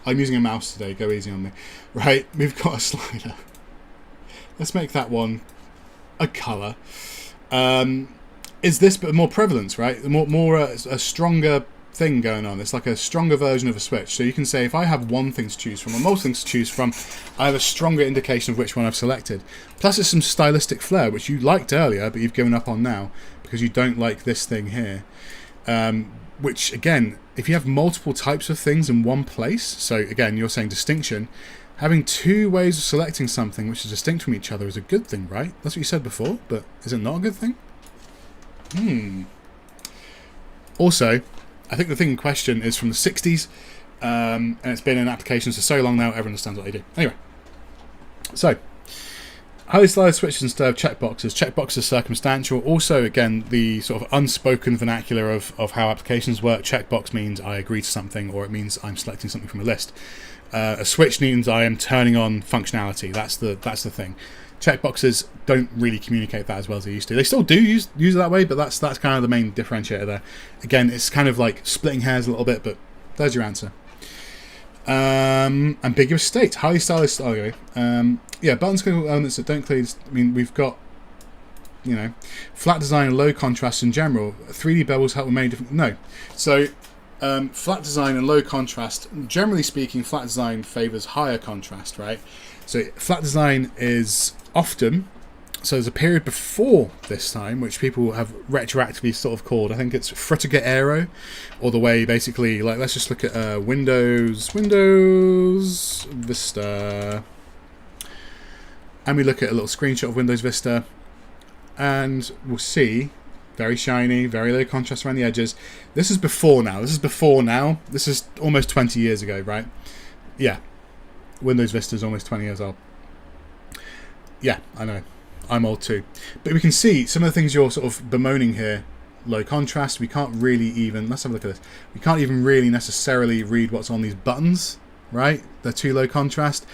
A: I'm using a mouse today, go easy on me. Right, we've got a slider. Let's make that one a colour. Is this but more prevalence, right? More a stronger thing going on. It's like a stronger version of a switch. So you can say if I have one thing to choose from or most things to choose from, I have a stronger indication of which one I've selected. Plus it's some stylistic flair, which you liked earlier, but you've given up on now because you don't like this thing here. Which again, if you have multiple types of things in one place, so again, you're saying distinction, having two ways of selecting something which is distinct from each other is a good thing, right? That's what you said before, but is it not a good thing? Also, I think the thing in question is from the 60s, and it's been in applications for so long now, everyone understands what they do. Anyway, so, highly stylized switches instead of checkboxes. Checkboxes are circumstantial. Also, again, the sort of unspoken vernacular of how applications work. Checkbox means I agree to something, or it means I'm selecting something from a list. A switch means I am turning on functionality. That's the thing. Checkboxes don't really communicate that as well as they used to. They still do use it that way, but that's kind of the main differentiator there. Again, it's kind of like splitting hairs a little bit, but there's your answer. Ambiguous state, highly stylized. Okay. Yeah, buttons can elements that don't clearly. I mean, we've got, you know, flat design and low contrast in general. 3D bevels help with many different. No, so flat design and low contrast. Generally speaking, flat design favors higher contrast, right? So flat design is often, so there's a period before this time which people have retroactively sort of called, I think it's Frutiger Aero, or the way basically, like, let's just look at Windows Vista, and we look at a little screenshot of Windows Vista, and we'll see very shiny, very low contrast around the edges. This is before now. This is almost 20 years ago, right? Yeah, Windows Vista is almost 20 years old. Yeah, I know. I'm old too. But we can see some of the things you're sort of bemoaning here. Low contrast. We can't really even... Let's have a look at this. We can't even really necessarily read what's on these buttons, right? They're too low contrast.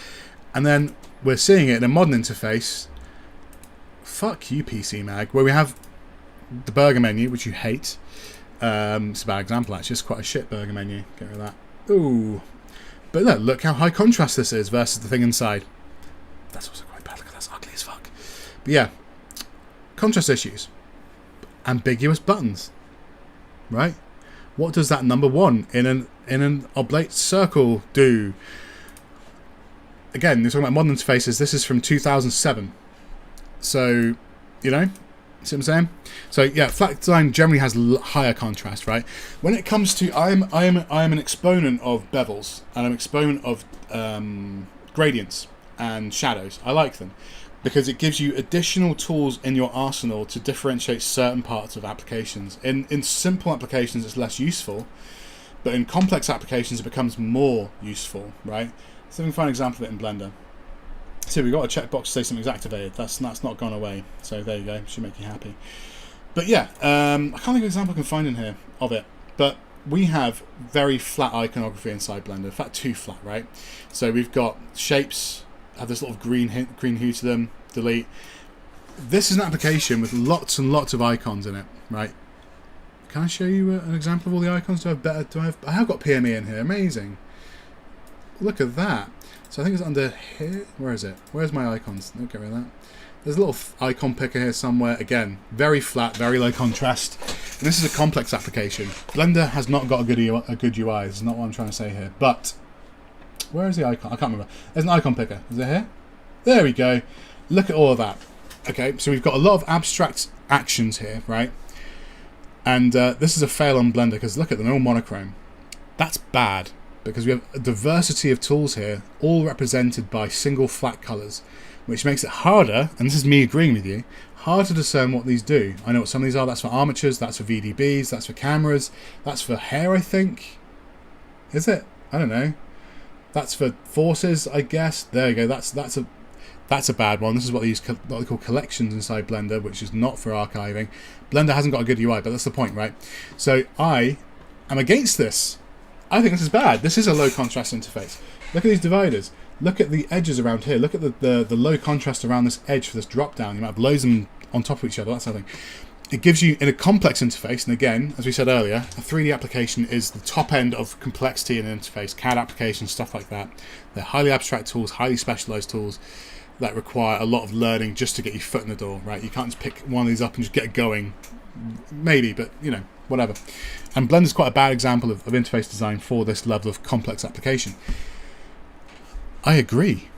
A: And then we're seeing it in a modern interface. Fuck you, PC Mag. Where we have the burger menu, which you hate. It's a bad example, actually. It's quite a shit burger menu. Get rid of that. Ooh. But look how high contrast this is versus the thing inside. That's also quite bad. Look at that. That's ugly as fuck. But yeah, contrast issues. Ambiguous buttons. Right? What does that number 1 in an oblate circle do? Again, you're talking about modern interfaces. This is from 2007. So, you know, see what I'm saying? So yeah, flat design generally has higher contrast, right? When it comes to, I am an exponent of bevels, and I'm an exponent of gradients and shadows. I like them because it gives you additional tools in your arsenal to differentiate certain parts of applications. In simple applications, it's less useful, but in complex applications, it becomes more useful, right? So we can find an example of it in Blender. So we've got a checkbox to say something's activated. That's not gone away. So there you go. Should make you happy. But yeah, I can't think of an example I can find in here of it. But we have very flat iconography inside Blender. In fact, too flat, right? So we've got shapes have this little green hue to them. Delete. This is an application with lots and lots of icons in it, right? Can I show you an example of all the icons? I have got PME in here. Amazing. Look at that. So I think it's under here. Where is it? Where's my icons? Don't get rid of that. There's a little icon picker here somewhere. Again, very flat, very low contrast. And this is a complex application. Blender has not got a good UI. This is not what I'm trying to say here. But where is the icon? I can't remember. There's an icon picker. Is it here? There we go. Look at all of that. Okay, so we've got a lot of abstract actions here, right? And this is a fail on Blender because look at them, they're all monochrome. That's bad because we have a diversity of tools here, all represented by single flat colors, which makes it harder, and this is me agreeing with you, hard to discern what these do. I know what some of these are. That's for armatures, that's for VDBs, that's for cameras, that's for hair, I think. Is it? I don't know. That's for forces, I guess. There you go. That's a bad one. This is what they use, what they call collections inside Blender, which is not for archiving. Blender hasn't got a good UI, but that's the point, right? So I am against this. I think this is bad. This is a low contrast interface. Look at these dividers. Look at the edges around here. Look at the low contrast around this edge for this drop down. You might have loads of them on top of each other, that sort of thing. It gives you, in a complex interface, and again, as we said earlier, a 3D application is the top end of complexity in an interface. CAD applications, stuff like that. They're highly abstract tools, highly specialized tools that require a lot of learning just to get your foot in the door, right? You can't just pick one of these up and just get it going. Maybe, but, you know, whatever. And Blender's quite a bad example of interface design for this level of complex application. I agree,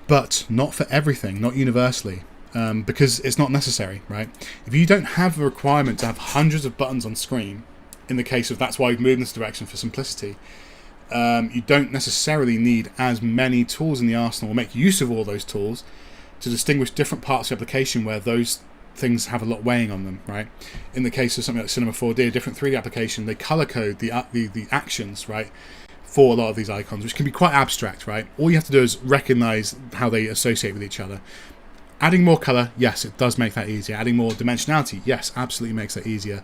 A: but not for everything, not universally, because it's not necessary, right? If you don't have a requirement to have hundreds of buttons on screen, in the case of that's why we've moved in this direction for simplicity, you don't necessarily need as many tools in the arsenal, or make use of all those tools to distinguish different parts of the application where those things have a lot weighing on them, right? In the case of something like Cinema 4D, a different 3D application, they color code the actions, right, for a lot of these icons, which can be quite abstract, right? All you have to do is recognize how they associate with each other. Adding more color, yes, it does make that easier. Adding more dimensionality, yes, absolutely makes that easier.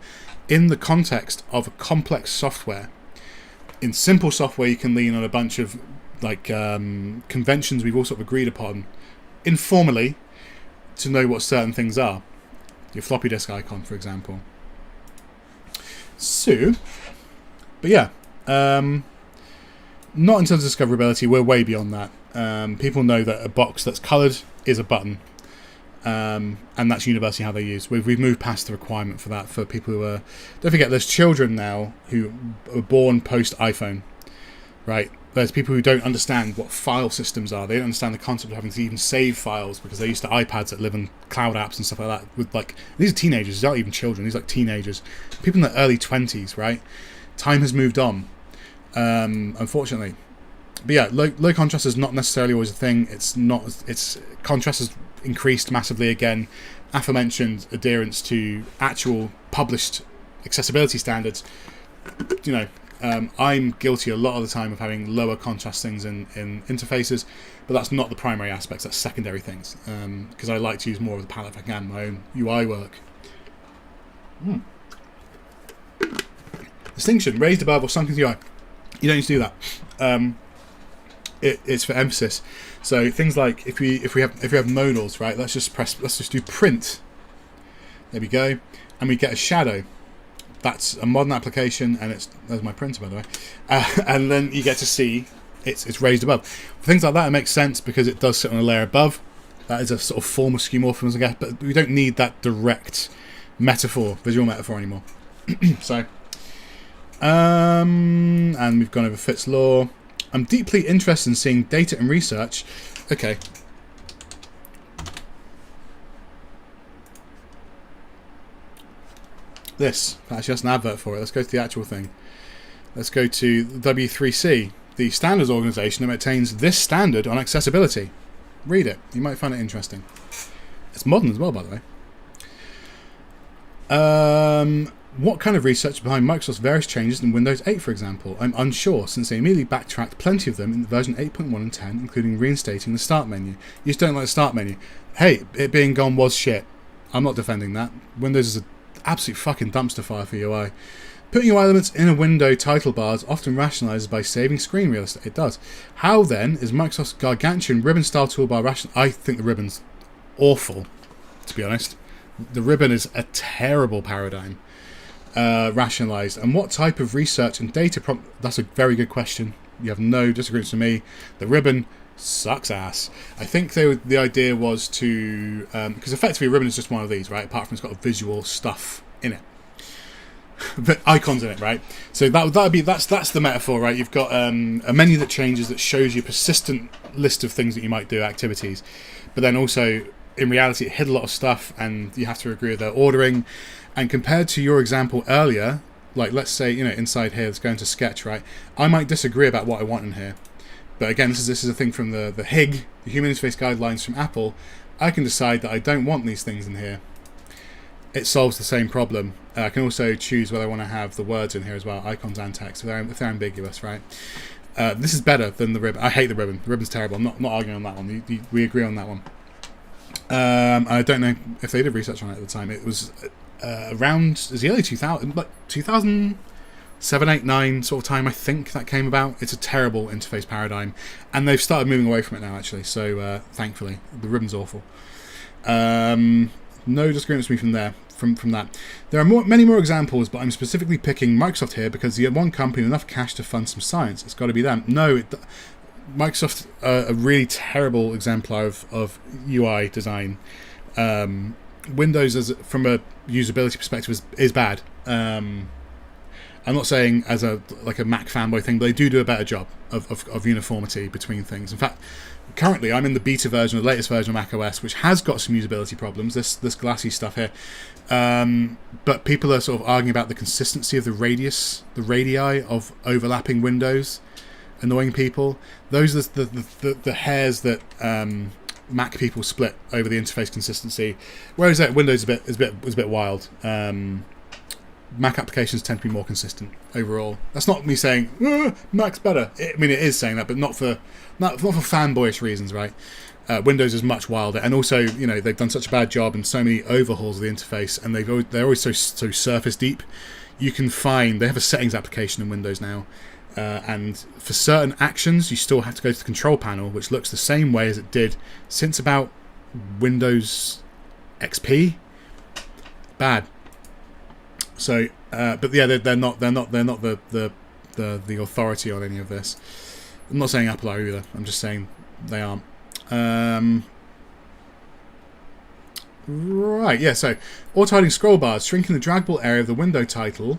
A: In the context of complex software, in simple software, you can lean on a bunch of like conventions we've all sort of agreed upon informally to know what certain things are. Your floppy disk icon, for example. So, but yeah, not in terms of discoverability, we're way beyond that. People know that a box that's coloured is a button, and that's universally how they use. We've moved past the requirement for that for people who are... Don't forget, there's children now who were born post-iPhone, right? There's people who don't understand what file systems are. They don't understand the concept of having to even save files because they're used to iPads that live in cloud apps and stuff like that. With like, these are teenagers, these aren't even children, these are like teenagers. People in their early 20s, right? Time has moved on. Unfortunately, but yeah, low contrast is not necessarily always a thing. It's contrast has increased massively again. Aforementioned adherence to actual published accessibility standards. You know, I'm guilty a lot of the time of having lower contrast things in interfaces, but that's not the primary aspects. That's secondary things because I like to use more of the palette if I can, my own UI work. Distinction raised above or sunk into UI. You don't need to do that. It's for emphasis. So things like if we have modals, right? Let's just do print. There we go, and we get a shadow. That's a modern application, and there's my printer by the way. And then you get to see it's raised above. For things like that, it makes sense because it does sit on a layer above. That is a sort of form of skeuomorphism, I guess, but we don't need that direct visual metaphor anymore. So. And we've gone over Fitts law. I'm deeply interested in seeing data and research. Okay. This. Actually, that's an advert for it. Let's go to the actual thing. Let's go to W3C, the standards organization that maintains this standard on accessibility. Read it. You might find it interesting. It's modern as well, by the way. What kind of research behind Microsoft's various changes in Windows 8, for example? I'm unsure, since they immediately backtracked plenty of them in version 8.1 and 10, including reinstating the start menu. You just don't like the start menu. Hey, it being gone was shit. I'm not defending that. Windows is an absolute fucking dumpster fire for UI. Putting your elements in a window title bars often rationalizes by saving screen real estate. It does. How then is Microsoft's gargantuan ribbon-style toolbar rational? I think the ribbon's awful, to be honest. The ribbon is a terrible paradigm. Rationalized. And what type of research and data prompt? That's a very good question. You have no disagreements with me. The ribbon sucks ass. I think the idea was to because effectively a ribbon is just one of these, right? Apart from it's got visual stuff in it, but icons in it, right? So that's the metaphor, right? You've got a menu that changes, that shows you a persistent list of things that you might do, activities, but then also in reality it hid a lot of stuff, and you have to agree with their ordering. And compared to your example earlier, like let's say inside here, let's go into Sketch, right? I might disagree about what I want in here. But again, this is a thing from the HIG, the Human Interface Guidelines from Apple. I can decide that I don't want these things in here. It solves the same problem. I can also choose whether I want to have the words in here as well, icons and text, if they're ambiguous, right? This is better than the ribbon. I hate the ribbon. The ribbon's terrible. I'm not arguing on that one. We agree on that one. I don't know if they did research on it at the time. It was around the early 2000, like 2007, 8, 9 sort of time, I think that came about. It's a terrible interface paradigm, and they've started moving away from it now, actually. So thankfully, the ribbon's awful. No disagreements with me from there. From that, there are many more examples, but I'm specifically picking Microsoft here because the one company with enough cash to fund some science. It's got to be them. No, Microsoft a really terrible exemplar of UI design. Windows, from a usability perspective, is bad. I'm not saying as a Mac fanboy thing, but they do a better job of uniformity between things. In fact, currently I'm in the beta version, the latest version of Mac OS, which has got some usability problems. This glassy stuff here, but people are sort of arguing about the consistency of the radii of overlapping windows, annoying people. Those are the hairs that Mac people split over the interface consistency, whereas Windows is a bit wild. Mac applications tend to be more consistent overall. That's not me saying Mac's better. I mean, it is saying that, but not for fanboyish reasons, right? Windows is much wilder, and also they've done such a bad job and so many overhauls of the interface, and they're always so surface deep. You can find they have a settings application in Windows now, and for certain actions you still have to go to the control panel, which looks the same way as it did since about Windows XP. Bad. So, but yeah, they're not the authority on any of this. I'm not saying Apple are either. I'm just saying they aren't. Right, yeah. So, auto-hiding scroll bars, shrinking the draggable area of the window title.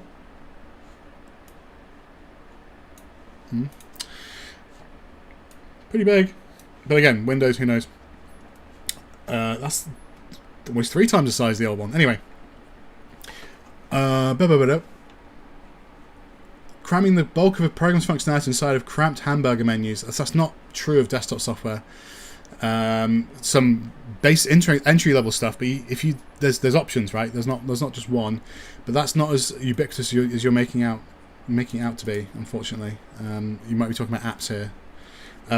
A: Pretty big, but again, Windows. Who knows? That's almost 3 times the size of the old one. Anyway. Cramming the bulk of a program's functionality inside of cramped hamburger menus. That's not true of desktop software. Some base entry level stuff, but there's options, right? There's not just one, but that's not as ubiquitous as you're making out to be. Unfortunately, you might be talking about apps here.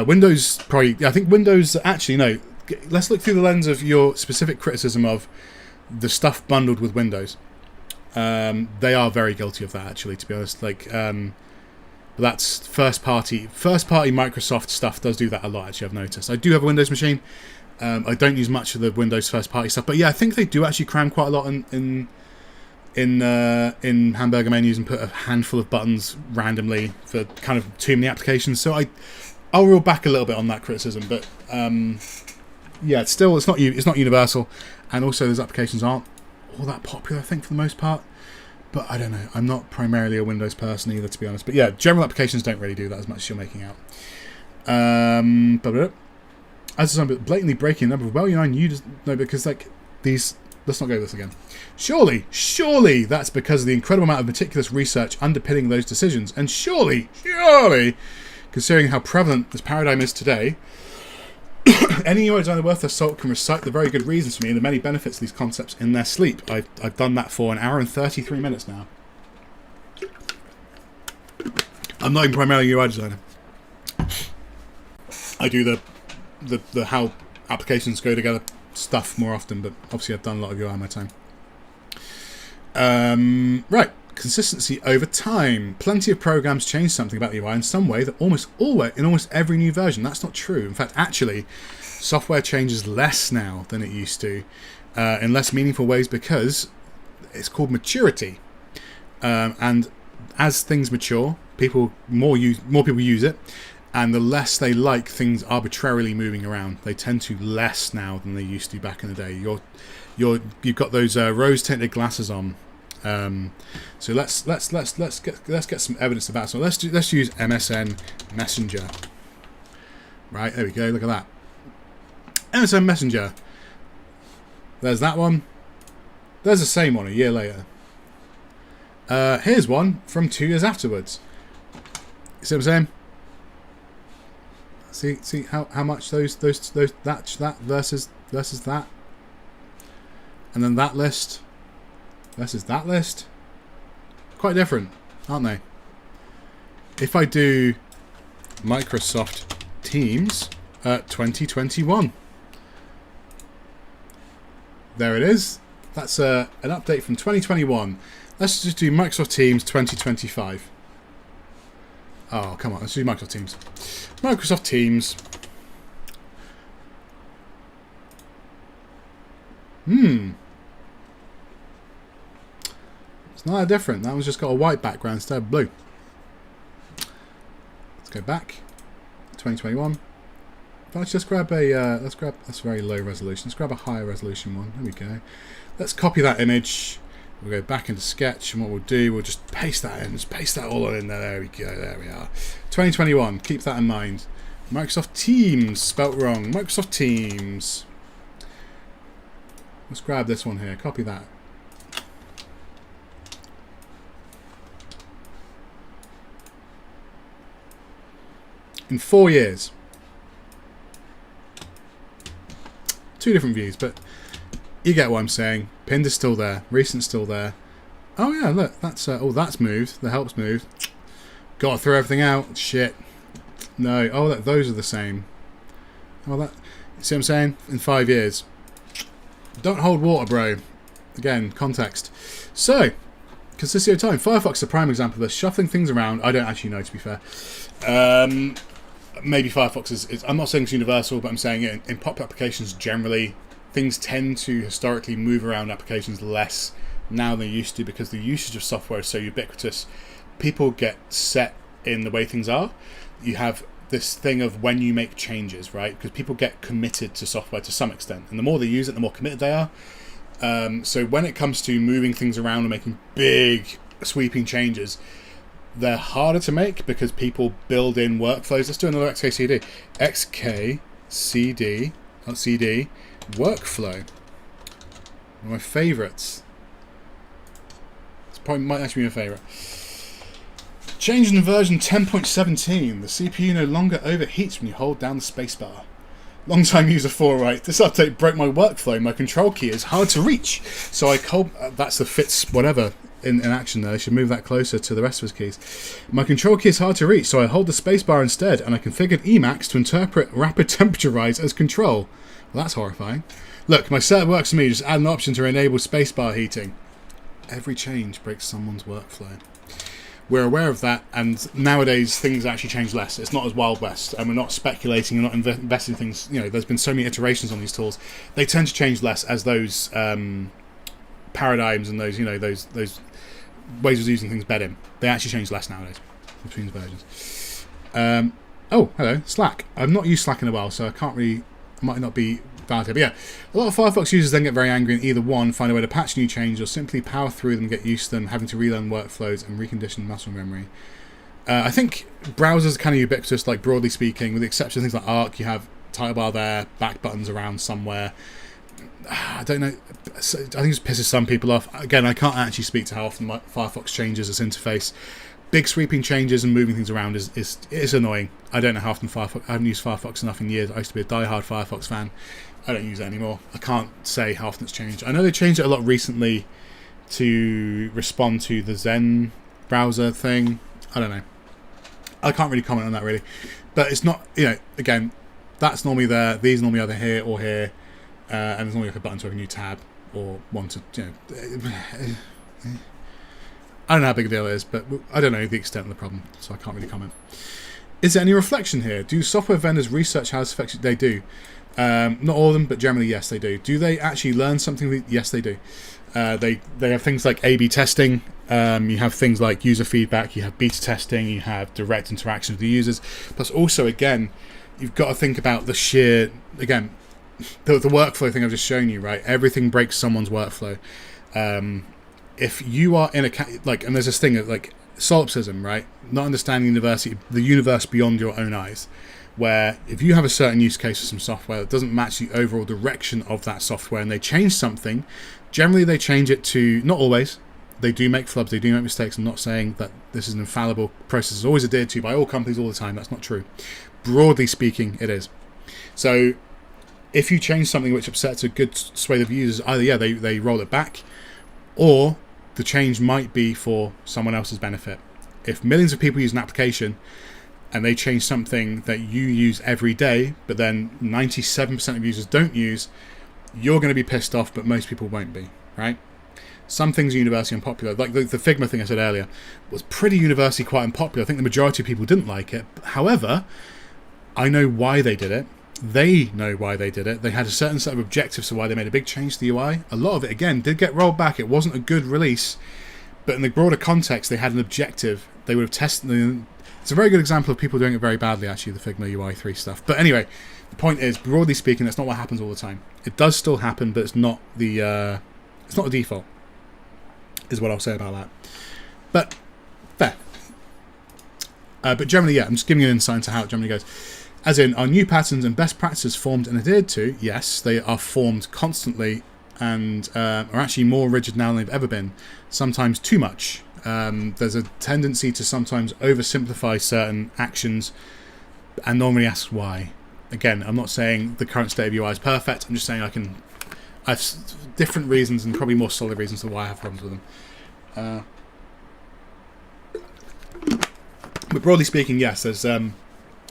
A: Windows probably. I think Windows actually no. Let's look through the lens of your specific criticism of the stuff bundled with Windows. They are very guilty of that, actually, to be honest. But that's first party Microsoft stuff does do that a lot, actually. I've noticed. I do have a Windows machine. I don't use much of the Windows first party stuff, but yeah, I think they do actually cram quite a lot in hamburger menus and put a handful of buttons randomly for kind of too many applications. So I'll reel back a little bit on that criticism, but yeah, it's not universal, and also those applications aren't all that popular, I think, for the most part. But I don't know. I'm not primarily a Windows person either, to be honest. But yeah, general applications don't really do that as much as you're making out. As I'm blatantly breaking a number of well-known users, no, because these. Let's not go this again. Surely that's because of the incredible amount of meticulous research underpinning those decisions, and surely, considering how prevalent this paradigm is today. Any UI designer worth their salt can recite the very good reasons for me and the many benefits of these concepts in their sleep. I've done that for 1 hour and 33 minutes now. I'm not even primarily a UI designer. I do the how applications go together stuff more often, but obviously I've done a lot of UI in my time. Right, consistency over time. Plenty of programs change something about the UI in some way that almost every new version. That's not true. In fact, actually, software changes less now than it used to, in less meaningful ways, because it's called maturity. And as things mature, more people use it, and the less they like things arbitrarily moving around. They tend to less now than they used to back in the day. You've got those rose-tinted glasses on. So let's get some evidence about it. So let's use MSN Messenger. Right, there we go. Look at that. MSN Messenger. There's that one. There's the same one a year later. Here's one from 2 years afterwards. You see what I'm saying? See how much those that versus that, and then that list versus that list, quite different, aren't they? If I do Microsoft Teams 2021, there it is. That's an update from 2021. Let's just do Microsoft Teams 2025. Oh, come on. Let's do Microsoft Teams. Microsoft Teams. It's not that different. That one's just got a white background instead of blue. Let's go back. 2021. Let's just grab a... that's very low resolution. Let's grab a higher resolution one. There we go. Let's copy that image. We'll go back into Sketch, and what we'll do, we'll just paste that in. Just paste that all in there. There we go. There we are. 2021. Keep that in mind. Microsoft Teams. Spelt wrong. Microsoft Teams. Let's grab this one here. Copy that. In 4 years. 2 different views, but you get what I'm saying. Pinned is still there. Recent's still there. Oh yeah, look, that's that's moved. The help's moved. Got to throw everything out. Shit. No. Oh, look, those are the same. Oh, that. You see what I'm saying? In 5 years. Don't hold water, bro. Again, context. So, consistency of time. Firefox is a prime example of this. Shuffling things around. I don't actually know, to be fair. Maybe Firefox is. I'm not saying it's universal, but I'm saying in pop applications generally, things tend to historically move around applications less now than they used to, because the usage of software is so ubiquitous. People get set in the way things are. You have this thing of when you make changes, right? Because people get committed to software to some extent, and the more they use it, the more committed they are. So when it comes to moving things around and making big sweeping changes, they're harder to make because people build in workflows. Let's do another XKCD. XKCD, not CD, workflow. One of my favourites. This probably might actually be my favourite. Change in version 10.17. The CPU no longer overheats when you hold down the spacebar. Long time user 4, right? This update broke my workflow. My control key is hard to reach. So I called... that's the fits whatever in action there. I should move that closer to the rest of his keys. My control key is hard to reach, so I hold the spacebar instead, and I configured Emacs to interpret rapid temperature rise as control. Well, that's horrifying. Look, my setup works for me. Just add an option to enable spacebar heating. Every change breaks someone's workflow. We're aware of that, and nowadays things actually change less. It's not as Wild West, and we're not speculating and not investing in things. You know, there's been so many iterations on these tools. They tend to change less as those paradigms and those, you know, those ways of using things bed in. They actually change less nowadays between versions. Oh, hello, Slack. I've not used Slack in a while, so I can't really. I might not be valid here. But yeah, a lot of Firefox users then get very angry and either one, find a way to patch new changes, or simply power through them and get used to them, having to relearn workflows and recondition muscle memory. I think browsers are kind of ubiquitous, like broadly speaking, with the exception of things like Arc. You have title bar there, back buttons around somewhere. I don't know. I think it just pisses some people off. Again, I can't actually speak to how often Firefox changes its interface. Big sweeping changes and moving things around is annoying. I don't know how often Firefox. I haven't used Firefox enough in years. I used to be a die-hard Firefox fan. I don't use it anymore. I can't say how often it's changed. I know they changed it a lot recently to respond to the Zen browser thing. I don't know. I can't really comment on that really. But it's not, you know, again, that's normally there. These normally either here or here. And there's normally like a button to open a new tab or one to, you know. I don't know how big a deal it is, but I don't know the extent of the problem, so I can't really comment. Is there any reflection here? Do software vendors research how this affects you? They do. Not all of them, but generally, yes, they do. Do they actually learn something? Yes, they do. They have things like A/B testing. You have things like user feedback. You have beta testing. You have direct interaction with the users. Plus, also, again, you've got to think about the sheer, again, the workflow thing I've just shown you, right? Everything breaks someone's workflow. If you are in a and there's this thing of like solipsism, right? Not understanding the universe beyond your own eyes. Where if you have a certain use case for some software that doesn't match the overall direction of that software, and they change something, generally they change it to, not always, they do make flubs, they do make mistakes. I'm not saying that this is an infallible process, is always adhered to by all companies all the time. That's not true. Broadly speaking, it is. So if you change something which upsets a good swathe of users, either they roll it back, or the change might be for someone else's benefit. If millions of people use an application and they change something that you use every day, but then 97% of users don't use, you're going to be pissed off, but most people won't be, right? Some things are universally unpopular. Like the Figma thing I said earlier was pretty universally quite unpopular. I think the majority of people didn't like it. However, I know why they did it. They know why they did it. They had a certain set of objectives for why they made a big change to the UI. A lot of it, again, did get rolled back. It wasn't a good release. But in the broader context, they had an objective. They would have tested... It's a very good example of people doing it very badly, actually, the Figma UI 3 stuff. But anyway, the point is, broadly speaking, that's not what happens all the time. It does still happen, but it's not the default, is what I'll say about that. But, fair. But generally, yeah, I'm just giving you an insight into how it generally goes. As in, are new patterns and best practices formed and adhered to? Yes, they are formed constantly and are actually more rigid now than they've ever been. Sometimes too much. There's a tendency to sometimes oversimplify certain actions and normally ask why. Again, I'm not saying the current state of UI is perfect. I'm just saying I have different reasons and probably more solid reasons for why I have problems with them. But broadly speaking, yes, there's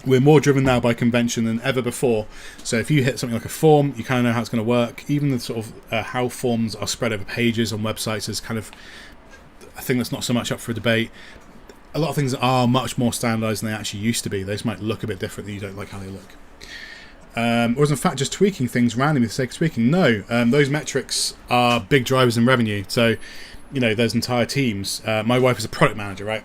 A: we're more driven now by convention than ever before. So if you hit something like a form, you kind of know how it's going to work. Even the sort of how forms are spread over pages on websites is kind of a thing that's not so much up for debate. A lot of things are much more standardized than they actually used to be. They just might look a bit different than you don't like how they look. Or is in fact just tweaking things randomly for the sake of tweaking? No, those metrics are big drivers in revenue. So, you know, there's entire teams. My wife is a product manager, right?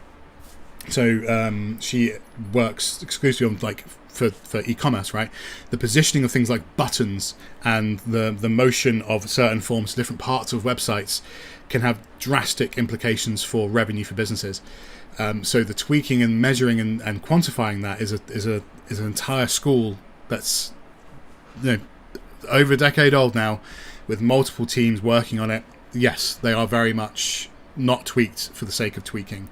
A: So she works exclusively on for e-commerce, right? The positioning of things like buttons and the motion of certain forms to different parts of websites can have drastic implications for revenue for businesses. So the tweaking and measuring and quantifying that is an entire school that's, you know, over a decade old now, with multiple teams working on it. Yes, they are very much not tweaked for the sake of tweaking.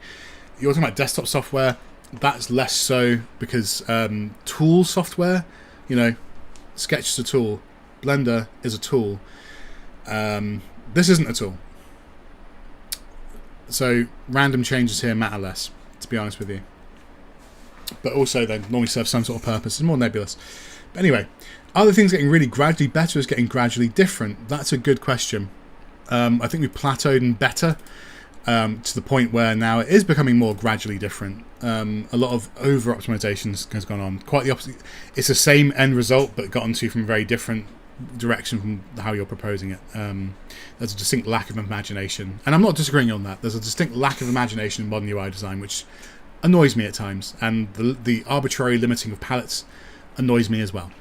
A: You're talking about desktop software. That's less so because tool software, you know, Sketch is a tool, Blender is a tool. This isn't a tool. So random changes here matter less, to be honest with you. But also they normally serve some sort of purpose. It's more nebulous. But anyway, are the things getting really gradually better or is getting gradually different? That's a good question. I think we've plateaued and better. To the point where now it is becoming more gradually different. A lot of over-optimizations has gone on. Quite the opposite. It's the same end result, but gotten to from a very different direction from how you're proposing it. There's a distinct lack of imagination. And I'm not disagreeing on that. There's a distinct lack of imagination in modern UI design, which annoys me at times. And the arbitrary limiting of palettes annoys me as well.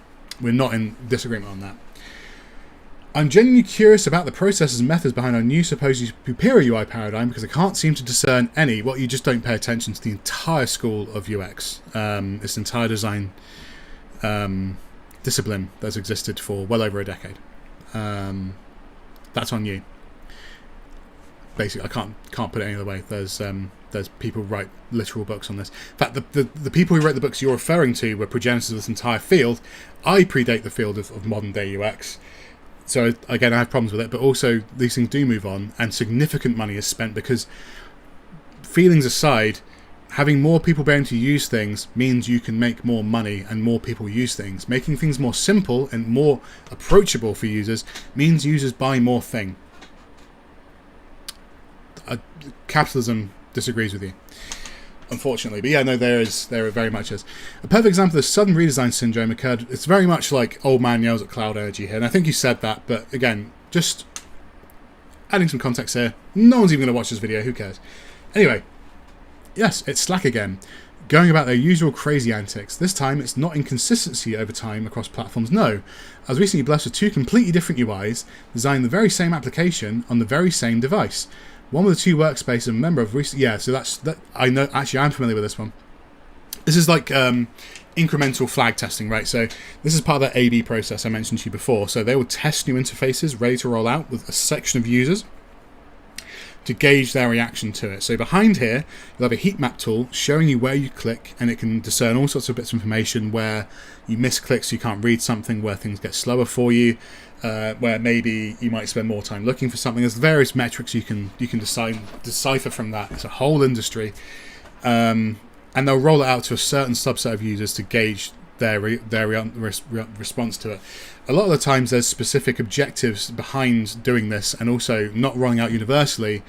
A: We're not in disagreement on that. I'm genuinely curious about the processes and methods behind our new supposedly superior UI paradigm because I can't seem to discern any. Well, you just don't pay attention to the entire school of UX. This entire design discipline that's existed for well over a decade. That's on you. Basically, I can't put it any other way. There's people who write literal books on this. In fact, the people who wrote the books you're referring to were progenitors of this entire field. I predate the field of modern day UX. So again, I have problems with it, but also these things do move on and significant money is spent because, feelings aside, having more people being able to use things means you can make more money and more people use things. Making things more simple and more approachable for users means users buy more thing. capitalism disagrees with you, unfortunately. But yeah, no, there very much is. A perfect example of the sudden redesign syndrome occurred. It's very much like old man yells at cloud energy here, and I think you said that, but again, just adding some context here. No one's even going to watch this video, who cares? Anyway, yes, it's Slack again, going about their usual crazy antics. This time, it's not inconsistency over time across platforms, no. I was recently blessed with 2 completely different UIs, designing the very same application on the very same device. One with the 2 workspaces, a member of recent... Yeah, so that I know, actually, I'm familiar with this one. This is like incremental flag testing, right? So this is part of that A/B process I mentioned to you before. So they will test new interfaces ready to roll out with a section of users to gauge their reaction to it. So behind here, you'll have a heat map tool showing you where you click, and it can discern all sorts of bits of information where you misclick so you can't read something, where things get slower for you, where maybe you might spend more time looking for something. There's various metrics you can decipher from that. It's a whole industry. And they'll roll it out to a certain subset of users to gauge their response to it. A lot of the times there's specific objectives behind doing this, and also not rolling out universally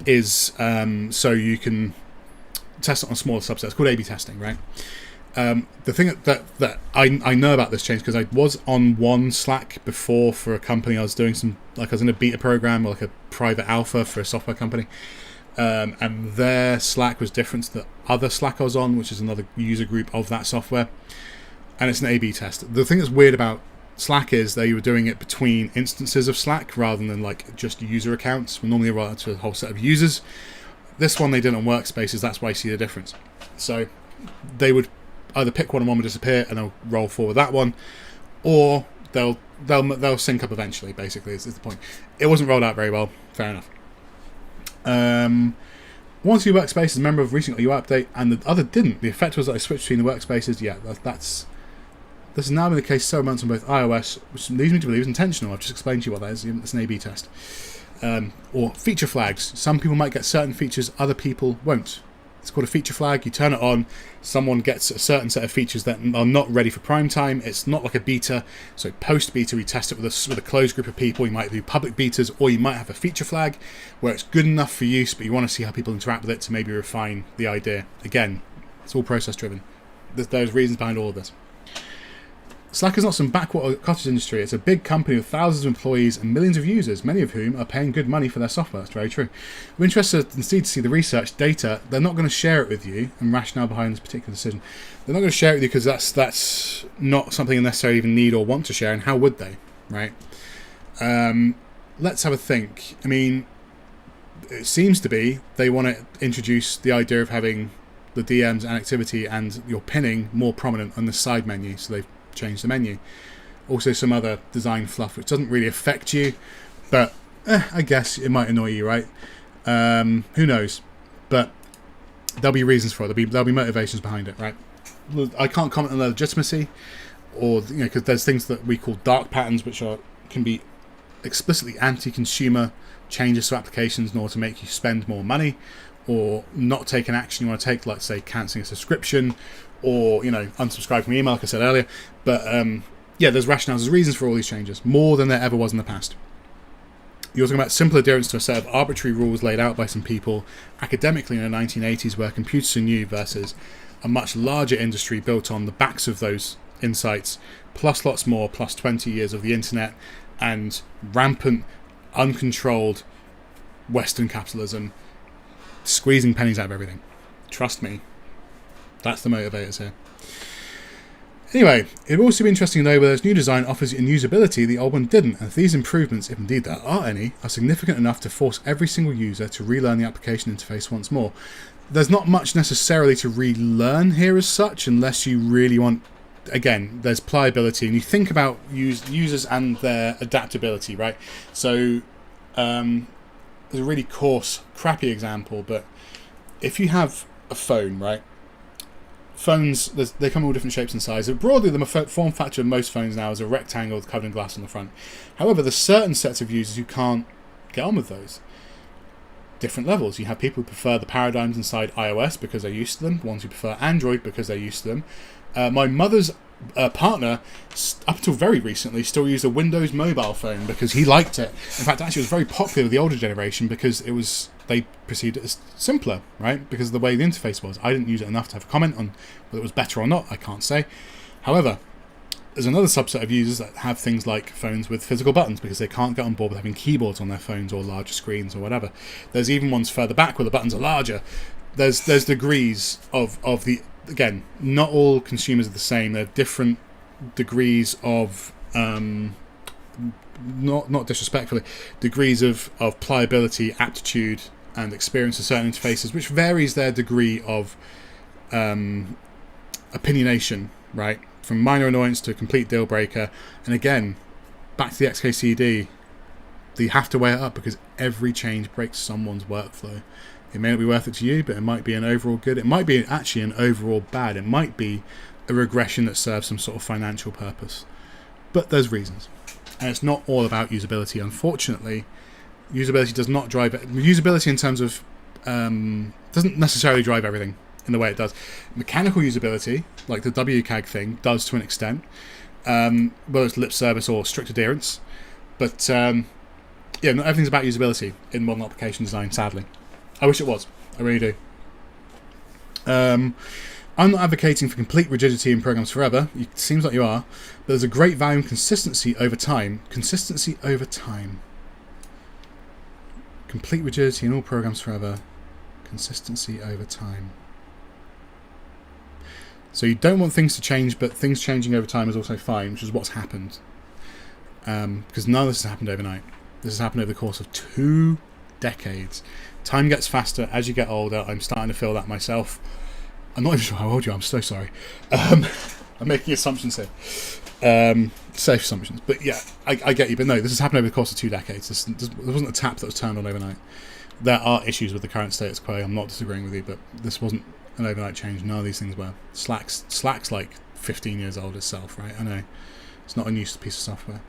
A: is so you can test it on smaller subsets. It's called A/B testing, right? The thing that I know about this change, because I was on one Slack before for a company. I was doing I was in a beta program, or like a private alpha for a software company. And their Slack was different to the other Slack I was on, which is another user group of that software. And it's an A/B test. The thing that's weird about Slack is they were doing it between instances of Slack rather than like just user accounts. We normally roll out to a whole set of users. This one they did on workspaces. That's why you see the difference. So they would either pick one and one would disappear, and they'll roll forward that one, or they'll sync up eventually. Basically, is the point. It wasn't rolled out very well. Fair enough. Once your workspace is a member of recent UI update and the other didn't, the effect was that I switched between the workspaces. Yeah, this has now been the case several months on both iOS, which leads me to believe is intentional. I've just explained to you what that is. It's an A/B test. Or feature flags. Some people might get certain features, other people won't. It's called a feature flag. You turn it on, someone gets a certain set of features that are not ready for prime time. It's not like a beta. So post-beta, we test it with a closed group of people. You might do public betas, or you might have a feature flag where it's good enough for use, but you want to see how people interact with it to maybe refine the idea. Again, it's all process-driven. There's reasons behind all of this. Slack is not some backwater cottage industry. It's a big company with thousands of employees and millions of users, many of whom are paying good money for their software. That's very true. We're interested indeed to see the research data. They're not going to share it with you, and rationale behind this particular decision. They're not going to share it with you because that's not something they necessarily even need or want to share, and how would they, right? Let's have a think. I mean, it seems to be they want to introduce the idea of having the DMs and activity and your pinning more prominent on the side menu, so they've change the menu. Also some other design fluff which doesn't really affect you, but I guess it might annoy you, right? Who knows? But there'll be reasons for it. There'll be motivations behind it, right? I can't comment on the legitimacy, or because there's things that we call dark patterns, which can be explicitly anti-consumer changes to applications in order to make you spend more money, or not take an action you want to take, like say cancelling a subscription, or unsubscribe from email, like I said earlier. But yeah, there's rationales, there's reasons for all these changes, more than there ever was in the past. You're talking about simple adherence to a set of arbitrary rules laid out by some people academically in the 1980s, where computers are new, versus a much larger industry built on the backs of those insights, plus lots more, plus 20 years of the internet and rampant, uncontrolled Western capitalism squeezing pennies out of everything. Trust me. That's the motivators here. Anyway, it would also be interesting to know whether this new design offers in usability the old one didn't, and if these improvements, if indeed there are any, are significant enough to force every single user to relearn the application interface once more. There's not much necessarily to relearn here as such, unless you really want... Again, there's pliability, and you think about users and their adaptability, right? So, there's a really coarse, crappy example, but if you have a phone, right? Phones, they come in all different shapes and sizes. Broadly, the form factor of most phones now is a rectangle covered in glass on the front. However, there's certain sets of users who can't get on with those. Different levels. You have people who prefer the paradigms inside iOS because they're used to them, ones who prefer Android because they're used to them. My mother's partner, up until very recently, still used a Windows mobile phone because he liked it. In fact, actually, it was very popular with the older generation because they perceived it as simpler, right? Because of the way the interface was. I didn't use it enough to have a comment on whether it was better or not. I can't say. However, there's another subset of users that have things like phones with physical buttons because they can't get on board with having keyboards on their phones or larger screens or whatever. There's even ones further back where the buttons are larger. There's degrees of the... Again, not all consumers are the same. There are different degrees of, not disrespectfully, degrees of pliability, aptitude, and experience of certain interfaces, which varies their degree of opinionation, right? From minor annoyance to a complete deal breaker. And again, back to the XKCD, you have to weigh it up because every change breaks someone's workflow. It may not be worth it to you, but it might be an overall good. It might be actually an overall bad. It might be a regression that serves some sort of financial purpose. But there's reasons. And it's not all about usability. Unfortunately, usability does not drive it. Usability in terms of... doesn't necessarily drive everything in the way it does. Mechanical usability, like the WCAG thing, does to an extent. Whether it's lip service or strict adherence. But, not everything's about usability in modern application design, sadly. I wish it was. I really do. I'm not advocating for complete rigidity in programs forever. It seems like you are. But there's a great value in consistency over time. Consistency over time. Complete rigidity in all programs forever. Consistency over time. So you don't want things to change, but things changing over time is also fine, which is what's happened. Because none of this has happened overnight. This has happened over the course of 2 decades. Time gets faster as you get older. I'm starting to feel that myself. I'm not even sure how old you are. I'm so sorry. I'm making assumptions here. Safe assumptions. But yeah, I get you. But no, this has happened over the course of 2 decades. There wasn't a tap that was turned on overnight. There are issues with the current status quo. I'm not disagreeing with you, but this wasn't an overnight change. None of these things were. Slack's like 15 years old itself, right? I know. It's not a new piece of software.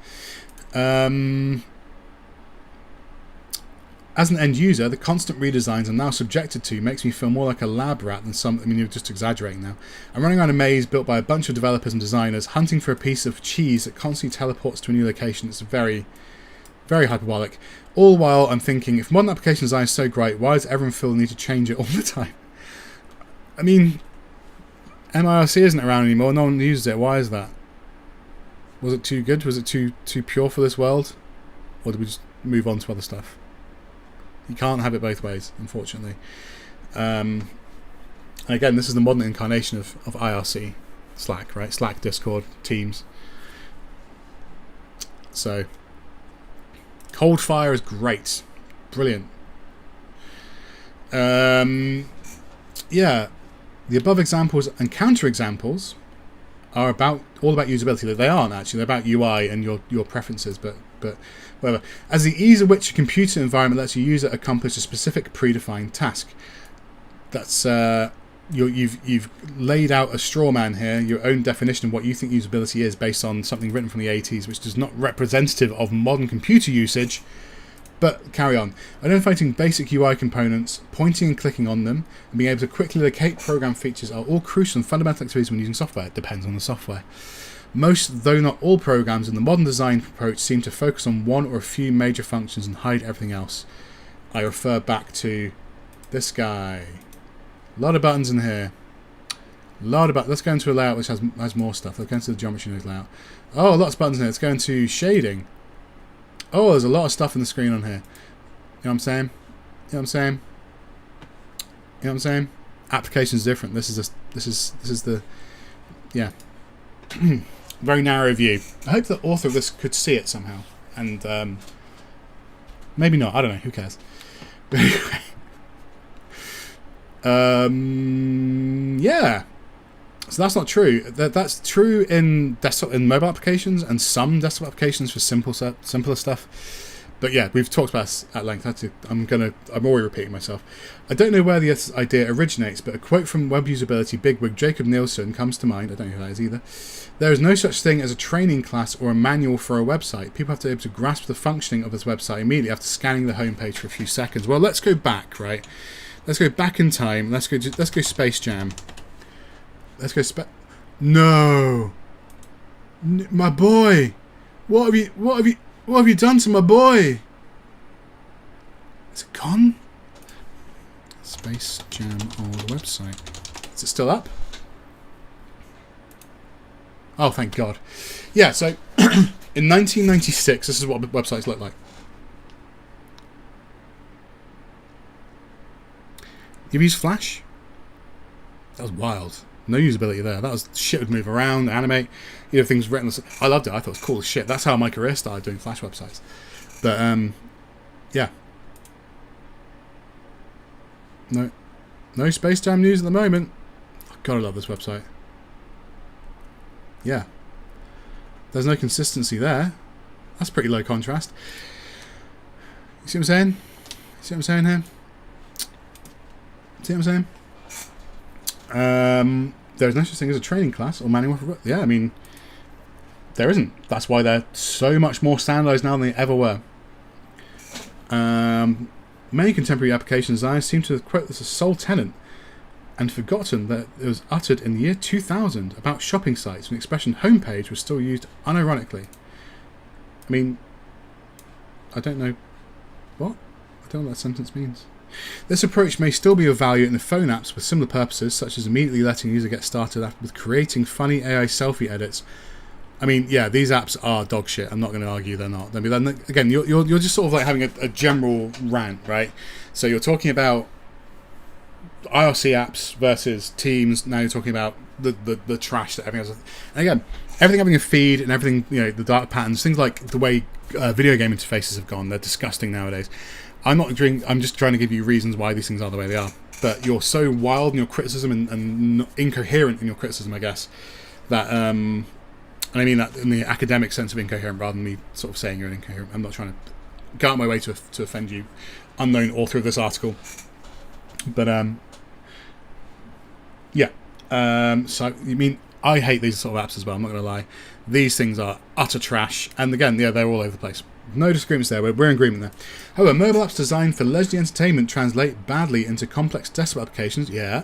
A: As an end user, the constant redesigns I'm now subjected to makes me feel more like a lab rat than some... I mean, you're just exaggerating now. I'm running around a maze built by a bunch of developers and designers, hunting for a piece of cheese that constantly teleports to a new location. It's very, very hyperbolic. All while I'm thinking, if modern application design is so great, why does everyone feel the need to change it all the time? I mean, MIRC isn't around anymore. No one uses it. Why is that? Was it too good? Was it too pure for this world? Or did we just move on to other stuff? You can't have it both ways, unfortunately. And again, this is the modern incarnation of IRC, Slack, right? Slack, Discord, Teams. So, Coldfire is great. Brilliant. Yeah, the above examples and counterexamples are all about usability. They aren't actually. They're about UI and your preferences, but whatever. As the ease at which a computer environment lets a user accomplish a specific predefined task. That's you've laid out a straw man here, your own definition of what you think usability is based on something written from the 80s, which is not representative of modern computer usage. But carry on. Identifying basic UI components, pointing and clicking on them, and being able to quickly locate program features are all crucial and fundamental activities when using software. It depends on the software. Most, though not all, programs in the modern design approach seem to focus on one or a few major functions and hide everything else. I refer back to this guy. A lot of buttons in here. Let's go into a layout which has more stuff. Let's go into the geometry node layout. Oh, lots of buttons in here. Let's go into shading. Oh, there's a lot of stuff in the screen on here. You know what I'm saying? You know what I'm saying? You know what I'm saying? Application's different. This is the yeah. Very narrow view. I hope the author of this could see it somehow. And maybe not. I don't know. Who cares? But anyway. Yeah. So that's not true. That's true in desktop and mobile applications and some desktop applications for simpler stuff. But yeah, we've talked about this at length. I'm already repeating myself. I don't know where this idea originates, but a quote from web usability bigwig Jacob Nielsen comes to mind. I don't know who that is either. There is no such thing as a training class or a manual for a website. People have to be able to grasp the functioning of this website immediately after scanning the homepage for a few seconds. Well, let's go back, right? Let's go back in time. Let's go Space Jam. Let's go No! My boy! What have you done to my boy? Is it gone? Space Jam old website. Is it still up? Oh, thank God. Yeah, so in 1996, this is what websites look like. You've used Flash? That was wild. No usability there. That was shit would move around, animate, things written. I loved it. I thought it was cool as shit. That's how my career started, doing Flash websites. But yeah. No Space Jam news at the moment. God, I love this website. Yeah. There's no consistency there. That's pretty low contrast. You see what I'm saying? See what I'm saying here? See what I'm saying? There's no such thing as a training class or manual for... Yeah, I mean, there isn't. That's why they're so much more standardized now than they ever were. Many contemporary application designers seem to have quoted this as sole tenet and forgotten that it was uttered in the year 2000 about shopping sites when the expression homepage was still used unironically. I mean, I don't know what? I don't know what that sentence means. This approach may still be of value in the phone apps with similar purposes, such as immediately letting a user get started with creating funny AI selfie edits. I mean, yeah, these apps are dog shit. I'm not going to argue they're not. I mean, again, you're just sort of like having a general rant, right? So you're talking about IRC apps versus Teams. Now you're talking about the trash that everything has. And again, everything having a feed and everything, the dark patterns, things like the way video game interfaces have gone. They're disgusting nowadays. I'm just trying to give you reasons why these things are the way they are. But you're so wild in your criticism and incoherent in your criticism, I guess, that and I mean that in the academic sense of incoherent rather than me sort of saying you're incoherent. I'm not trying to go out of my way to offend you, unknown author of this article. But yeah. So you mean I hate these sort of apps as well. I'm not going to lie. These things are utter trash, and again, yeah, they're all over the place. No disagreements there. We're in agreement there. However, mobile apps designed for leisurely entertainment translate badly into complex desktop applications. Yeah,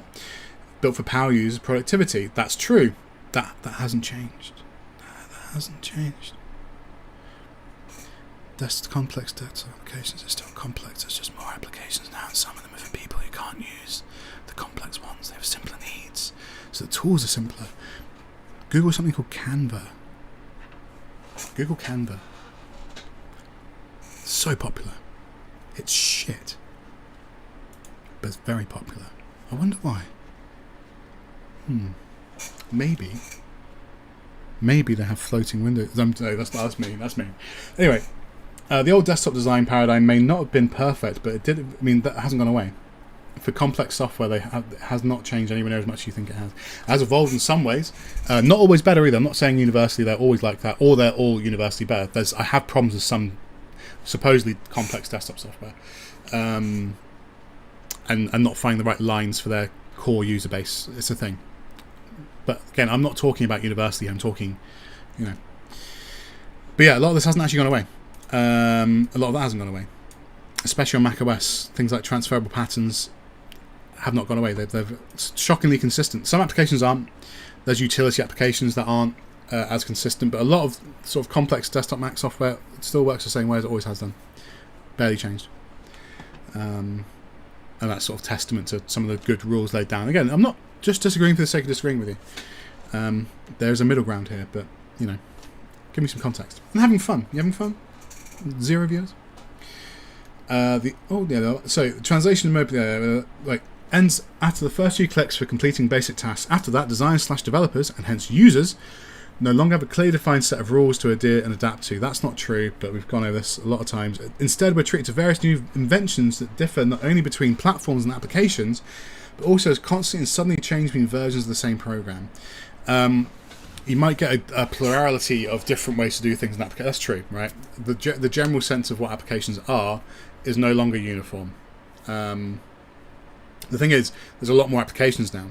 A: built for power users, productivity. That's true. That hasn't changed. That hasn't changed. Complex desktop applications are still complex. There's just more applications now, and some of them are for people who can't use the complex ones. They have simpler needs, so the tools are simpler. Google something called Canva. Google Canva. So popular. It's shit. But it's very popular. I wonder why. Maybe they have floating windows. No, that's me. Anyway, the old desktop design paradigm may not have been perfect, but it did. I mean, that hasn't gone away. For complex software, it has not changed anywhere near as much as you think it has. It has evolved in some ways. Not always better either. I'm not saying universally they're always like that, or they're all universally better. I have problems with some supposedly complex desktop software, and not finding the right lines for their core user base. It's a thing. But again, I'm not talking about university. I'm talking, But yeah, a lot of this hasn't actually gone away. A lot of that hasn't gone away, especially on Mac OS. Things like transferable patterns have not gone away. They're shockingly consistent. Some applications aren't. There's utility applications that aren't as consistent, but a lot of sort of complex desktop Mac software still works the same way as it always has done. Barely changed. And that's sort of testament to some of the good rules laid down. Again, I'm not just disagreeing for the sake of disagreeing with you. There's a middle ground here, but, give me some context. I'm having fun. You having fun? 0 viewers? So translation mode ends after the first few clicks for completing basic tasks. After that, designers/developers, and hence users, no longer have a clearly defined set of rules to adhere and adapt to. That's not true, but we've gone over this a lot of times. Instead, we're treated to various new inventions that differ not only between platforms and applications, but also as constantly and suddenly change between versions of the same program. You might get a plurality of different ways to do things in applications. That's true, right? The general sense of what applications are is no longer uniform. The thing is, there's a lot more applications now,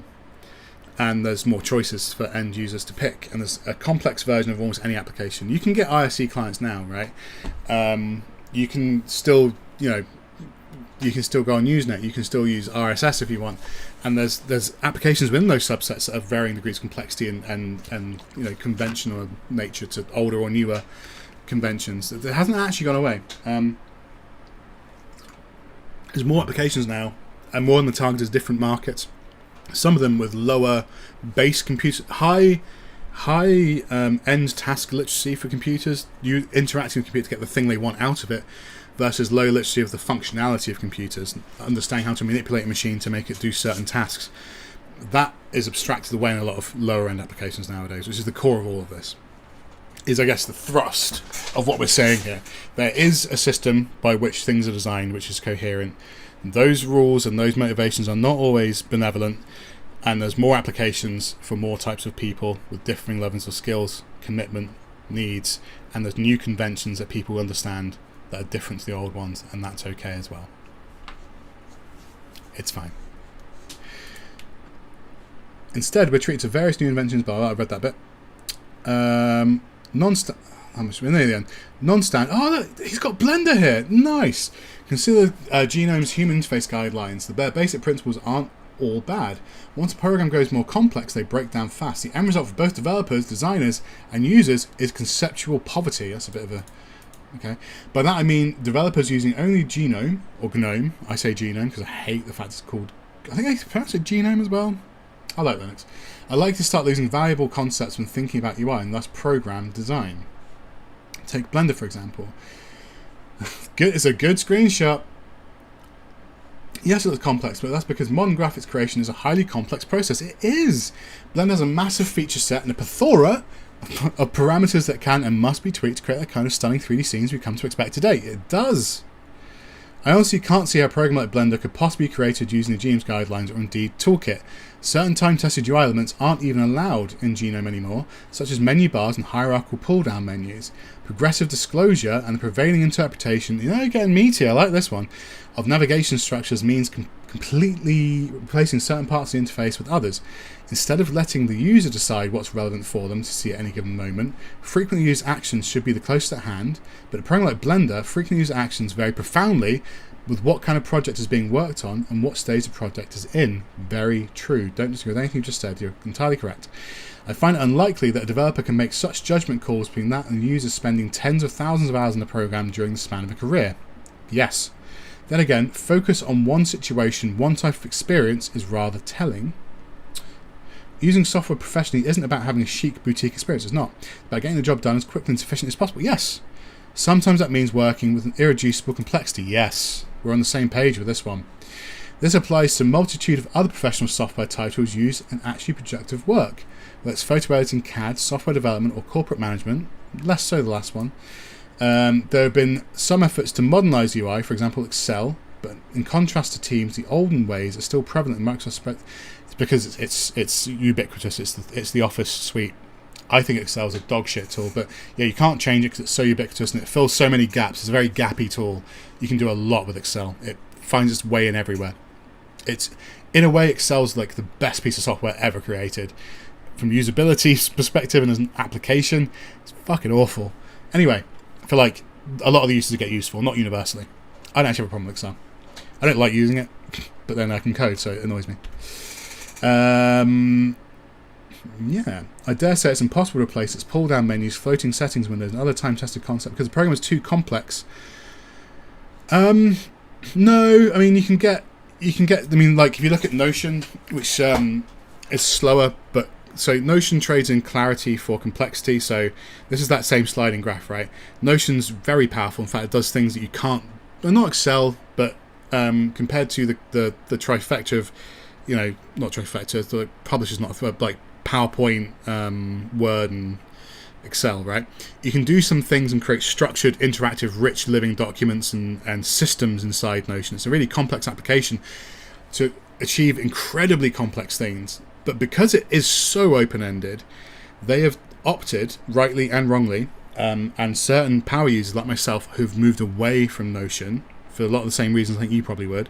A: and there's more choices for end users to pick, and there's a complex version of almost any application. You can get IRC clients now, right? You can still, you can still go on Usenet. You can still use RSS if you want, and there's applications within those subsets that have varying degrees of complexity and conventional nature to older or newer conventions. It hasn't actually gone away. There's more applications now, and more in the targeted different markets. Some of them with lower base computers, high end task literacy for computers, you interacting with the computer to get the thing they want out of it, versus low literacy of the functionality of computers, understanding how to manipulate a machine to make it do certain tasks. That is abstracted away in a lot of lower end applications nowadays, which is the core of all of this. Is, I guess, the thrust of what we're saying here. There is a system by which things are designed which is coherent. Those rules and those motivations are not always benevolent, and there's more applications for more types of people with differing levels of skills, commitment, needs, and there's new conventions that people understand that are different to the old ones, and that's okay as well. It's fine. Instead, we're treated to various new inventions, I've read that bit. Non-stand. Oh, look, he's got Blender here. Nice. Consider Genome's human interface guidelines. The basic principles aren't all bad. Once a program goes more complex, they break down fast. The end result for both developers, designers, and users is conceptual poverty. That's a bit of a... Okay. By that I mean developers using only Genome, or GNOME. I say Genome because I hate the fact it's called... I think I pronounce it Genome as well. I like Linux. I like to start losing valuable concepts when thinking about UI and thus program design. Take Blender, for example. It's a good screenshot. Yes, it looks complex, but that's because modern graphics creation is a highly complex process. It is! Blender has a massive feature set and a plethora of parameters that can and must be tweaked to create the kind of stunning 3D scenes we've come to expect today. It does! I honestly can't see how a program like Blender could possibly be created using the GNOME's guidelines or indeed toolkit. Certain time-tested UI elements aren't even allowed in Genome anymore, such as menu bars and hierarchical pull-down menus. Progressive disclosure and the prevailing interpretation, you're getting meaty, I like this one, of navigation structures means completely replacing certain parts of the interface with others. Instead of letting the user decide what's relevant for them to see at any given moment, frequently used actions should be the closest at hand, but a program like Blender frequently used actions vary profoundly with what kind of project is being worked on and what stage the project is in. Very true. Don't disagree with anything you just said. You're entirely correct. I find it unlikely that a developer can make such judgment calls between that and users spending tens of thousands of hours in the program during the span of a career. Yes. Then again, focus on one situation, one type of experience is rather telling. Using software professionally isn't about having a chic boutique experience. It's not. It's about getting the job done as quickly and sufficiently as possible. Yes. Sometimes that means working with an irreducible complexity. Yes. We're on the same page with this one. This applies to a multitude of other professional software titles used in actually productive work, whether it's photo editing, CAD, software development, or corporate management. Less so the last one. There have been some efforts to modernise UI, for example Excel, but in contrast to Teams, the olden ways are still prevalent in Microsoft spread. It's because it's ubiquitous. It's the Office suite. I think Excel is a dog shit tool, but yeah, you can't change it because it's so ubiquitous and it fills so many gaps. It's a very gappy tool. You can do a lot with Excel. It finds its way in everywhere. It's, in a way, Excel's like the best piece of software ever created. From usability perspective and as an application, it's fucking awful. Anyway, for like a lot of the uses get used for, not universally. I don't actually have a problem with Excel. I don't like using it, but then I can code, so it annoys me. Yeah, I dare say it's impossible to replace its pull-down menus, floating settings windows, and other time-tested concepts because the program is too complex. No, I mean you can get. I mean, like if you look at Notion, which is slower, but so Notion trades in clarity for complexity. So this is that same sliding graph, right? Notion's very powerful. In fact, it does things that you can't. Well, not Excel, but compared to the trifecta of, not trifecta. The publisher's not like PowerPoint, Word, and Excel, right? You can do some things and create structured, interactive, rich, living documents and systems inside Notion. It's a really complex application to achieve incredibly complex things. But because it is so open-ended, they have opted, rightly and wrongly, and certain power users like myself who've moved away from Notion for a lot of the same reasons I think you probably would,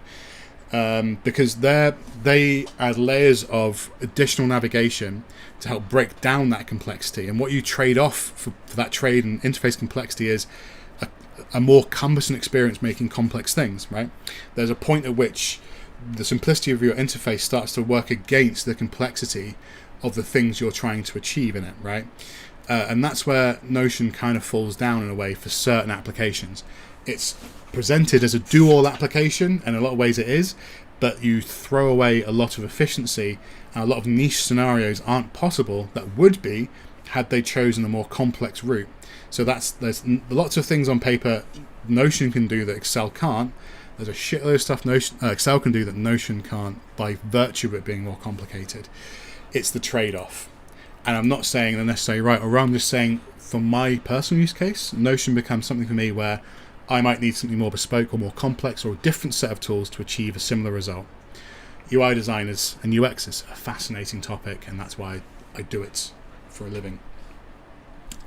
A: because they add layers of additional navigation to help break down that complexity. And what you trade off for that trade and interface complexity is a more cumbersome experience making complex things, right? There's a point at which the simplicity of your interface starts to work against the complexity of the things you're trying to achieve in it, right? And that's where Notion kind of falls down in a way for certain applications. It's presented as a do-all application, and in a lot of ways it is, but you throw away a lot of efficiency, and a lot of niche scenarios aren't possible that would be had they chosen a more complex route. So there's lots of things on paper Notion can do that Excel can't. There's a shitload of stuff Excel can do that Notion can't by virtue of it being more complicated. It's the trade-off. And I'm not saying they're necessarily right or wrong, I'm just saying for my personal use case, Notion becomes something for me where I might need something more bespoke or more complex or a different set of tools to achieve a similar result. UI designers and UX is a fascinating topic, and that's why I do it for a living.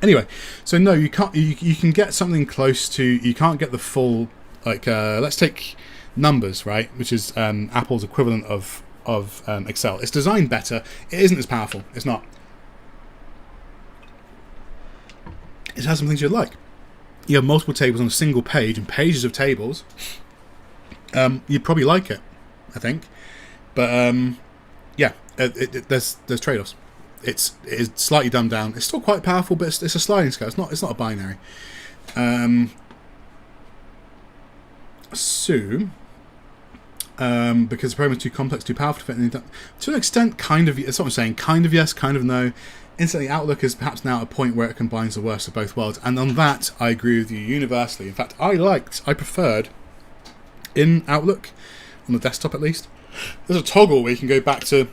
A: Anyway, so no, you can't. You can get something close to. You can't get the full. Like, let's take Numbers, right, which is Apple's equivalent of Excel. It's designed better. It isn't as powerful. It's not. It has some things you'd like. You have multiple tables on a single page and pages of tables. You'd probably like it, I think. But yeah, there's trade-offs. It is slightly dumbed down. It's still quite powerful, but it's a sliding scale. It's not a binary. Because the program is too complex, too powerful to fit in, to an extent, kind of. That's what I'm saying. Kind of yes, kind of no. Instantly, Outlook is perhaps now at a point where it combines the worst of both worlds, and on that, I agree with you universally. In fact, I preferred in Outlook, on the desktop at least, there's a toggle where you can go back to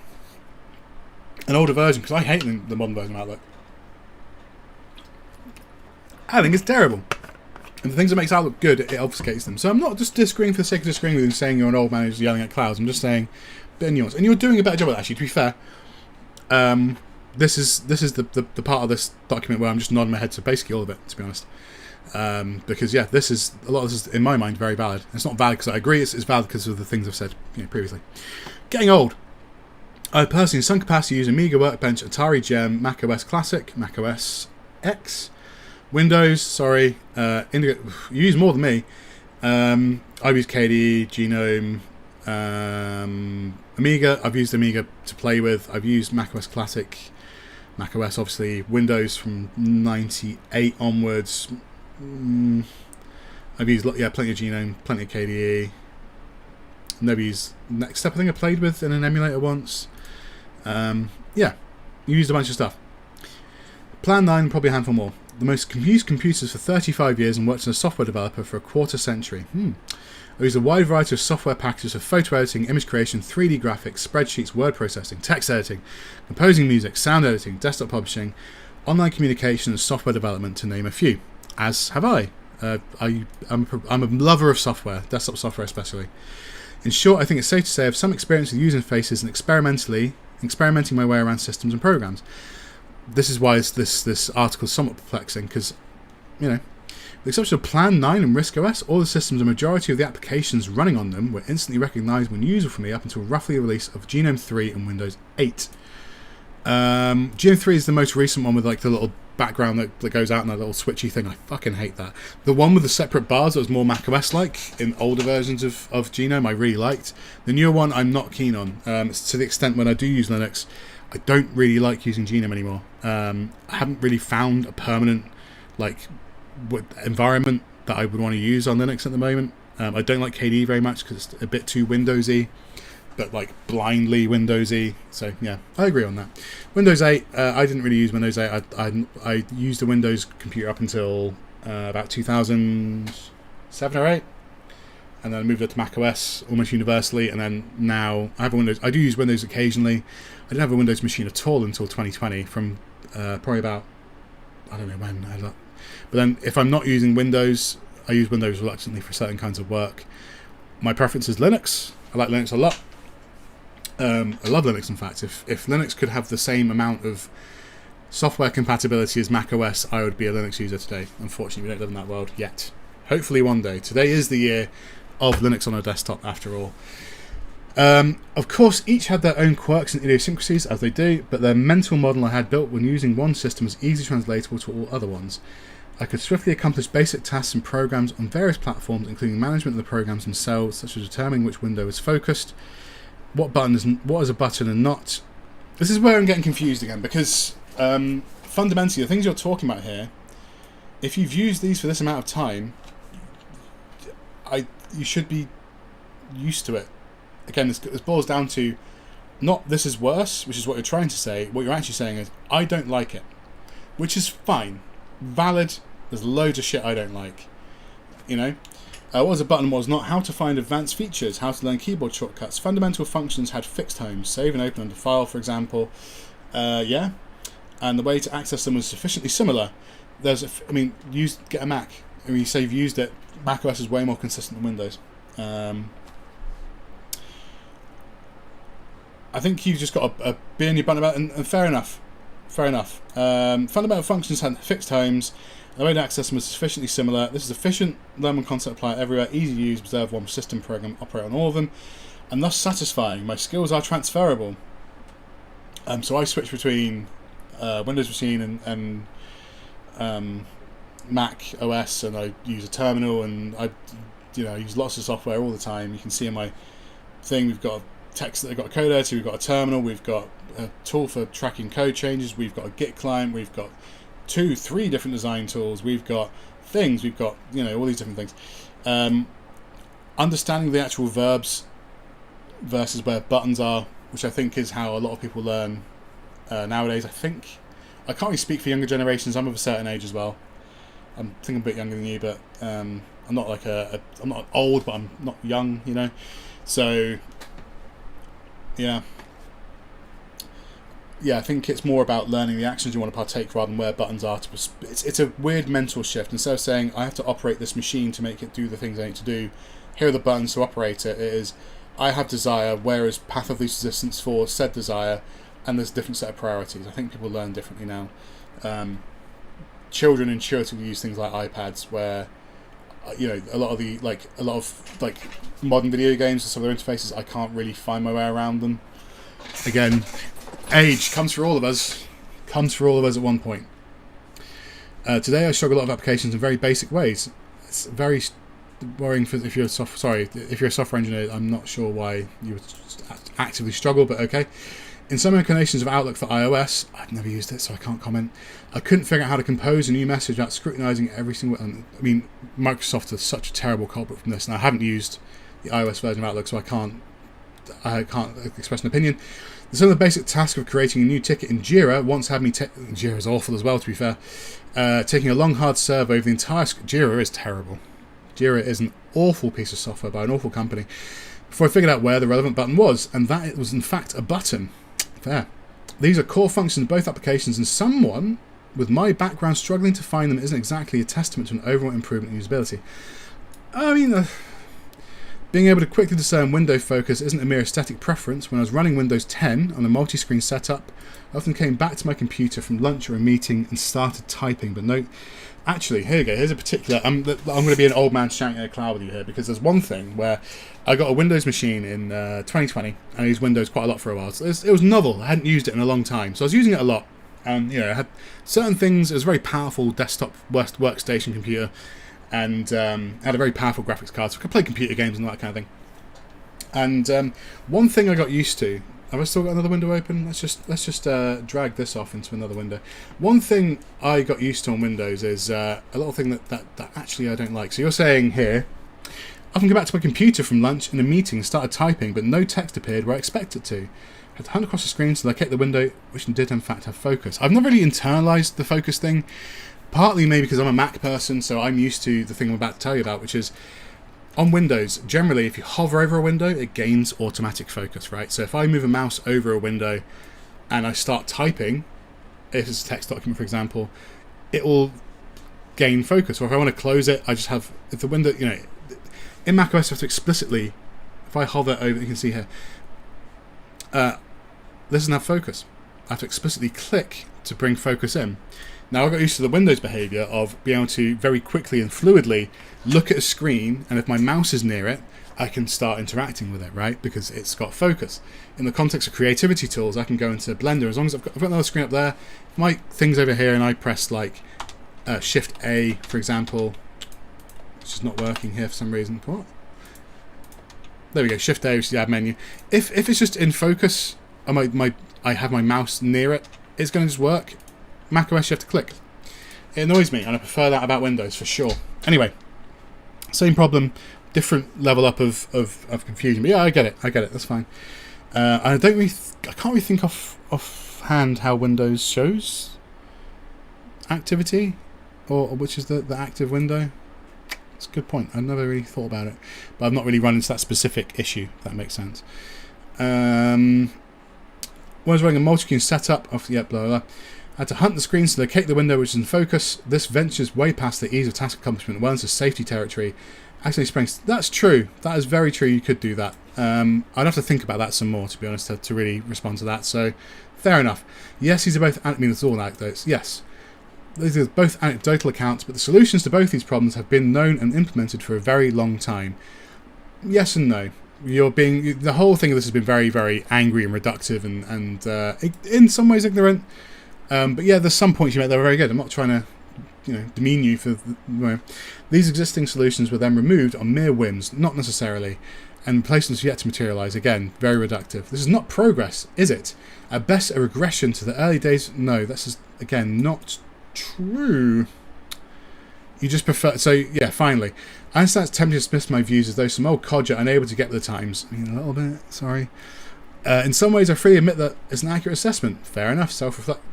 A: an older version, because I hate the modern version of Outlook. I think it's terrible. And the things that makes Outlook good, it obfuscates them. So I'm not just disagreeing for the sake of disagreeing with you and saying you're an old man who's yelling at clouds. I'm just saying a bit of nuance. And you're doing a better job of it, actually, to be fair. This is the part of this document where I'm just nodding my head to basically all of it, to be honest. Because yeah, a lot of this is in my mind very valid. It's not valid because I agree. It's valid because of the things I've said previously. Getting old. I personally, in some capacity, use Amiga Workbench, Atari Gem, Mac OS Classic, Mac OS X, Windows. Sorry, Indigo. You use more than me. I've used KDE, Genome, Amiga. I've used Amiga to play with. I've used Mac OS Classic, Mac OS, obviously, Windows from 98 onwards. I've used plenty of Genome, plenty of KDE. Never used Next Step. I think I played with in an emulator once. Yeah, used a bunch of stuff. Plan 9, probably a handful more. The most used computers for 35 years and worked as a software developer for a quarter century. I used a wide variety of software packages for photo editing, image creation, 3D graphics, spreadsheets, word processing, text editing, composing music, sound editing, desktop publishing, online communication, and software development, to name a few. As have I. I'm a lover of software, desktop software especially. In short, I think it's safe to say I have some experience with user interfaces and experimenting my way around systems and programs. This is why this article is somewhat perplexing, because, with the exception of Plan 9 and Risk OS, all the systems and majority of the applications running on them were instantly recognisable and usable for me up until roughly the release of Genome 3 and Windows 8. Genome 3 is the most recent one with like the little background that goes out and that little switchy thing. I fucking hate that. The one with the separate bars that was more macOS like in older versions of Genome I really liked. The newer one I'm not keen on. It's to the extent when I do use Linux, I don't really like using Genome anymore. I haven't really found a permanent environment that I would want to use on Linux at the moment. I don't like KDE very much because it's a bit too Windowsy, but like blindly Windowsy. So yeah, I agree on that. Windows 8, I didn't really use Windows 8. I used a Windows computer up until about 2007 or 8, and then I moved up to Mac OS almost universally, and then now I have a Windows. I do use Windows occasionally. I didn't have a Windows machine at all until 2020, from probably about, I don't know when. But then if I'm not using Windows, I use Windows reluctantly for certain kinds of work. My preference is Linux. I like Linux a lot. I love Linux, in fact. If Linux could have the same amount of software compatibility as Mac OS, I would be a Linux user today. Unfortunately, we don't live in that world yet. Hopefully one day. Today is the year of Linux on a desktop, after all. Of course, each had their own quirks and idiosyncrasies, as they do, but their mental model I had built when using one system was easily translatable to all other ones. I could swiftly accomplish basic tasks and programs on various platforms, including management of the programs themselves, such as determining which window is focused, what is a button and not. This is where I'm getting confused again, because fundamentally the things you're talking about here, if you've used these for this amount of time, you should be used to it. Again, this boils down to not this is worse, which is what you're trying to say. What you're actually saying is, I don't like it. Which is fine. Valid. There's loads of shit I don't like. You know? What was a button was not, how to find advanced features, how to learn keyboard shortcuts. Fundamental functions had fixed homes, save and open under file, for example. Yeah. And the way to access them was sufficiently similar. Get a Mac. I mean, you say you've used it. Mac OS is way more consistent than Windows. I think you've just got a be on your button about it, and fair enough. Fair enough. Fundamental functions had fixed homes. The way to access them was sufficiently similar. This is efficient. Learn one concept, apply it everywhere. Easy to use. Observe one system program. Operate on all of them. And thus satisfying. My skills are transferable. So I switch between Windows machine and Mac OS, and I use a terminal, and I use lots of software all the time. You can see in my thing we've got text that I've got a code editor, we've got a terminal, we've got a tool for tracking code changes, we've got a Git client, we've got 2-3 different design tools, we've got things, we've got all these different things. Understanding the actual verbs versus where buttons are, which I think is how a lot of people learn nowadays. I can't really speak for younger generations. I'm of a certain age as well. I think I'm a bit younger than you, but I'm not like I'm not old, but I'm not young, So yeah, I think it's more about learning the actions you want to partake rather than where buttons are. It's a weird mental shift. Instead of saying I have to operate this machine to make it do the things I need to do, here are the buttons to operate it. It is I have desire, where is path of least resistance for said desire, and there's a different set of priorities. I think people learn differently now. Children intuitively use things like iPads, where a lot of modern video games and some of their interfaces, I can't really find my way around them. Again, age comes for all of us. At one point. Today I struggle a lot of applications in very basic ways. It's very worrying if you're a software engineer. I'm not sure why you would actively struggle, but okay. In some incarnations of Outlook for iOS, I've never used it, so I can't comment. I couldn't figure out how to compose a new message without scrutinizing every single. Microsoft is such a terrible culprit from this, and I haven't used the iOS version of Outlook, so I can't express an opinion. Some of the basic tasks of creating a new ticket in Jira once had me. Jira is awful as well, to be fair. Taking a long, hard serve over the entire. Jira is terrible. Jira is an awful piece of software by an awful company. Before I figured out where the relevant button was, and that it was in fact a button. There. These are core functions in both applications, and someone with my background struggling to find them isn't exactly a testament to an overall improvement in usability. Being able to quickly discern window focus isn't a mere aesthetic preference. When I was running Windows 10 on a multi-screen setup, I often came back to my computer from lunch or a meeting and started typing. But no, actually, here we go. Here's a particular. I'm going to be an old man shouting at a cloud with you here, because there's one thing where I got a Windows machine in 2020, and I used Windows quite a lot for a while. So it was novel. I hadn't used it in a long time, so I was using it a lot. And I had certain things. It was a very powerful desktop workstation computer, and had a very powerful graphics card, so I could play computer games and all that kind of thing. And one thing I got used to. Have I still got another window open? Let's just drag this off into another window. One thing I got used to on Windows is a little thing that actually I don't like. So you're saying here, I can go back to my computer from lunch in a meeting and started typing, but no text appeared where I expected to. I had to hunt across the screen to locate the window, which did in fact have focus. I've never really internalized the focus thing, partly maybe because I'm a Mac person, so I'm used to the thing I'm about to tell you about, which is on Windows, generally, if you hover over a window, it gains automatic focus, right? So if I move a mouse over a window and I start typing, if it's a text document, for example, it will gain focus. Or if I want to close it, I just have, if the window, in macOS, I have to explicitly, if I hover over, you can see here, this doesn't have focus. I have to explicitly click to bring focus in. Now, I got used to the Windows behavior of being able to very quickly and fluidly look at a screen, and if my mouse is near it, I can start interacting with it, right? Because it's got focus. In the context of creativity tools, I can go into Blender. As long as I've got another screen up there, my thing's over here, and I press like Shift A, for example, which is not working here for some reason. What? There we go. Shift A, which is the add menu. If it's just in focus, I have my mouse near it, it's going to just work. Mac OS, you have to click. It annoys me, and I prefer that about Windows for sure. Anyway, same problem, different level up of confusion. But yeah, I get it. That's fine. I can't really think offhand how Windows shows activity, or which is the active window. It's a good point. I've never really thought about it, but I've not really run into that specific issue, if that makes sense. When I was running a multi-screen setup, blah, blah, blah, I had to hunt the screens to locate the window which is in focus. This ventures way past the ease of task accomplishment, well into safety territory. Actually, springs. That's true. That is very true. You could do that. I'd have to think about that some more, to be honest, to really respond to that. So, fair enough. Yes, these are both. I mean, it's all anecdotes. Yes, these are both anecdotal accounts, but the solutions to both these problems have been known and implemented for a very long time. Yes and no. The whole thing of this has been very, very angry and reductive, and in some ways ignorant. But yeah, there's some points you make that are very good. I'm not trying to, demean you for. These existing solutions were then removed on mere whims, not necessarily, and replacements yet to materialise. Again, very reductive. This is not progress, is it? At best, a regression to the early days. No, this is again not true. You just prefer. So yeah, finally, I understand it's tempting to dismiss my views as though some old codger unable to get with the times. I mean, a little bit. Sorry. In some ways, I freely admit that it's an accurate assessment. Fair enough.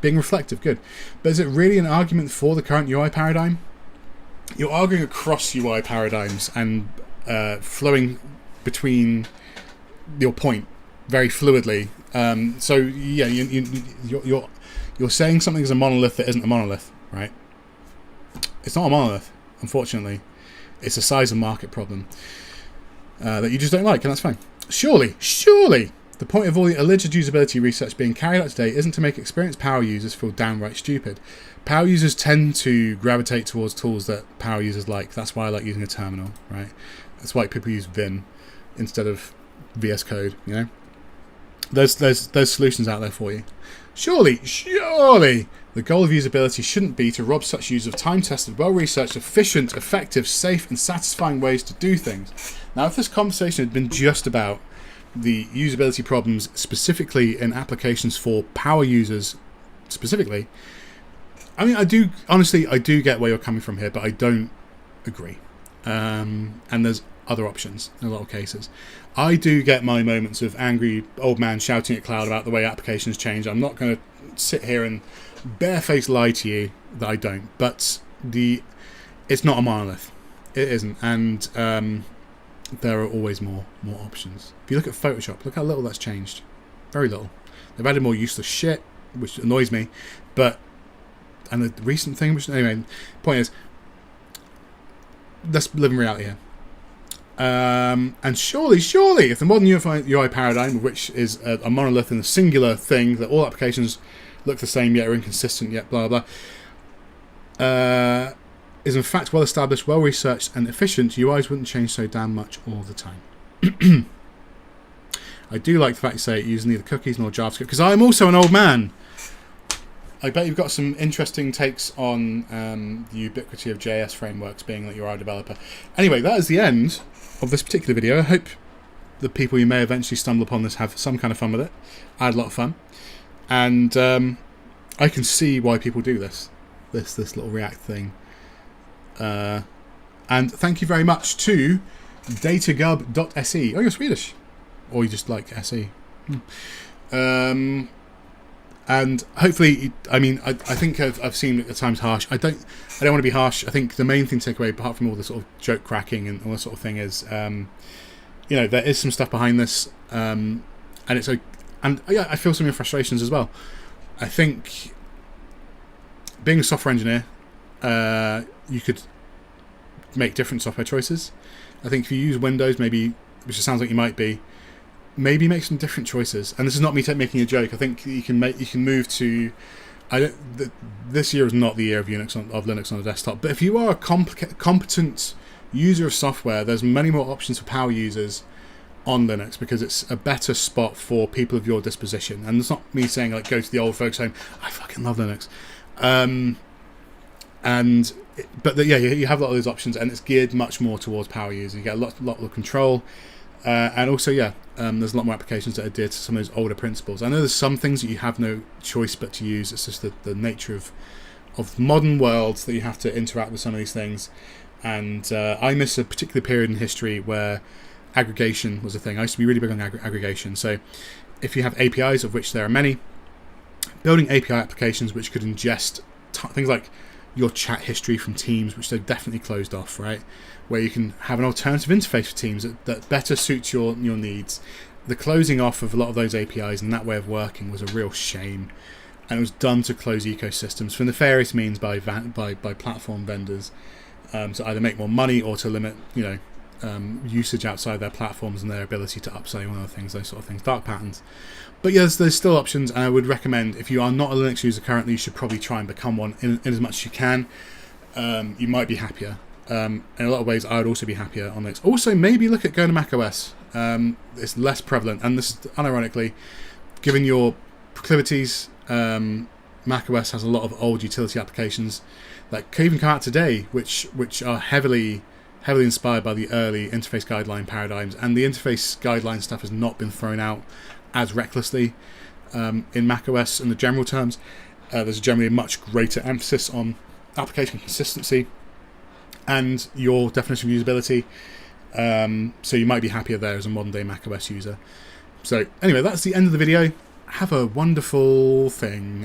A: Being reflective, good. But is it really an argument for the current UI paradigm? You're arguing across UI paradigms and flowing between your point very fluidly. So yeah, you're saying something is a monolith that isn't a monolith, right? It's not a monolith, unfortunately. It's a size and market problem that you just don't like, and that's fine. Surely. The point of all the alleged usability research being carried out today isn't to make experienced power users feel downright stupid. Power users tend to gravitate towards tools that power users like. That's why I like using a terminal, right? That's why people use Vim instead of VS Code, There's solutions out there for you. Surely, the goal of usability shouldn't be to rob such users of time-tested, well-researched, efficient, effective, safe, and satisfying ways to do things. Now, if this conversation had been just about the usability problems specifically in applications for power users specifically, I mean, I do get where you're coming from here, but I don't agree. And there's other options in a lot of cases. I do get my moments of angry old man shouting at cloud about the way applications change. I'm not going to sit here and barefaced lie to you that I don't, but it's not a monolith. It isn't, and there are always more options. If you look at Photoshop, look how little that's changed. Very little. They've added more useless shit, which annoys me. And the recent thing, which anyway, point is, let's live in reality here. And surely, if the modern UI paradigm, which is a monolith and a singular thing that all applications look the same yet are inconsistent yet blah blah, is in fact well established, well researched, and efficient, UIs wouldn't change so damn much all the time. I do like the fact you say it uses neither cookies nor JavaScript, because I'm also an old man. I bet you've got some interesting takes on the ubiquity of JS frameworks, being that you are a developer. Anyway, that is the end of this particular video. I hope the people you may eventually stumble upon this have some kind of fun with it. I had a lot of fun. And I can see why people do this little React thing. And thank you very much to datagub.se. Oh, you're Swedish. Or you just like SE. And hopefully, I mean, I think I've seen at times harsh. I don't want to be harsh. I think the main thing to take away, apart from all the sort of joke cracking and all that sort of thing, is there is some stuff behind this, and it's and yeah, I feel some of your frustrations as well. I think being a software engineer, you could make different software choices. I think if you use Windows, maybe, which it sounds like you might be, maybe make some different choices. And this is not me making a joke. I think you can move to. This year is not the year of Linux on a desktop. But if you are a competent user of software, there's many more options for power users on Linux, because it's a better spot for people of your disposition. And it's not me saying like go to the old folks home. I fucking love Linux. And yeah, you have a lot of those options, and it's geared much more towards power users. You get a lot of control, and also there's a lot more applications that adhere to some of those older principles. I know there's some things that you have no choice but to use. It's just the nature of modern worlds that you have to interact with some of these things. And I miss a particular period in history where aggregation was a thing. I used to be really big on aggregation. So if you have APIs, of which there are many, building API applications which could ingest things like your chat history from Teams, which they've definitely closed off, right? Where you can have an alternative interface for Teams that better suits your needs. The closing off of a lot of those APIs and that way of working was a real shame, and it was done to close ecosystems for nefarious means by platform vendors, to either make more money or to limit usage outside their platforms and their ability to upsell one of the things, those sort of things, dark patterns. But yes, there's still options, and I would recommend, if you are not a Linux user currently, you should probably try and become one in as much as you can. You might be happier. In a lot of ways, I would also be happier on Linux. Also, maybe look at going to macOS. It's less prevalent, and this is unironically, given your proclivities, macOS has a lot of old utility applications that could even come out today, which are heavily inspired by the early interface guideline paradigms, and the interface guideline stuff has not been thrown out as recklessly in macOS in the general terms. There's generally a much greater emphasis on application consistency and your definition of usability. So you might be happier there as a modern day macOS user. So anyway, that's the end of the video. Have a wonderful thing.